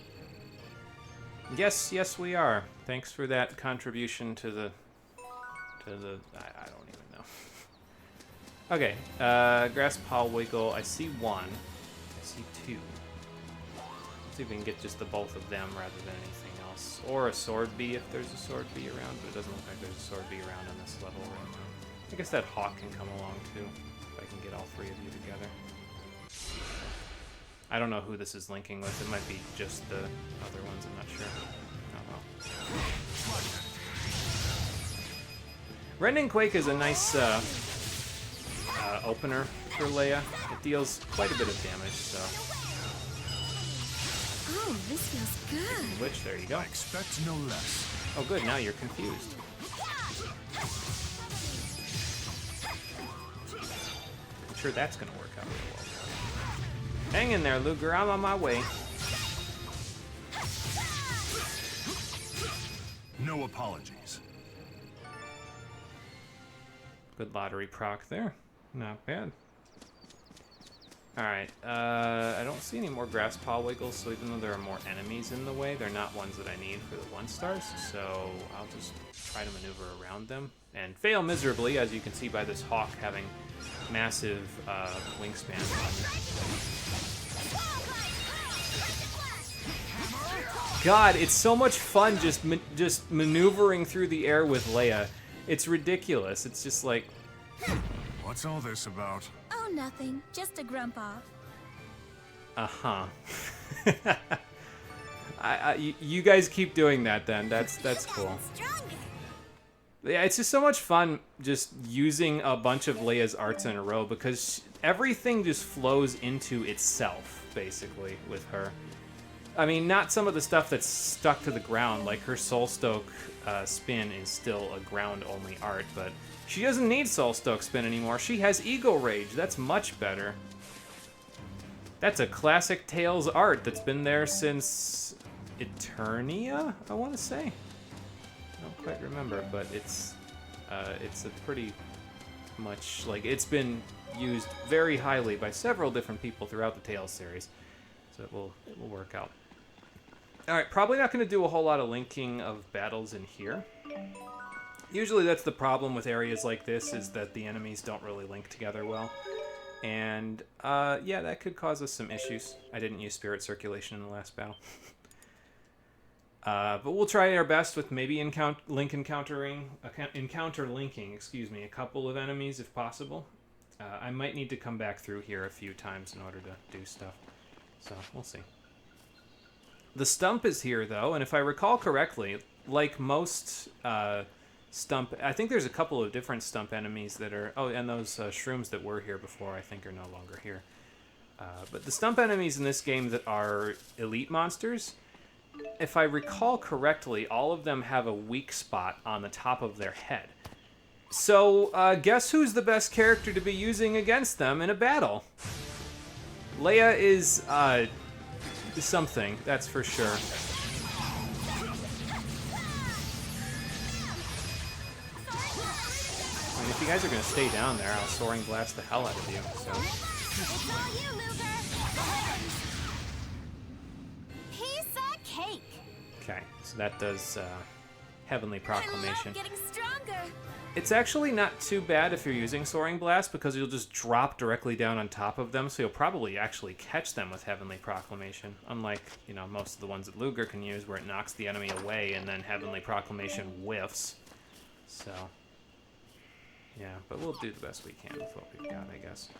Yes, we are. Thanks for that contribution to the I don't even know. Okay, grass paw wiggle. I see one. I see two. Let's see if we can get just the both of them rather than anything else. Or a sword bee if there's a sword bee around, but it doesn't look like there's a sword bee around on this level right now. I guess that hawk can come along too, if I can get all three of you together. I don't know who this is linking with. It might be just the other ones, I'm not sure. Oh well. Rending Quake is a nice opener for Leia. It deals quite a bit of damage, so... Oh, this feels good. Which, there you go. I expect no less. Oh good, now you're confused. I'm sure that's gonna work out really well. Hang in there, Luger, I'm on my way. No apologies. Good lottery proc there. Not bad. Alright, I don't see any more grass paw wiggles, so even though there are more enemies in the way, they're not ones that I need for the 1-stars, so I'll just try to maneuver around them. And fail miserably, as you can see by this hawk having massive wingspan on me. God, it's so much fun just maneuvering through the air with Leia. It's ridiculous. It's just like... What's all this about? Oh, nothing. Just a grump off. Uh-huh. You guys keep doing that then. That's cool. Yeah, it's just so much fun just using a bunch of Leia's arts in a row because everything just flows into itself, basically, with her. I mean, not some of the stuff that's stuck to the ground, like her Soulstoke spin is still a ground-only art, but she doesn't need Soulstoke spin anymore. She has Ego Rage. That's much better. That's a classic Tails art that's been there since Eternia, I want to say. I don't quite remember, but it's a pretty much, like, it's been used very highly by several different people throughout the Tails series, so it will work out. Alright, probably not going to do a whole lot of linking of battles in here. Usually that's the problem with areas like this, is that the enemies don't really link together well. And, yeah, that could cause us some issues. I didn't use spirit circulation in the last battle. But we'll try our best with maybe encounter linking, a couple of enemies if possible. I might need to come back through here a few times in order to do stuff. So, we'll see. The stump is here, though, and if I recall correctly, like most stump... I think there's a couple of different stump enemies that are... Oh, and those shrooms that were here before I think are no longer here. But the stump enemies in this game that are elite monsters, if I recall correctly, all of them have a weak spot on the top of their head. So, guess who's the best character to be using against them in a battle? Leia is something, that's for sure. I mean, if you guys are going to stay down there, I'll Soaring Blast the hell out of you, so... It's all you, Luger. Piece of cake. Okay, so that does Heavenly Proclamation. I love getting stronger. It's actually not too bad if you're using Soaring Blast, because you'll just drop directly down on top of them, so you'll probably actually catch them with Heavenly Proclamation. Unlike, you know, most of the ones that Luger can use, where it knocks the enemy away and then Heavenly Proclamation whiffs. So, yeah, but we'll do the best we can with what we've got, I guess.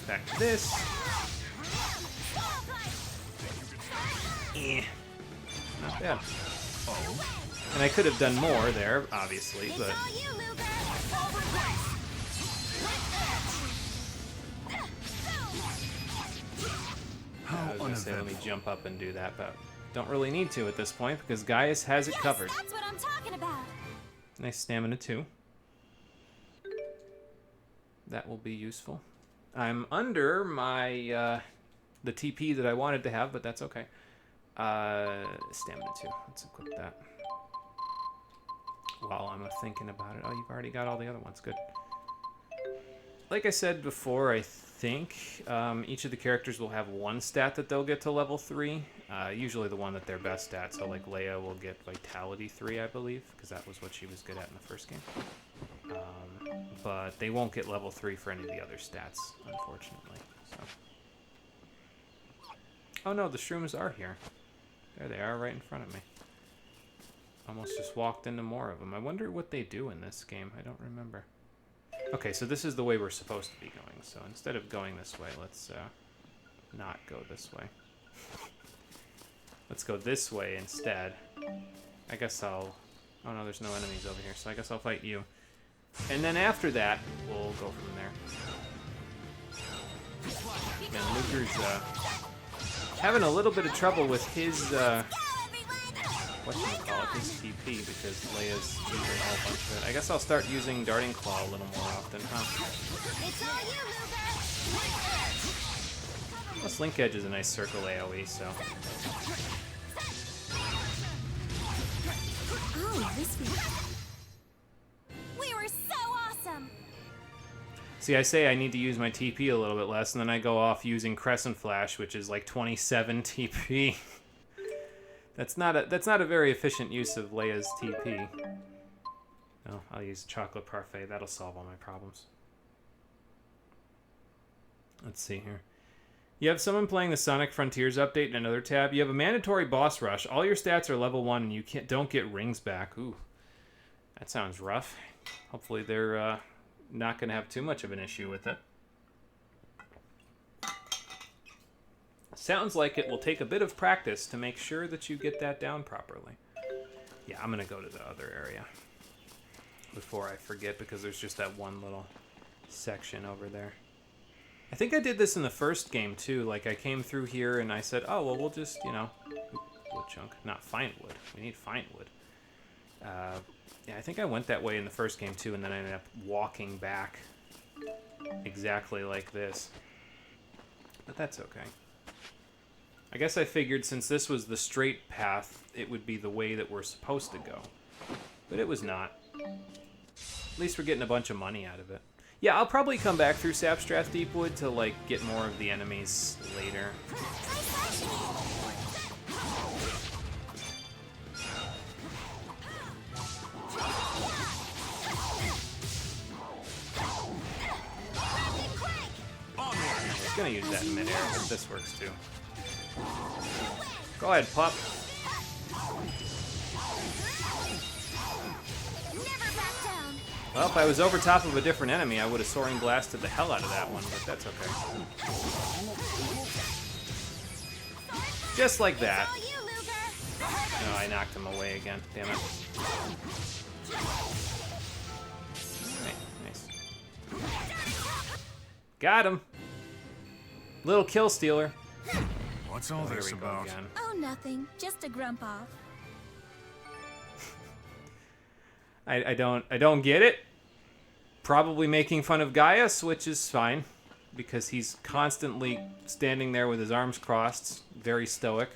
back to this. Eh. Not bad. And I could have done more there, obviously, but... I was gonna say, let me jump up and do that, but don't really need to at this point, because Gaius has it covered. That's what I'm talking about. Nice stamina, too. That will be useful. I'm under my, the TP that I wanted to have, but that's okay. Stamina, too. Let's equip that. While I'm thinking about it. Oh, you've already got all the other ones. Good. Like I said before, I think each of the characters will have one stat that they'll get to level 3. Usually the one that they're best at. So like Leia will get Vitality 3, I believe, because that was what she was good at in the first game. But they won't get level 3 for any of the other stats, unfortunately. So. Oh no, the shrooms are here. There they are, right in front of me. Almost just walked into more of them. I wonder what they do in this game. I don't remember. Okay, so this is the way we're supposed to be going. So instead of going this way, let's not go this way. Let's go this way instead. I guess I'll... Oh no, there's no enemies over here, so I guess I'll fight you. And then after that, we'll go from there. Man, Luger's having a little bit of trouble with his, whatchamacallit, his TP, because Leia's using a whole bunch of it. I guess I'll start using Darting Claw a little more often, huh? Plus Link Edge is a nice circle AoE, so... Oh, this we were so awesome! See, I say I need to use my TP a little bit less, and then I go off using Crescent Flash, which is like 27 TP. That's not a very efficient use of Leia's TP. No, I'll use Chocolate Parfait. That'll solve all my problems. Let's see here. You have someone playing the Sonic Frontiers update in another tab. You have a mandatory boss rush. All your stats are level 1, and you don't get rings back. Ooh, that sounds rough. Hopefully they're not going to have too much of an issue with it. Sounds like it will take a bit of practice to make sure that you get that down properly. Yeah, I'm going to go to the other area before I forget, because there's just that one little section over there. I think I did this in the first game, too. Like, I came through here and I said, oh, well, we'll just, you know... Wood chunk. Not fine wood. We need fine wood. Yeah, I think I went that way in the first game, too, and then I ended up walking back exactly like this. But that's okay. I guess I figured since this was the straight path, it would be the way that we're supposed to go. But it was not. At least we're getting a bunch of money out of it. Yeah, I'll probably come back through Sapstrath Deepwood to, like, get more of the enemies later. I was gonna use that in midair, but this works too. Go ahead, pup. Well, if I was over top of a different enemy, I would have soaring blasted the hell out of that one, but that's okay. Just like that. No, I knocked him away again. Damn it. Nice. Got him. Little kill stealer. What's all this about? Oh, nothing. Just a grump off. I don't get it. Probably making fun of Gaius, which is fine, because he's constantly standing there with his arms crossed, very stoic.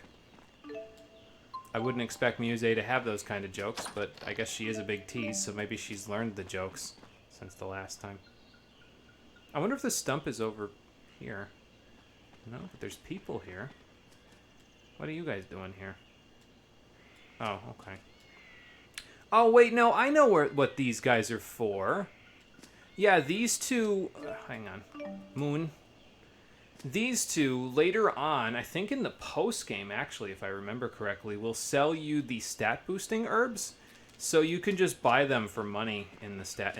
I wouldn't expect Muse to have those kind of jokes, but I guess she is a big tease, so maybe she's learned the jokes since the last time. I wonder if the stump is over here. No, but there's people here. What are you guys doing here? Oh, okay. Oh, wait, no, I know what these guys are for. Yeah, these two... hang on. Moon. These two, later on, I think in the post-game, actually, if I remember correctly, will sell you the stat-boosting herbs. So you can just buy them for money in the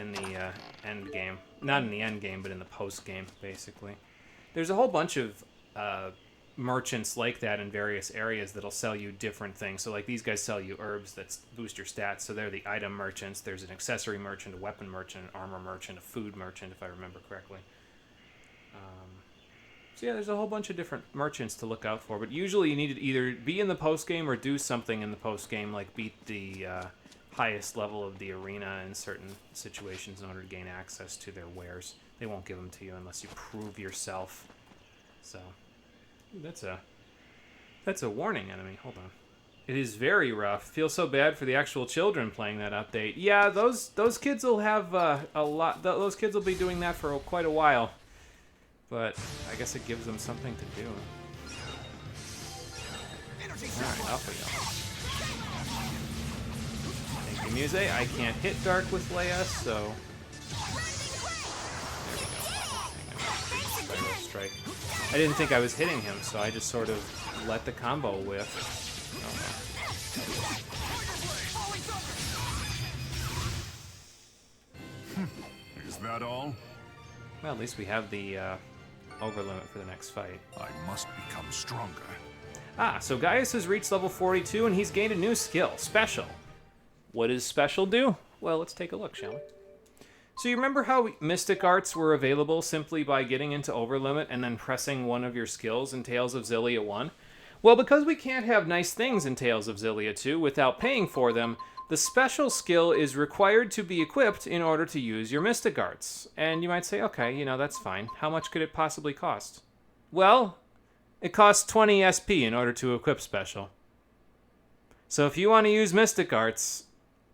end game. Not in the end game, but in the post-game, basically. There's a whole bunch of merchants like that in various areas that'll sell you different things. So like these guys sell you herbs that boost your stats. So they're the item merchants. There's an accessory merchant, a weapon merchant, an armor merchant, a food merchant, if I remember correctly. So yeah, there's a whole bunch of different merchants to look out for. But usually you need to either be in the post game or do something in the post game, like beat the highest level of the arena in certain situations in order to gain access to their wares. They won't give them to you unless you prove yourself. So that's a warning enemy. Hold on. It is very rough. Feel so bad for the actual children playing that update. Yeah, those kids will have a lot. Those kids will be doing that for quite a while. But I guess it gives them something to do. Alright, off we go. Thank you, Muse. I can't hit Dark with Leia, so... There we go. Spiral Strike. I didn't think I was hitting him, so I just sort of let the combo whiff. Is that all? Well, at least we have the over limit for the next fight. I must become stronger. Ah, so Gaius has reached level 42 and he's gained a new skill, Special. What does Special do? Well, let's take a look, shall we? So you remember how Mystic Arts were available simply by getting into over limit and then pressing one of your skills in Tales of Xillia 1? Well, because we can't have nice things in Tales of Xillia 2 without paying for them, the special skill is required to be equipped in order to use your Mystic Arts. And you might say, okay, you know, that's fine. How much could it possibly cost? Well, it costs 20 SP in order to equip special. So if you want to use Mystic Arts,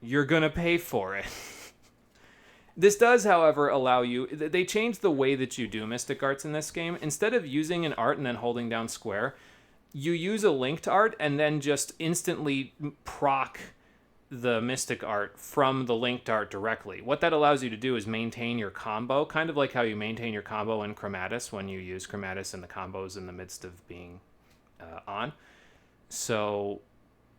you're gonna pay for it. This does, however, allow you... They changed the way that you do Mystic Arts in this game. Instead of using an art and then holding down square, you use a linked art and then just instantly proc the Mystic Art from the linked art directly. What that allows you to do is maintain your combo, kind of like how you maintain your combo in Chromatis when you use Chromatis and the combo's in the midst of being on. So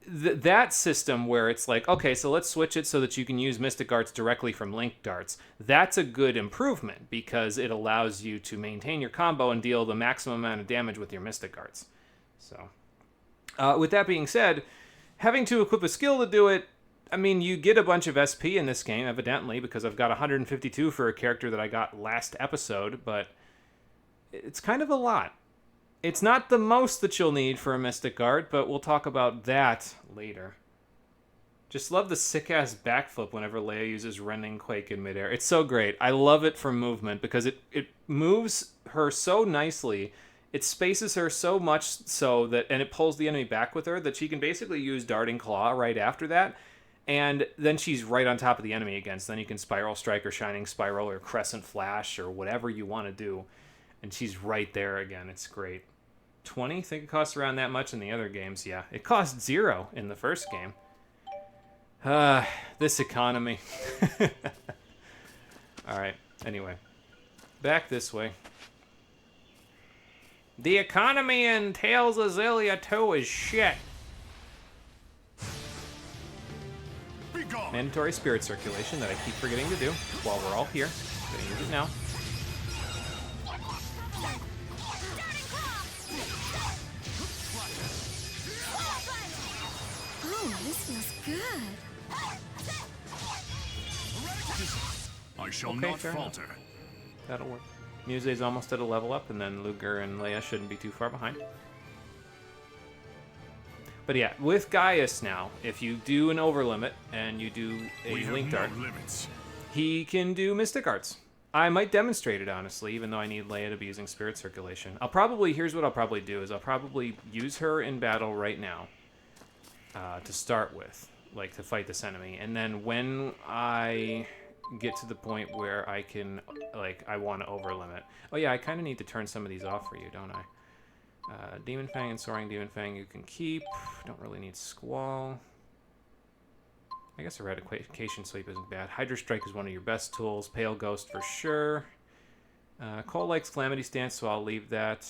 that system where it's like, okay, so let's switch it so that you can use Mystic Arts directly from linked arts, that's a good improvement because it allows you to maintain your combo and deal the maximum amount of damage with your Mystic Arts. So, with that being said, having to equip a skill to do it, I mean, you get a bunch of SP in this game, evidently, because I've got 152 for a character that I got last episode, but it's kind of a lot. It's not the most that you'll need for a Mystic Art, but we'll talk about that later. Just love the sick-ass backflip whenever Leia uses Rending Quake in midair. It's so great. I love it for movement, because it moves her so nicely. It spaces her so much so that, and it pulls the enemy back with her, that she can basically use Darting Claw right after that, and then she's right on top of the enemy again. So then you can Spiral Strike or Shining Spiral or Crescent Flash or whatever you want to do. And she's right there again. It's great. 20? Think it costs around that much in the other games. Yeah, it cost 0 in the first game. This economy. Alright, anyway. Back this way. The economy in Tales of Xillia 2 is shit. Mandatory spirit circulation that I keep forgetting to do while we're all here. I'm gonna use it now. Oh, this feels good. I shall Okay, not fair falter. enough. That'll work. Muse's almost at a level up, and then Luger and Leia shouldn't be too far behind. But yeah, with Gaius now, if you do an overlimit and you do a linked art, limits. he can do Mystic Arts. I might demonstrate it, honestly, even though I need Leia to be using Spirit Circulation. Here's what I'll probably do, is I'll probably use her in battle right now to start with, like to fight this enemy. And then when I get to the point where I can, like, I want to overlimit. Oh yeah, I kind of need to turn some of these off for you, don't I? Demon Fang and Soaring Demon Fang you can keep. Don't really need Squall. I guess Eradication Sweep isn't bad. Hydra Strike is one of your best tools. Pale Ghost for sure. Cole likes Calamity Stance, so I'll leave that.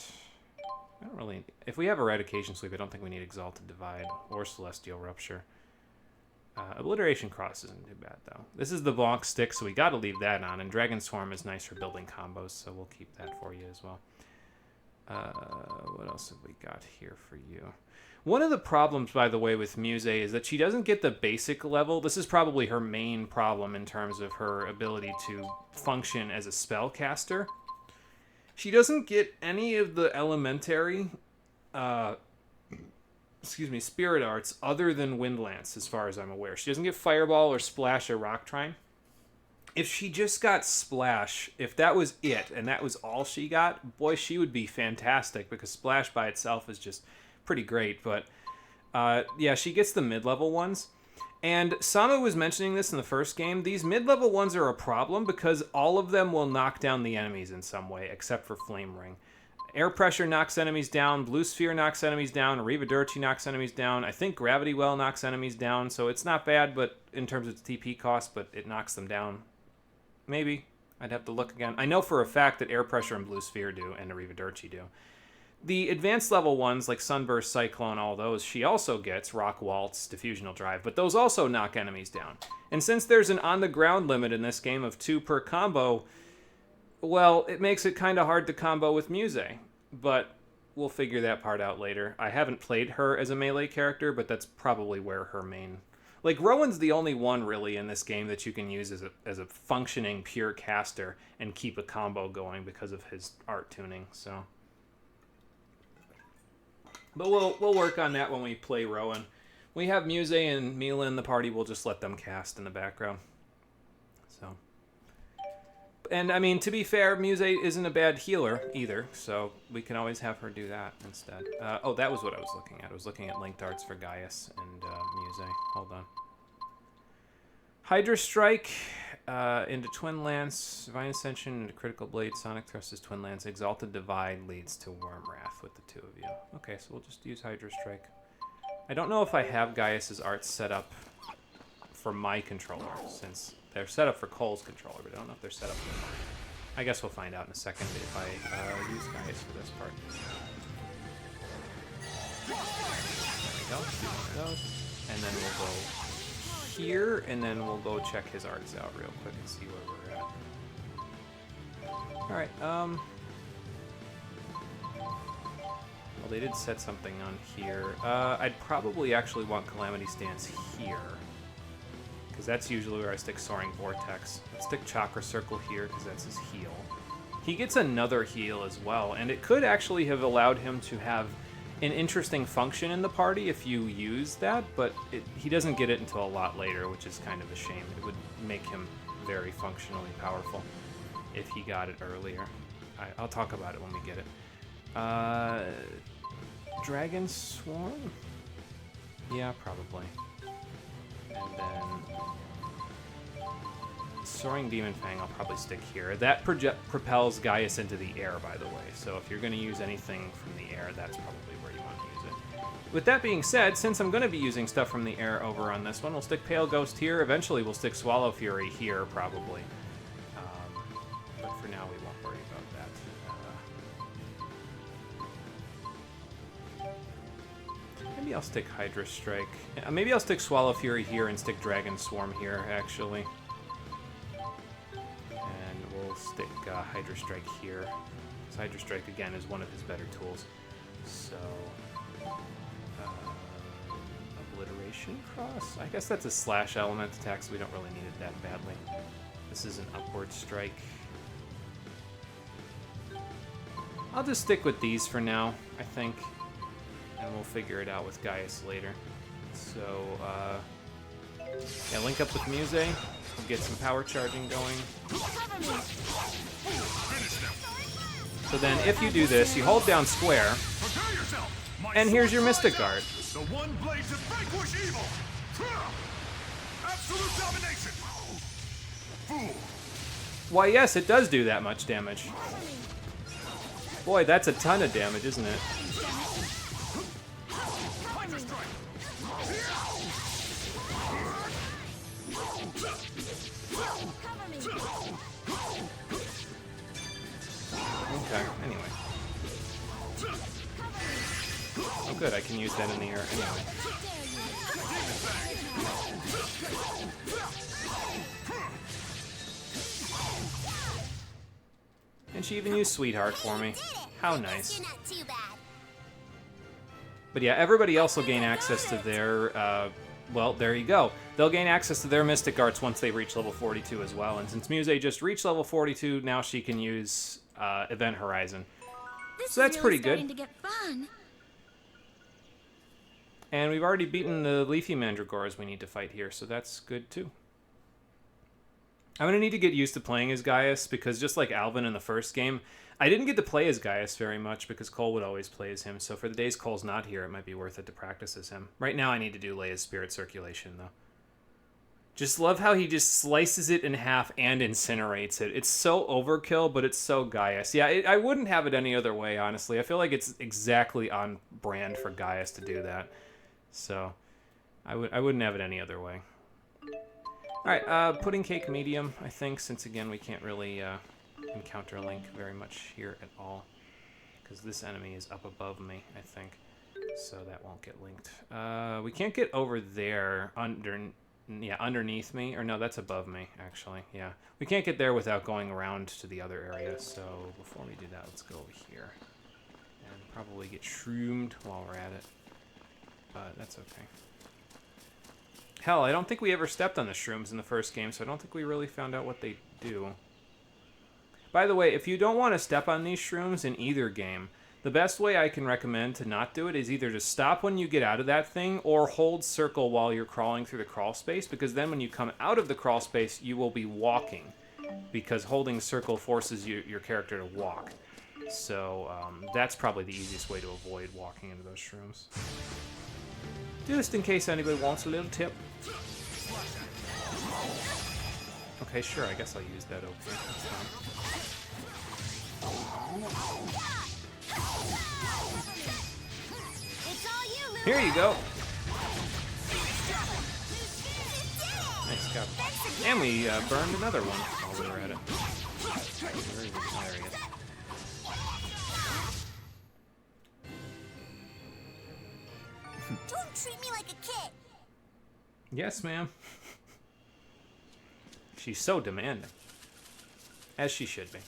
I don't really... If we have Eradication Sweep, I don't think we need Exalted Divide or Celestial Rupture. Obliteration Cross isn't too bad, though. This is the Bonk Stick, so we gotta leave that on. And Dragon Swarm is nice for building combos, so we'll keep that for you as well. What else have we got here for you? One of the problems, by the way, with Muse is that she doesn't get the basic level. This is probably her main problem in terms of her ability to function as a spellcaster. She doesn't get any of the elementary, spirit arts other than Wind Lance, as far as I'm aware. She doesn't get Fireball or Splash or Rock Trine. If she just got Splash, if that was it, and that was all she got, boy, she would be fantastic, because Splash by itself is just pretty great. But, yeah, she gets the mid-level ones. And Samu was mentioning this in the first game. These mid-level ones are a problem, because all of them will knock down the enemies in some way, except for Flame Ring. Air Pressure knocks enemies down, Blue Sphere knocks enemies down, Arrivederci knocks enemies down, I think Gravity Well knocks enemies down, so it's not bad but in terms of TP cost, but it knocks them down. Maybe. I'd have to look again. I know for a fact that Air Pressure and Blue Sphere do, and Arrivederci do. The advanced level ones, like Sunburst, Cyclone, all those, she also gets Rock Waltz, Diffusional Drive, but those also knock enemies down. And since there's an on-the-ground limit in this game of 2 per combo, well, it makes it kind of hard to combo with Muse. But we'll figure that part out later. I haven't played her as a melee character, but that's probably where her main... Like, Rowan's the only one, really, in this game that you can use as a functioning pure caster and keep a combo going because of his art tuning, so... But we'll work on that when we play Rowan. We have Muse and Mila in the party, we'll just let them cast in the background. So... And, I mean, to be fair, Muse isn't a bad healer, either, so we can always have her do that instead. Oh, that was what I was looking at. I was looking at linked arts for Gaius and Muse. Hold on. Hydra Strike into Twin Lance, Divine Ascension into Critical Blade, Sonic Thrust is Twin Lance, Exalted Divide leads to Worm Wrath with the two of you. Okay, so we'll just use Hydra Strike. I don't know if I have Gaius's arts set up for my controller, since... They're set up for Cole's controller, but I don't know if they're set up for mine. I guess we'll find out in a second if I use Gaius for this part. There we go. Do one of those. And then we'll go here, and then we'll go check his arts out real quick and see where we're at. Alright, well, they did set something on here. I'd probably actually want Calamity Stance here, because that's usually where I stick Soaring Vortex. Let's stick Chakra Circle here, because that's his heal. He gets another heal as well, and it could actually have allowed him to have an interesting function in the party if you use that, but he doesn't get it until a lot later, which is kind of a shame. It would make him very functionally powerful if he got it earlier. I'll talk about it when we get it. Dragon Swarm? Yeah, probably. And then Soaring Demon Fang I'll probably stick here. That propels Gaius into the air, by the way, so if you're going to use anything from the air, that's probably where you want to use it. With that being said, since I'm going to be using stuff from the air over on this one, we'll stick Pale Ghost here. Eventually we'll stick Swallow Fury here, probably. But for now we won't worry about that. Maybe I'll stick Hydra Strike. Maybe I'll stick Swallow Fury here and stick Dragon Swarm here, actually. And we'll stick Hydra Strike here. So Hydra Strike, again, is one of his better tools. So... Obliteration Cross? I guess that's a slash element attack, so we don't really need it that badly. This is an Upward Strike. I'll just stick with these for now, I think. And we'll figure it out with Gaius later. So, yeah, link up with Muse. We'll get some power charging going. So then, if you do this, you hold down square, and here's your Mystic Guard. The one blade to vanquish evil! Absolute domination! Fool! Why, yes, it does do that much damage. Boy, that's a ton of damage, isn't it? Okay, anyway. Oh good, I can use that in the air anyway. And she even used Sweetheart for me. How I guess nice. You're not too bad. But yeah, everybody else will gain access to their, well, there you go. They'll gain access to their Mystic Arts once they reach level 42 as well. And since Muse just reached level 42, now she can use Event Horizon. So that's pretty good. To get fun. And we've already beaten the Leafy Mandragores we need to fight here, so that's good too. I'm going to need to get used to playing as Gaius, because just like Alvin in the first game, I didn't get to play as Gaius very much because Cole would always play as him, so for the days Cole's not here, it might be worth it to practice as him. Right now I need to do Leia's Spirit Circulation, though. Just love how he just slices it in half and incinerates it. It's so overkill, but it's so Gaius. Yeah, I wouldn't have it any other way, honestly. I feel like it's exactly on brand for Gaius to do that. So, I wouldn't have it any other way. Alright, pudding cake medium, I think, since again we can't really encounter Link very much here at all. Because this enemy is up above me, I think. So that won't get linked. We can't get over there underneath me. Or no, that's above me, actually. Yeah. We can't get there without going around to the other area. So before we do that, let's go over here. And probably get shroomed while we're at it. But that's okay. Hell, I don't think we ever stepped on the shrooms in the first game, so I don't think we really found out what they do. By the way, if you don't want to step on these shrooms in either game, the best way I can recommend to not do it is either to stop when you get out of that thing or hold circle while you're crawling through the crawl space, because then when you come out of the crawl space, you will be walking, because holding circle forces your character to walk. So that's probably the easiest way to avoid walking into those shrooms. Just in case anybody wants a little tip. Okay, sure, I guess I'll use that okay. That's fine. Here you go. Nice job. And we burned another one while we were at it. Very hilarious. Don't treat me like a kid. Yes, ma'am. She's so demanding. As she should be.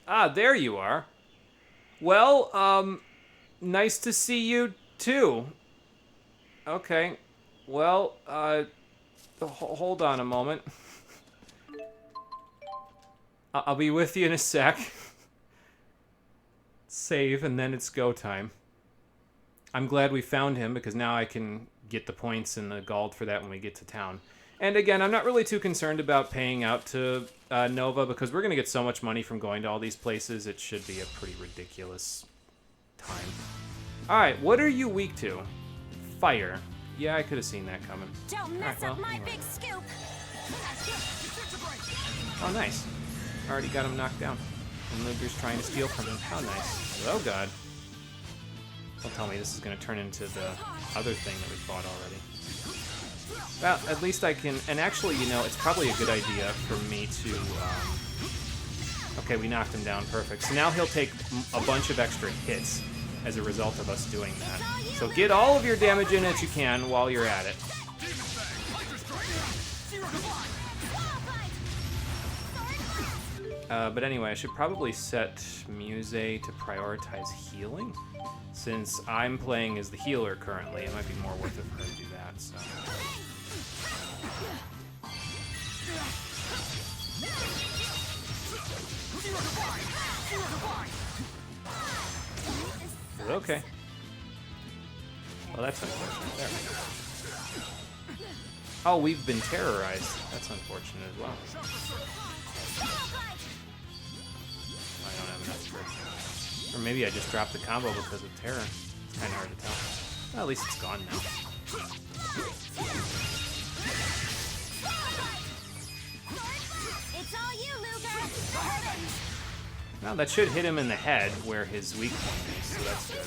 Ah, there you are. Well, nice to see you, too. Okay. Well, hold on a moment. I'll be with you in a sec. Save, and then it's go time. I'm glad we found him, because now I can get the points and the gold for that when we get to town. And again, I'm not really too concerned about paying out to Nova, because we're going to get so much money from going to all these places, it should be a pretty ridiculous time. Alright, what are you weak to? Fire. Yeah, I could have seen that coming. Don't mess up my big scoop. Oh, nice. Already got him knocked down. And Luger's trying to steal from him. How nice. Oh, God. Don't tell me this is going to turn into the other thing that we fought already. Well, at least I can... And actually, you know, it's probably a good idea for me to... Okay, we knocked him down. Perfect. So now he'll take a bunch of extra hits as a result of us doing that. So get all of your damage in that you can while you're at it. But anyway, I should probably set Muse to prioritize healing. Since I'm playing as the healer currently, it might be more worth it for her to do that, so... Okay. Well, that's unfortunate. There we go. Oh, we've been terrorized. That's unfortunate as well. I don't have enough for... Or maybe I just dropped the combo because of terror. It's kind of hard to tell. Well, at least it's gone now. It's all you, Luger. Well, that should hit him in the head where his weak point is, so that's good.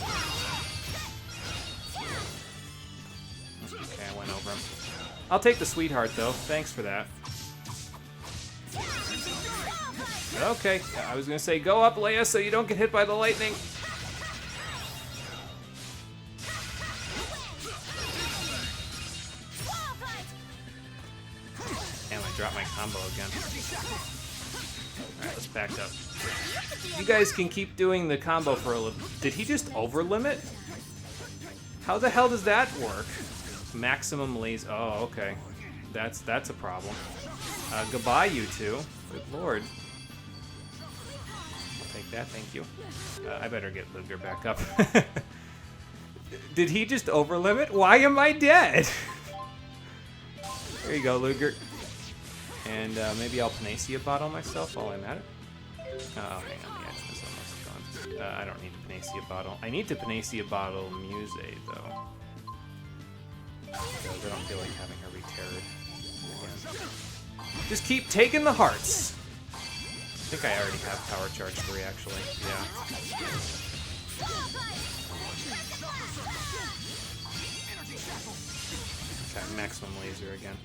Okay, I went over him. I'll take the sweetheart, though. Thanks for that. Okay, I was gonna say go up, Leia, so you don't get hit by the lightning. Damn, I dropped my combo again. Alright, let's back up. You guys can keep doing the combo for a little. Did he just over limit? How the hell does that work? Maximum laser. Oh, okay. That's a problem. Goodbye, you two. Good lord. I'll take that, thank you. I better get Luger back up. Did he just over limit? Why am I dead? There you go, Luger. And maybe I'll Panacea bottle myself while I'm at it. Oh, hang on, the edge is almost gone. I don't need to Panacea bottle. I need to Panacea bottle Muse, though. Because I don't feel like having her re-terrored again. Just keep taking the hearts! I think I already have Power Charge 3, actually. Yeah. Okay, maximum laser again.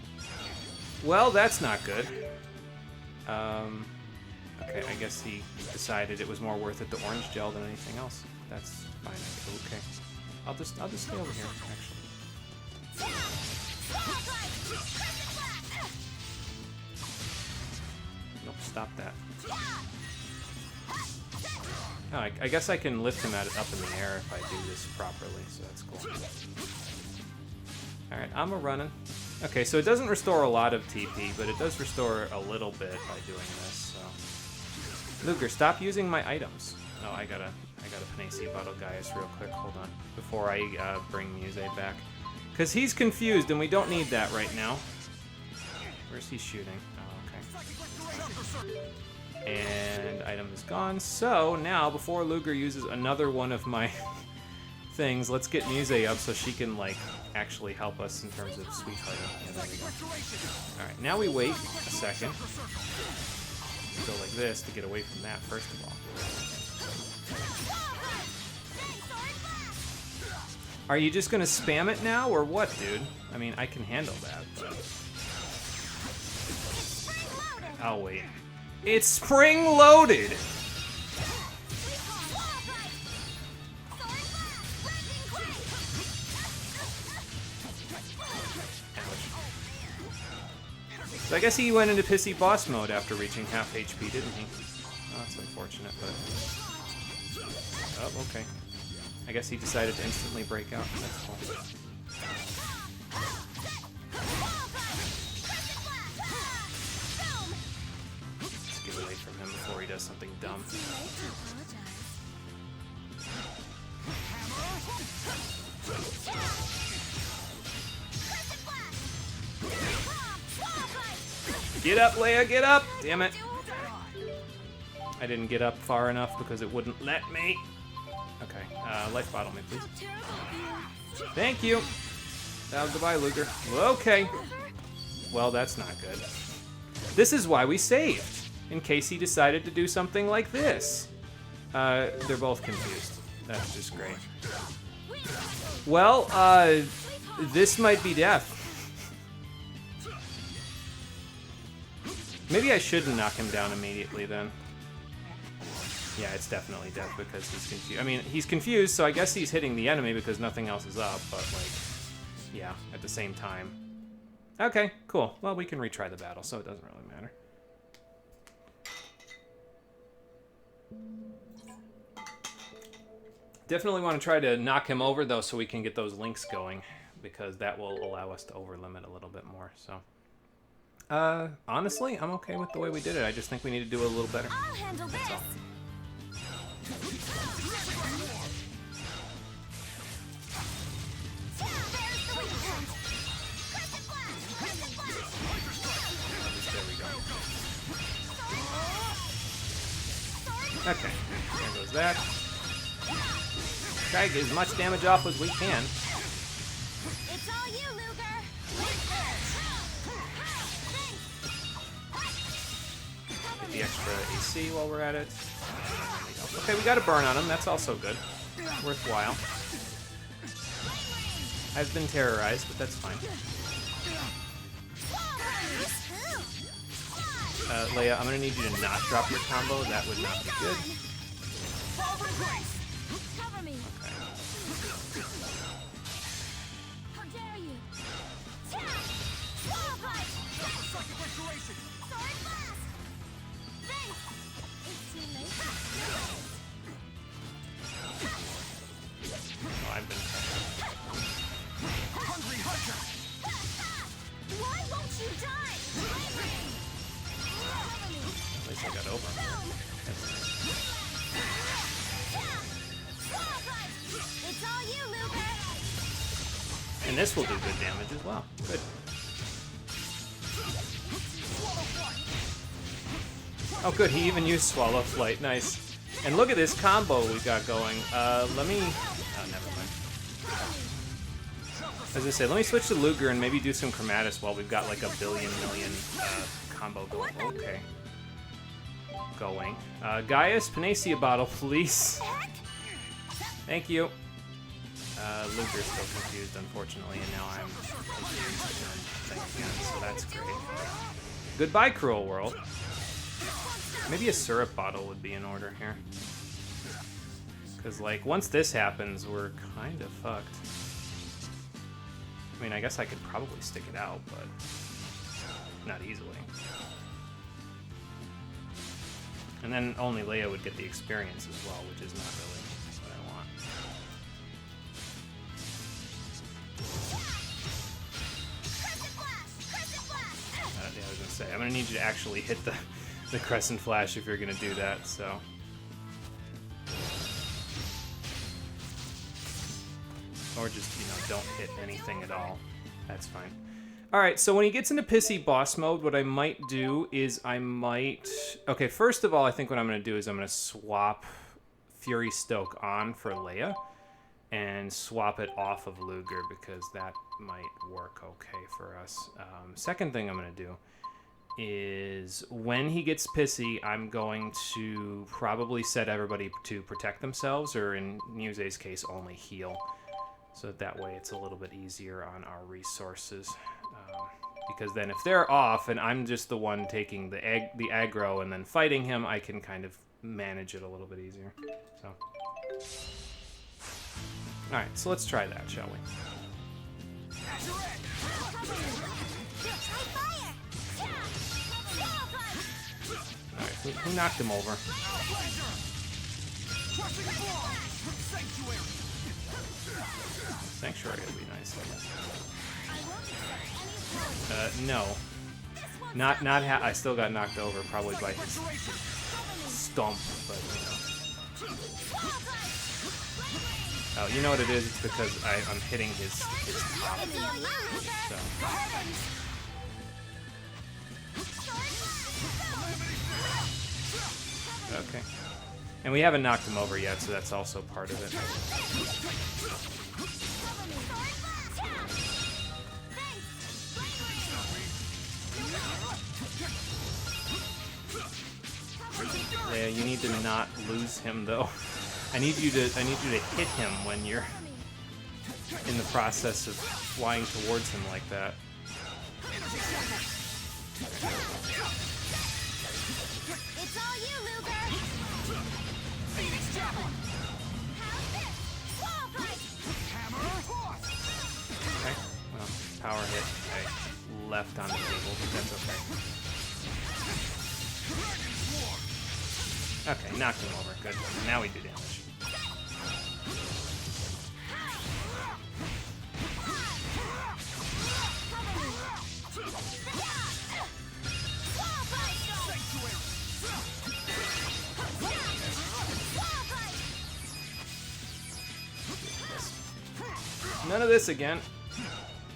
Well, that's not good. Okay, I guess he decided it was more worth it to orange gel than anything else. That's fine. Okay, I'll just stay over here. Actually. Nope, stop that. Oh, I guess I can lift him up in the air if I do this properly, so that's cool. Alright, I'm running. Okay, so it doesn't restore a lot of TP, but it does restore a little bit by doing this, so... Luger, stop using my items. Oh, I gotta Panacea bottle Gaius real quick, hold on, before I bring Muse back. Because he's confused, and we don't need that right now. Where's he shooting? Oh, okay. And item is gone, so now, before Luger uses another one of my things, let's get Muse up so she can, like, actually help us in terms of sweethearting. Yeah, there we go. Alright, now we wait a second. Go like this to get away from that, first of all. Are you just gonna spam it now, or what, dude? I mean, I can handle that, but... I'll wait. It's spring-loaded! So I guess he went into pissy boss mode after reaching half HP, didn't he? Oh, that's unfortunate, but... Oh, okay. I guess he decided to instantly break out. That's cool. Let's get away from him before he does something dumb. Get up, Leia, get up! Damn it. I didn't get up far enough because it wouldn't let me. Okay, life bottle me, please. Thank you. Goodbye, Luger. Okay. Well, that's not good. This is why we saved, in case he decided to do something like this. They're both confused. That's just great. Well, this might be death. Maybe I shouldn't knock him down immediately then. Yeah, it's definitely death because he's confused. I mean, he's confused, so I guess he's hitting the enemy because nothing else is up, but, like, yeah, at the same time. Okay, cool. Well, we can retry the battle, so it doesn't really matter. Definitely want to try to knock him over, though, so we can get those links going, because that will allow us to over-limit a little bit more, so... honestly, I'm okay with the way we did it. I just think we need to do it a little better. I'll handle this. That's all. There we go. Okay, there goes that. Try to get as much damage off as we can. It's all you, Luger. Get the extra AC while we're at it. There we go. Okay, we got a burn on him. That's also good. Worthwhile. I've been terrorized, but that's fine. Leia, I'm gonna need you to not drop your combo. That would not be good. Cover me. Okay. How dare you? Oh, I've been... Hungry hunter. Why won't you die? At least I got over him. That's nice. It's all you, Luger. And this will do good damage as well. Good. Oh, good. He even used Swallow Flight. Nice. And look at this combo we got going. Let me... Oh, never mind. As I say, let me switch to Luger and maybe do some Chromatis while we've got like a billion million combo going. Okay. Going. Gaius, Panacea bottle, please. Thank you. Luger's still confused, unfortunately, and now I'm confused again, so that's great. Goodbye, Cruel World. Maybe a syrup bottle would be in order here. Because, like, once this happens, we're kind of fucked. I mean, I guess I could probably stick it out, but not easily. And then only Leia would get the experience as well, which is not really what I want. Yeah, I was gonna say, I'm gonna need you to actually hit the Crescent Flash if you're gonna do that, so. Or just, you know, don't hit anything at all. That's fine. Alright, so when he gets into pissy boss mode, what I might do is I might... Okay, first of all, I think what I'm going to do is I'm going to swap Fury Stoke on for Leia and swap it off of Luger because that might work okay for us. Second thing I'm going to do is when he gets pissy, I'm going to probably set everybody to protect themselves, or in Muse's case, only heal. So that way it's a little bit easier on our resources. Because then if they're off and I'm just the one taking the aggro and then fighting him, I can kind of manage it a little bit easier. So, alright, so let's try that, shall we? Alright, who knocked him over? Sanctuary would be nice, I guess. No. I still got knocked over, probably by his stomp, but, you know. Oh, you know what it is? It's because I'm hitting his top. So. Okay. And we haven't knocked him over yet, so that's also part of it. Yeah, you need to not lose him though. I need you to hit him when you're in the process of flying towards him like that. It's all you, Luger. Okay. Well, power hit. I left on the table, but that's okay. Okay, knocked him over. Good. Now we do damage. None of this again. I'm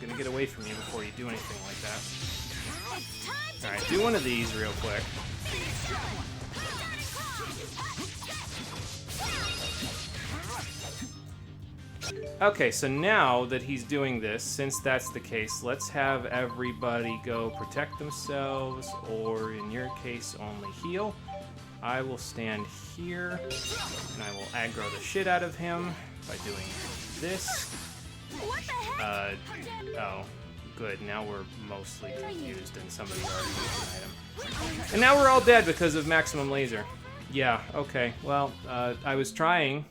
gonna get away from you before you do anything like that. Alright, do one of these real quick. Okay, so now that he's doing this, since that's the case, let's have everybody go protect themselves, or in your case, only heal. I will stand here, and I will aggro the shit out of him by doing this. Oh, good, now we're mostly confused, and somebody already used an item. And now we're all dead because of Maximum Laser. Yeah, okay, well, I was trying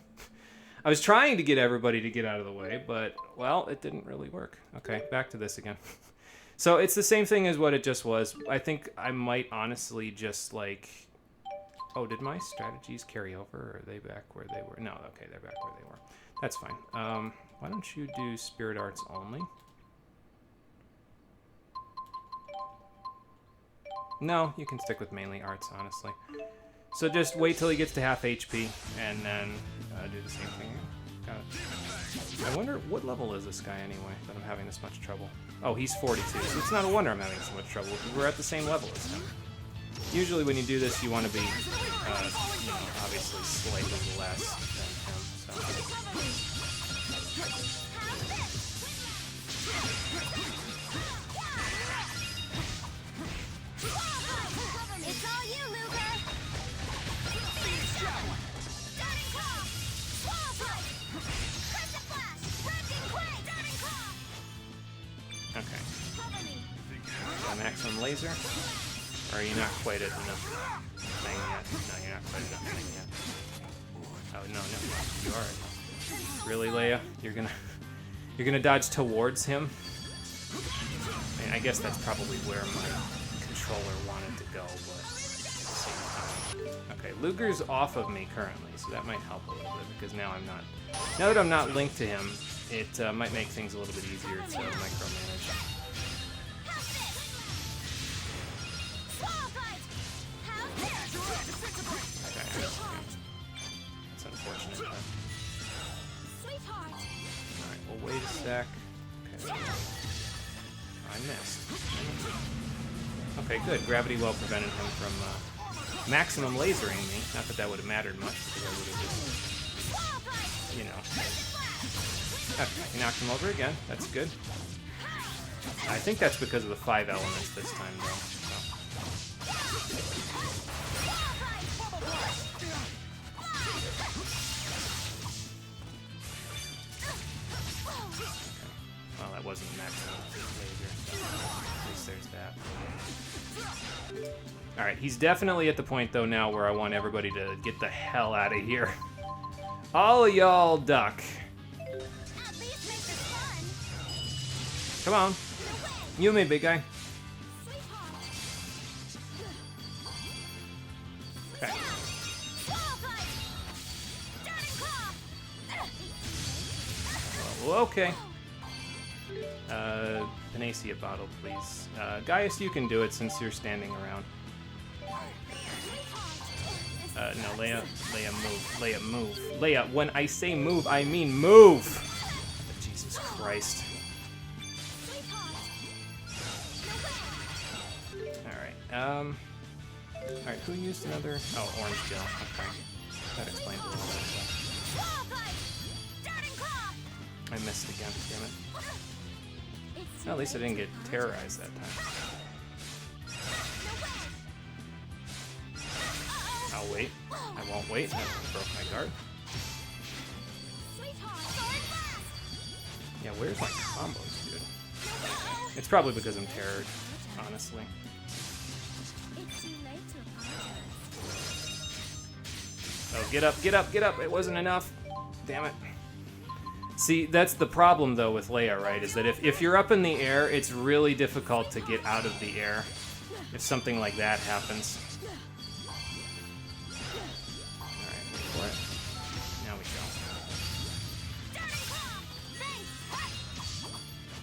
to get everybody to get out of the way, but, well, it didn't really work. Okay, back to this again. So it's the same thing as what it just was. I think I might honestly just, like, Oh, did my strategies carry over, or are they back where they were? No, okay, they're back where they were. That's fine. Why don't you do spirit arts only? No, you can stick with mainly arts, honestly. So just wait till he gets to half HP, and then do the same thing. Got it. I wonder, what level is this guy anyway, that I'm having this much trouble? Oh, he's 42, so it's not a wonder I'm having so much trouble, because we're at the same level as him. Usually when you do this, you want to be, you know, obviously slightly less than him, so... It's all you, Luger! Okay. Maximum laser? Or are you not quite at enough thing yet? No, you're not quite enough thing yet. Oh, no, you are. Really, Leia? You're gonna dodge towards him? I mean, I guess that's probably where my controller wanted to go, but at the same time. Okay, Luger's off of me currently, so that might help a little bit, because now I'm not... Now that I'm not linked to him, it might make things a little bit easier to micromanage. Okay, that's unfortunate, but... Alright, we'll wait a sec. Okay. I missed. Okay, good. Gravity well prevented him from maximum lasering me. Not that that would have mattered much, because I would have just, you know. Okay, he knocked him over again. That's good. I think that's because of the 5 elements this time, though. So. Well, that wasn't maximum laser, so at least there's that. Alright, he's definitely at the point, though, now where I want everybody to get the hell out of here. All of y'all duck. Come on. You and me, big guy. Okay. Well, okay. Panacea bottle, please. Gaius, you can do it since you're standing around. No, Leia, move. Leia, move. Leia, when I say move, I mean move! Jesus Christ. Alright, alright, who used another? Oh, orange gel. Okay. That explains a little bit. I missed again, damn it. Well, at least I didn't get terrorized that time. I'll wait. I won't wait. I broke my guard. Yeah, where's my combos, dude? It's probably because I'm terrored, honestly. Oh, get up, get up, get up! It wasn't enough. Damn it. See, that's the problem, though, with Leia, right? Is that if you're up in the air, it's really difficult to get out of the air if something like that happens. Alright, wait for it. Now we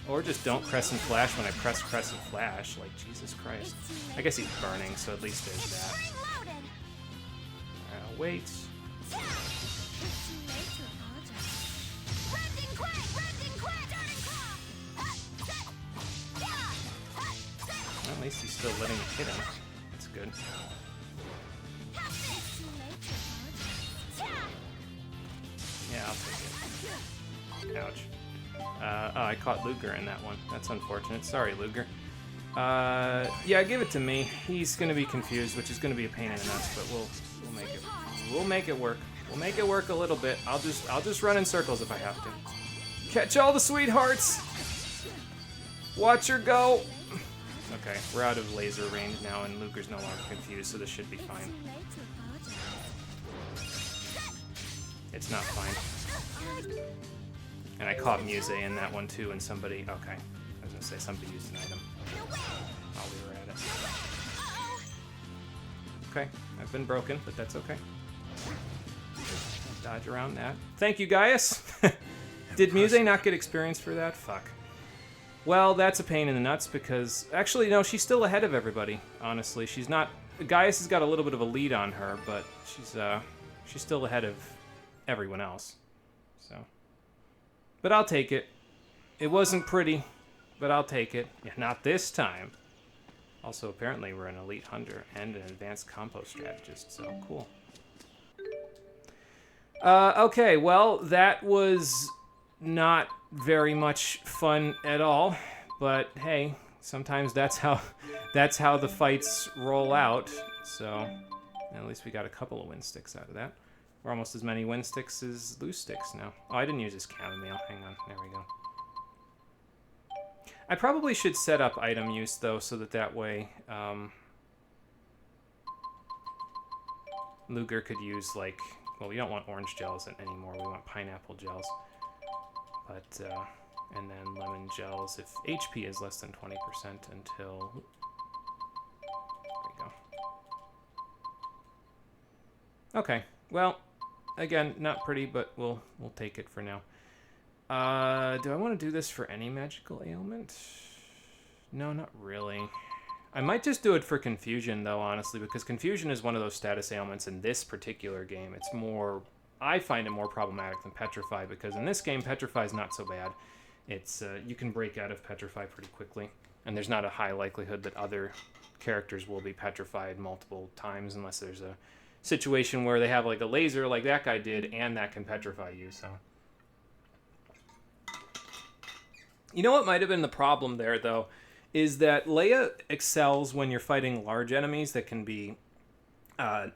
go. Or just don't press and flash when I press and flash. Like, Jesus Christ. I guess he's burning, so at least there's that. Alright, I'll wait. Well, at least he's still letting it hit him. That's good. Yeah, I'll take it. Ouch. Oh, I caught Luger in that one. That's unfortunate. Sorry, Luger. Yeah, give it to me. He's gonna be confused, which is gonna be a pain in the nuts, but we'll make it. We'll make it work. We'll make it work a little bit. I'll just run in circles if I have to. Catch all the sweethearts. Watch her go. Okay, we're out of laser range now, and Luger's no longer confused, so this should be fine. It's not fine. And I caught Muse in that one too, and somebody... Okay, I was gonna say somebody used an item while we were at it. okay. I've been broken, but that's okay. Dodge around that. Thank you, Gaius. Did Muse not get experience for that? Fuck. Well, that's a pain in the nuts because... Actually, no, she's still ahead of everybody, honestly. She's not... Gaius has got a little bit of a lead on her, but she's still ahead of everyone else. So... But I'll take it. It wasn't pretty, but I'll take it. Yeah, not this time. Also, apparently, we're an elite hunter and an advanced compo strategist, so cool. Okay, well, that was not very much fun at all, but hey, sometimes that's how the fights roll out. So, at least we got a couple of win sticks out of that. We're almost as many win sticks as lose sticks now. Oh, I didn't use this chamomile. Hang on, there we go. I probably should set up item use though, so that way Luger could use like. Well, we don't want orange gels anymore. We want pineapple gels. But, and then lemon gels if HP is less than 20% until... There we go. Okay, well, again, not pretty, but we'll take it for now. Do I want to do this for any magical ailment? No, not really. I might just do it for confusion, though, honestly, because confusion is one of those status ailments in this particular game. It's more... I find it more problematic than Petrify, because in this game, Petrify is not so bad. It's you can break out of Petrify pretty quickly, and there's not a high likelihood that other characters will be petrified multiple times, unless there's a situation where they have, like, a laser like that guy did, and that can petrify you, so... You know what might have been the problem there, though? Is that Leia excels when you're fighting large enemies that can be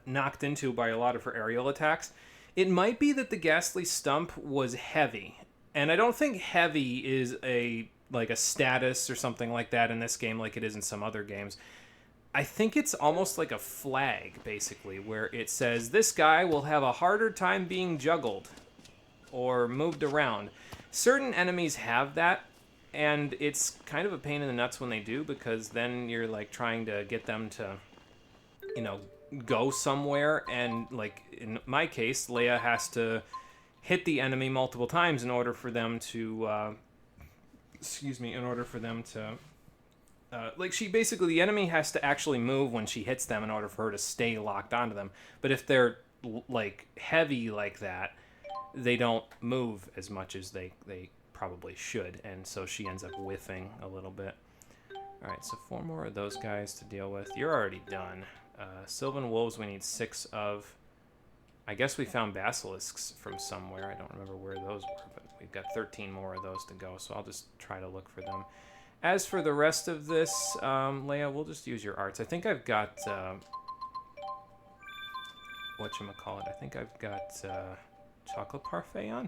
knocked into by a lot of her aerial attacks. It might be that the Ghastly Stump was heavy, and I don't think heavy is a status or something like that in this game like it is in some other games. I think it's almost like a flag, basically, where it says, this guy will have a harder time being juggled or moved around. Certain enemies have that, and it's kind of a pain in the nuts when they do, because then you're, like, trying to get them to, you know, go somewhere, and, like, in my case, Leia has to hit the enemy multiple times in order for them to, like, the enemy has to actually move when she hits them in order for her to stay locked onto them. But if they're, like, heavy like that, they don't move as much as they probably should, and so she ends up whiffing a little bit. Alright, so 4 more of those guys to deal with. You're already done. Sylvan Wolves we need 6 of. I guess we found basilisks from somewhere. I don't remember where those were, but we've got 13 more of those to go, so I'll just try to look for them. As for the rest of this, Leia, we'll just use your arts. I think I've got, whatchamacallit, I think I've got chocolate parfait on?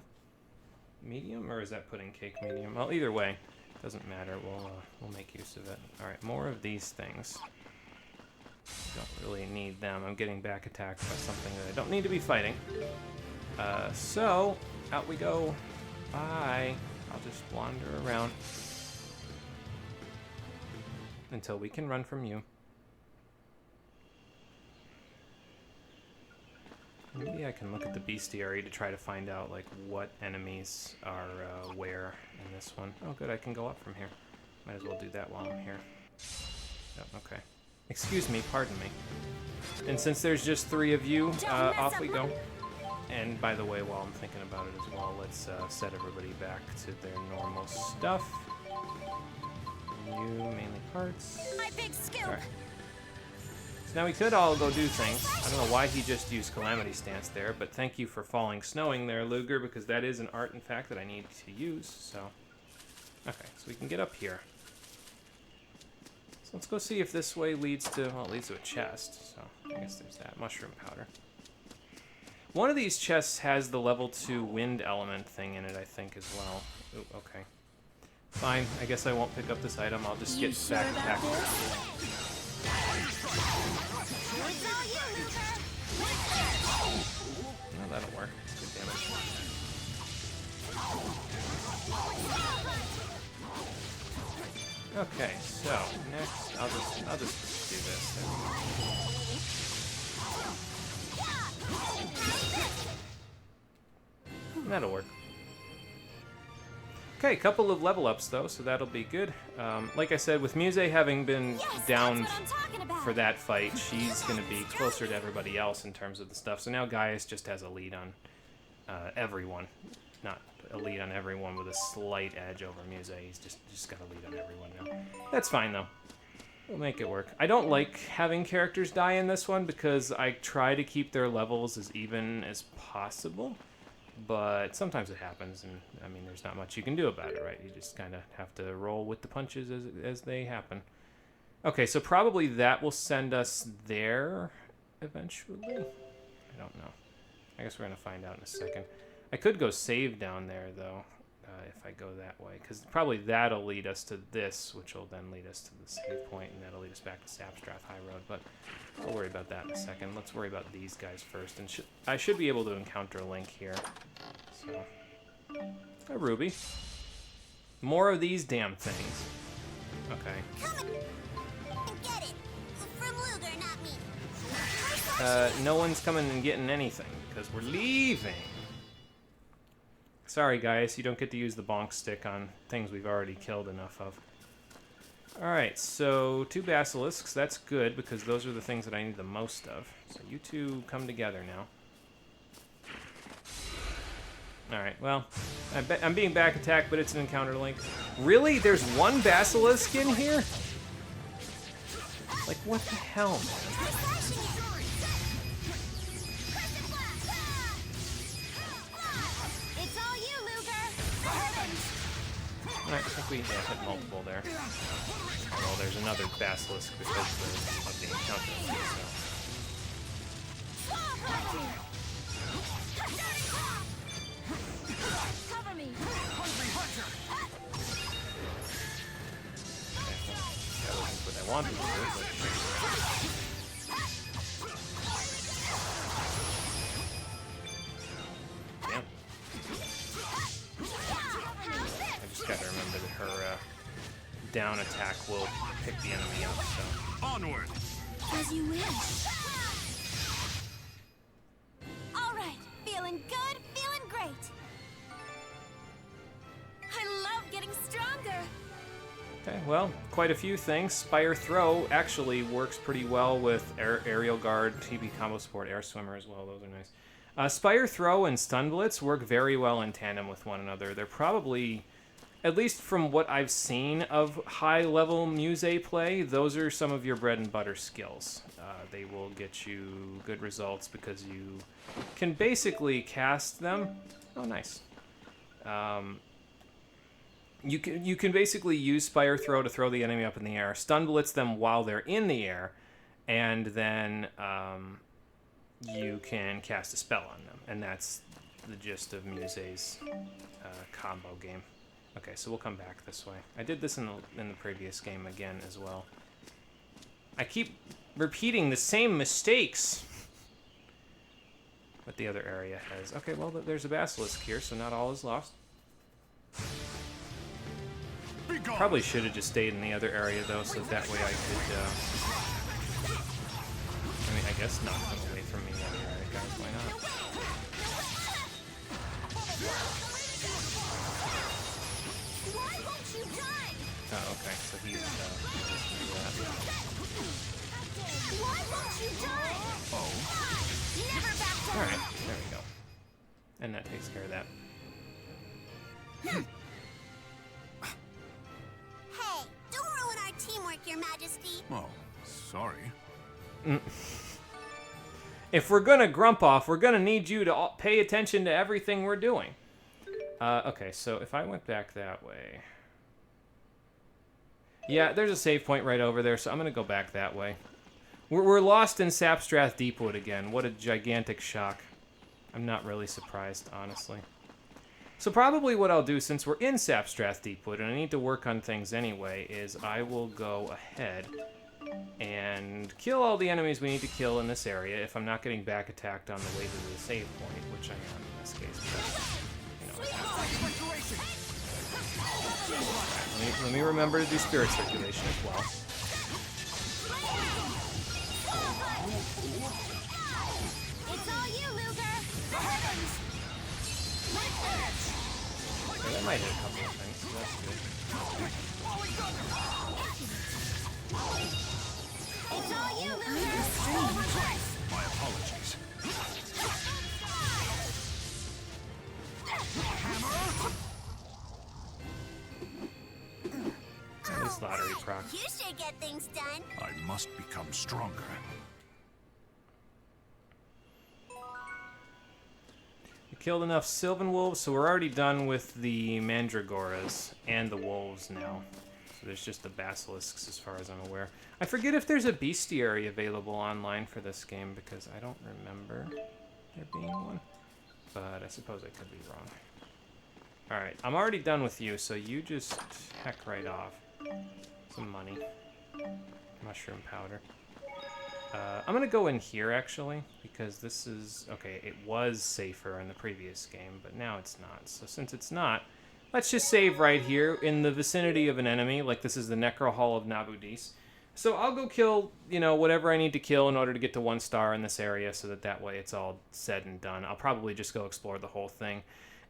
Medium, or is that pudding cake medium? Well, either way, doesn't matter. We'll make use of it. All right, more of these things. Don't really need them. I'm getting back attacked by something that I don't need to be fighting. So out we go. Bye. I'll just wander around until we can run from you. Maybe I can look at the bestiary to try to find out, like, what enemies are where in this one. Oh, good, I can go up from here. Might as well do that while I'm here. Oh, okay. Excuse me, pardon me. And since there's just 3 of you, off we go. And by the way, while I'm thinking about it as well, let's set everybody back to their normal stuff. You, mainly parts. My big scoop. All right. Now we could all go do things. I don't know why he just used Calamity Stance there, but thank you for Falling Snowing there, Luger, because that is an art, in fact, that I need to use, so... Okay, so we can get up here. So let's go see if this way leads to... Well, it leads to a chest, so I guess there's that. Mushroom powder. One of these chests has the level 2 wind element thing in it, I think, as well. Ooh, okay. Fine, I guess I won't pick up this item. I'll just get back attacked. Oh, that'll work. Good damage. Okay, so next I'll just do this. That'll work. Okay, a couple of level ups though, so that'll be good. Like I said, with Muse having been downed for that fight, she's going to be closer to everybody else in terms of the stuff. So now Gaius just has a lead on everyone. Not a lead on everyone with a slight edge over Muse. He's just got a lead on everyone now. That's fine though. We'll make it work. I don't like having characters die in this one because I try to keep their levels as even as possible. But sometimes it happens, and I mean, there's not much you can do about it, right? You just kind of have to roll with the punches as they happen. Okay, so probably that will send us there eventually. I don't know. I guess we're going to find out in a second. I could go save down there, though, if I go that way, because probably that'll lead us to this, which will then lead us to the save point, and that'll lead us back to Sapstrath High Road, but I'll worry about that in a second. Let's worry about these guys first, and I should be able to encounter Link here. So, a ruby. More of these damn things. Okay. Come and get it. From Luger, not me. No one's coming and getting anything, because we're leaving. Sorry, guys, you don't get to use the bonk stick on things we've already killed enough of. Alright, so 2 basilisks, that's good, because those are the things that I need the most of. So you two come together now. Alright, well, I'm being back attacked, but it's an encounter link. Really? There's 1 basilisk in here? Like, what the hell, man? I think we hit multiple there. Well, there's another basilisk because of the encounter. Cover me. That wasn't what I wanted to do, but... Damn. Gotta remember that her down attack will pick the enemy up, so. Onward! As you wish. Alright, feeling good, feeling great. I love getting stronger. Okay, well, quite a few things. Spire Throw actually works pretty well with Aerial Guard, TB Combo Support, Air Swimmer as well. Those are nice. Spire Throw and Stun Blitz work very well in tandem with one another. They're probably... At least from what I've seen of high-level Muse play, those are some of your bread and butter skills. They will get you good results because you can basically cast them. Oh, nice. You can basically use Spire Throw to throw the enemy up in the air, Stun Blitz them while they're in the air, and then you can cast a spell on them. And that's the gist of Muse's combo game. Okay, so we'll come back this way. I did this in the previous game again as well. I keep repeating the same mistakes. But the other area has... Okay, well, there's a basilisk here, so not all is lost. Probably should have just stayed in the other area, though, so that way I could... I mean, I guess knock them away from me in the other area, guys. Why not? Oh, okay, so he's Why won't you die? Oh. Never back down. Alright, there we go. And that takes care of that. Hey, don't ruin our teamwork, Your Majesty. Oh, sorry. If we're gonna grump off, we're gonna need you to pay attention to everything we're doing. Okay, so if I went back that way... Yeah, there's a save point right over there, so I'm going to go back that way. We're lost in Sapstrath Deepwood again. What a gigantic shock. I'm not really surprised, honestly. So probably what I'll do, since we're in Sapstrath Deepwood, and I need to work on things anyway, is I will go ahead and kill all the enemies we need to kill in this area if I'm not getting back attacked on the way to the save point, which I am in this case. But, you know, let me remember to do spirit circulation as well. It's all you, Luger. The heavens. That might hit a couple of things, so that's good. My apologies. At least lottery proc. You sure get things done. I must become stronger. We killed enough Sylvan Wolves, so we're already done with the Mandragoras and the Wolves now. So there's just the Basilisks as far as I'm aware. I forget if there's a Bestiary available online for this game because I don't remember there being one. But I suppose I could be wrong. Alright, I'm already done with you, so you just heck right off. Some money. Mushroom powder. I'm gonna go in here, actually, because this is... Okay, it was safer in the previous game, but now it's not. So since it's not, let's just save right here in the vicinity of an enemy, like this is the Necro Hall of Nabudis. So I'll go kill, you know, whatever I need to kill in order to get to 1 star in this area, so that way it's all said and done. I'll probably just go explore the whole thing.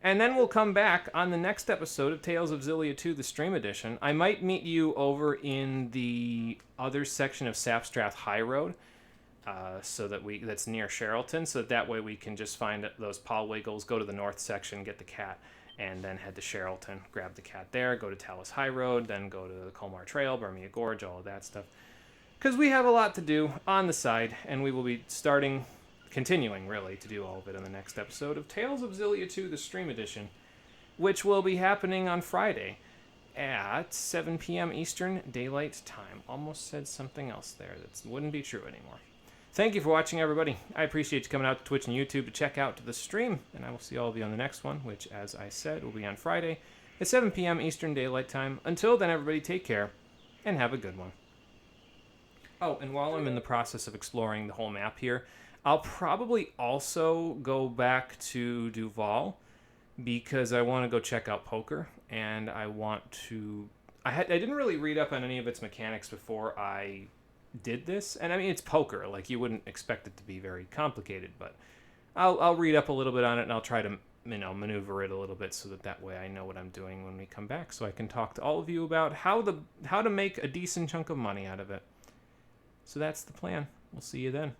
And then we'll come back on the next episode of Tales of Xillia 2, the Stream Edition. I might meet you over in the other section of Sapstrath High Road, so that that's near Sherrilton, so that way we can just find those Polwiggles, go to the north section, get the cat, and then head to Sherrilton, grab the cat there, go to Talus High Road, then go to the Colmar Trail, Burmia Gorge, all of that stuff. Because we have a lot to do on the side, and we will be continuing, really, to do all of it in the next episode of Tales of Xillia 2, the Stream Edition, which will be happening on Friday at 7 p.m. Eastern Daylight Time. Almost said something else there that wouldn't be true anymore. Thank you for watching, everybody. I appreciate you coming out to Twitch and YouTube to check out the stream, and I will see all of you on the next one, which, as I said, will be on Friday at 7 p.m. Eastern Daylight Time. Until then, everybody, take care, and have a good one. Oh, and while I'm in the process of exploring the whole map here, I'll probably also go back to Duval because I want to go check out poker, and I want to... I didn't really read up on any of its mechanics before I did this, and I mean, it's poker. Like, you wouldn't expect it to be very complicated, but I'll read up a little bit on it, and I'll try to, you know, maneuver it a little bit so that way I know what I'm doing when we come back, so I can talk to all of you about how to make a decent chunk of money out of it. So that's the plan. We'll see you then.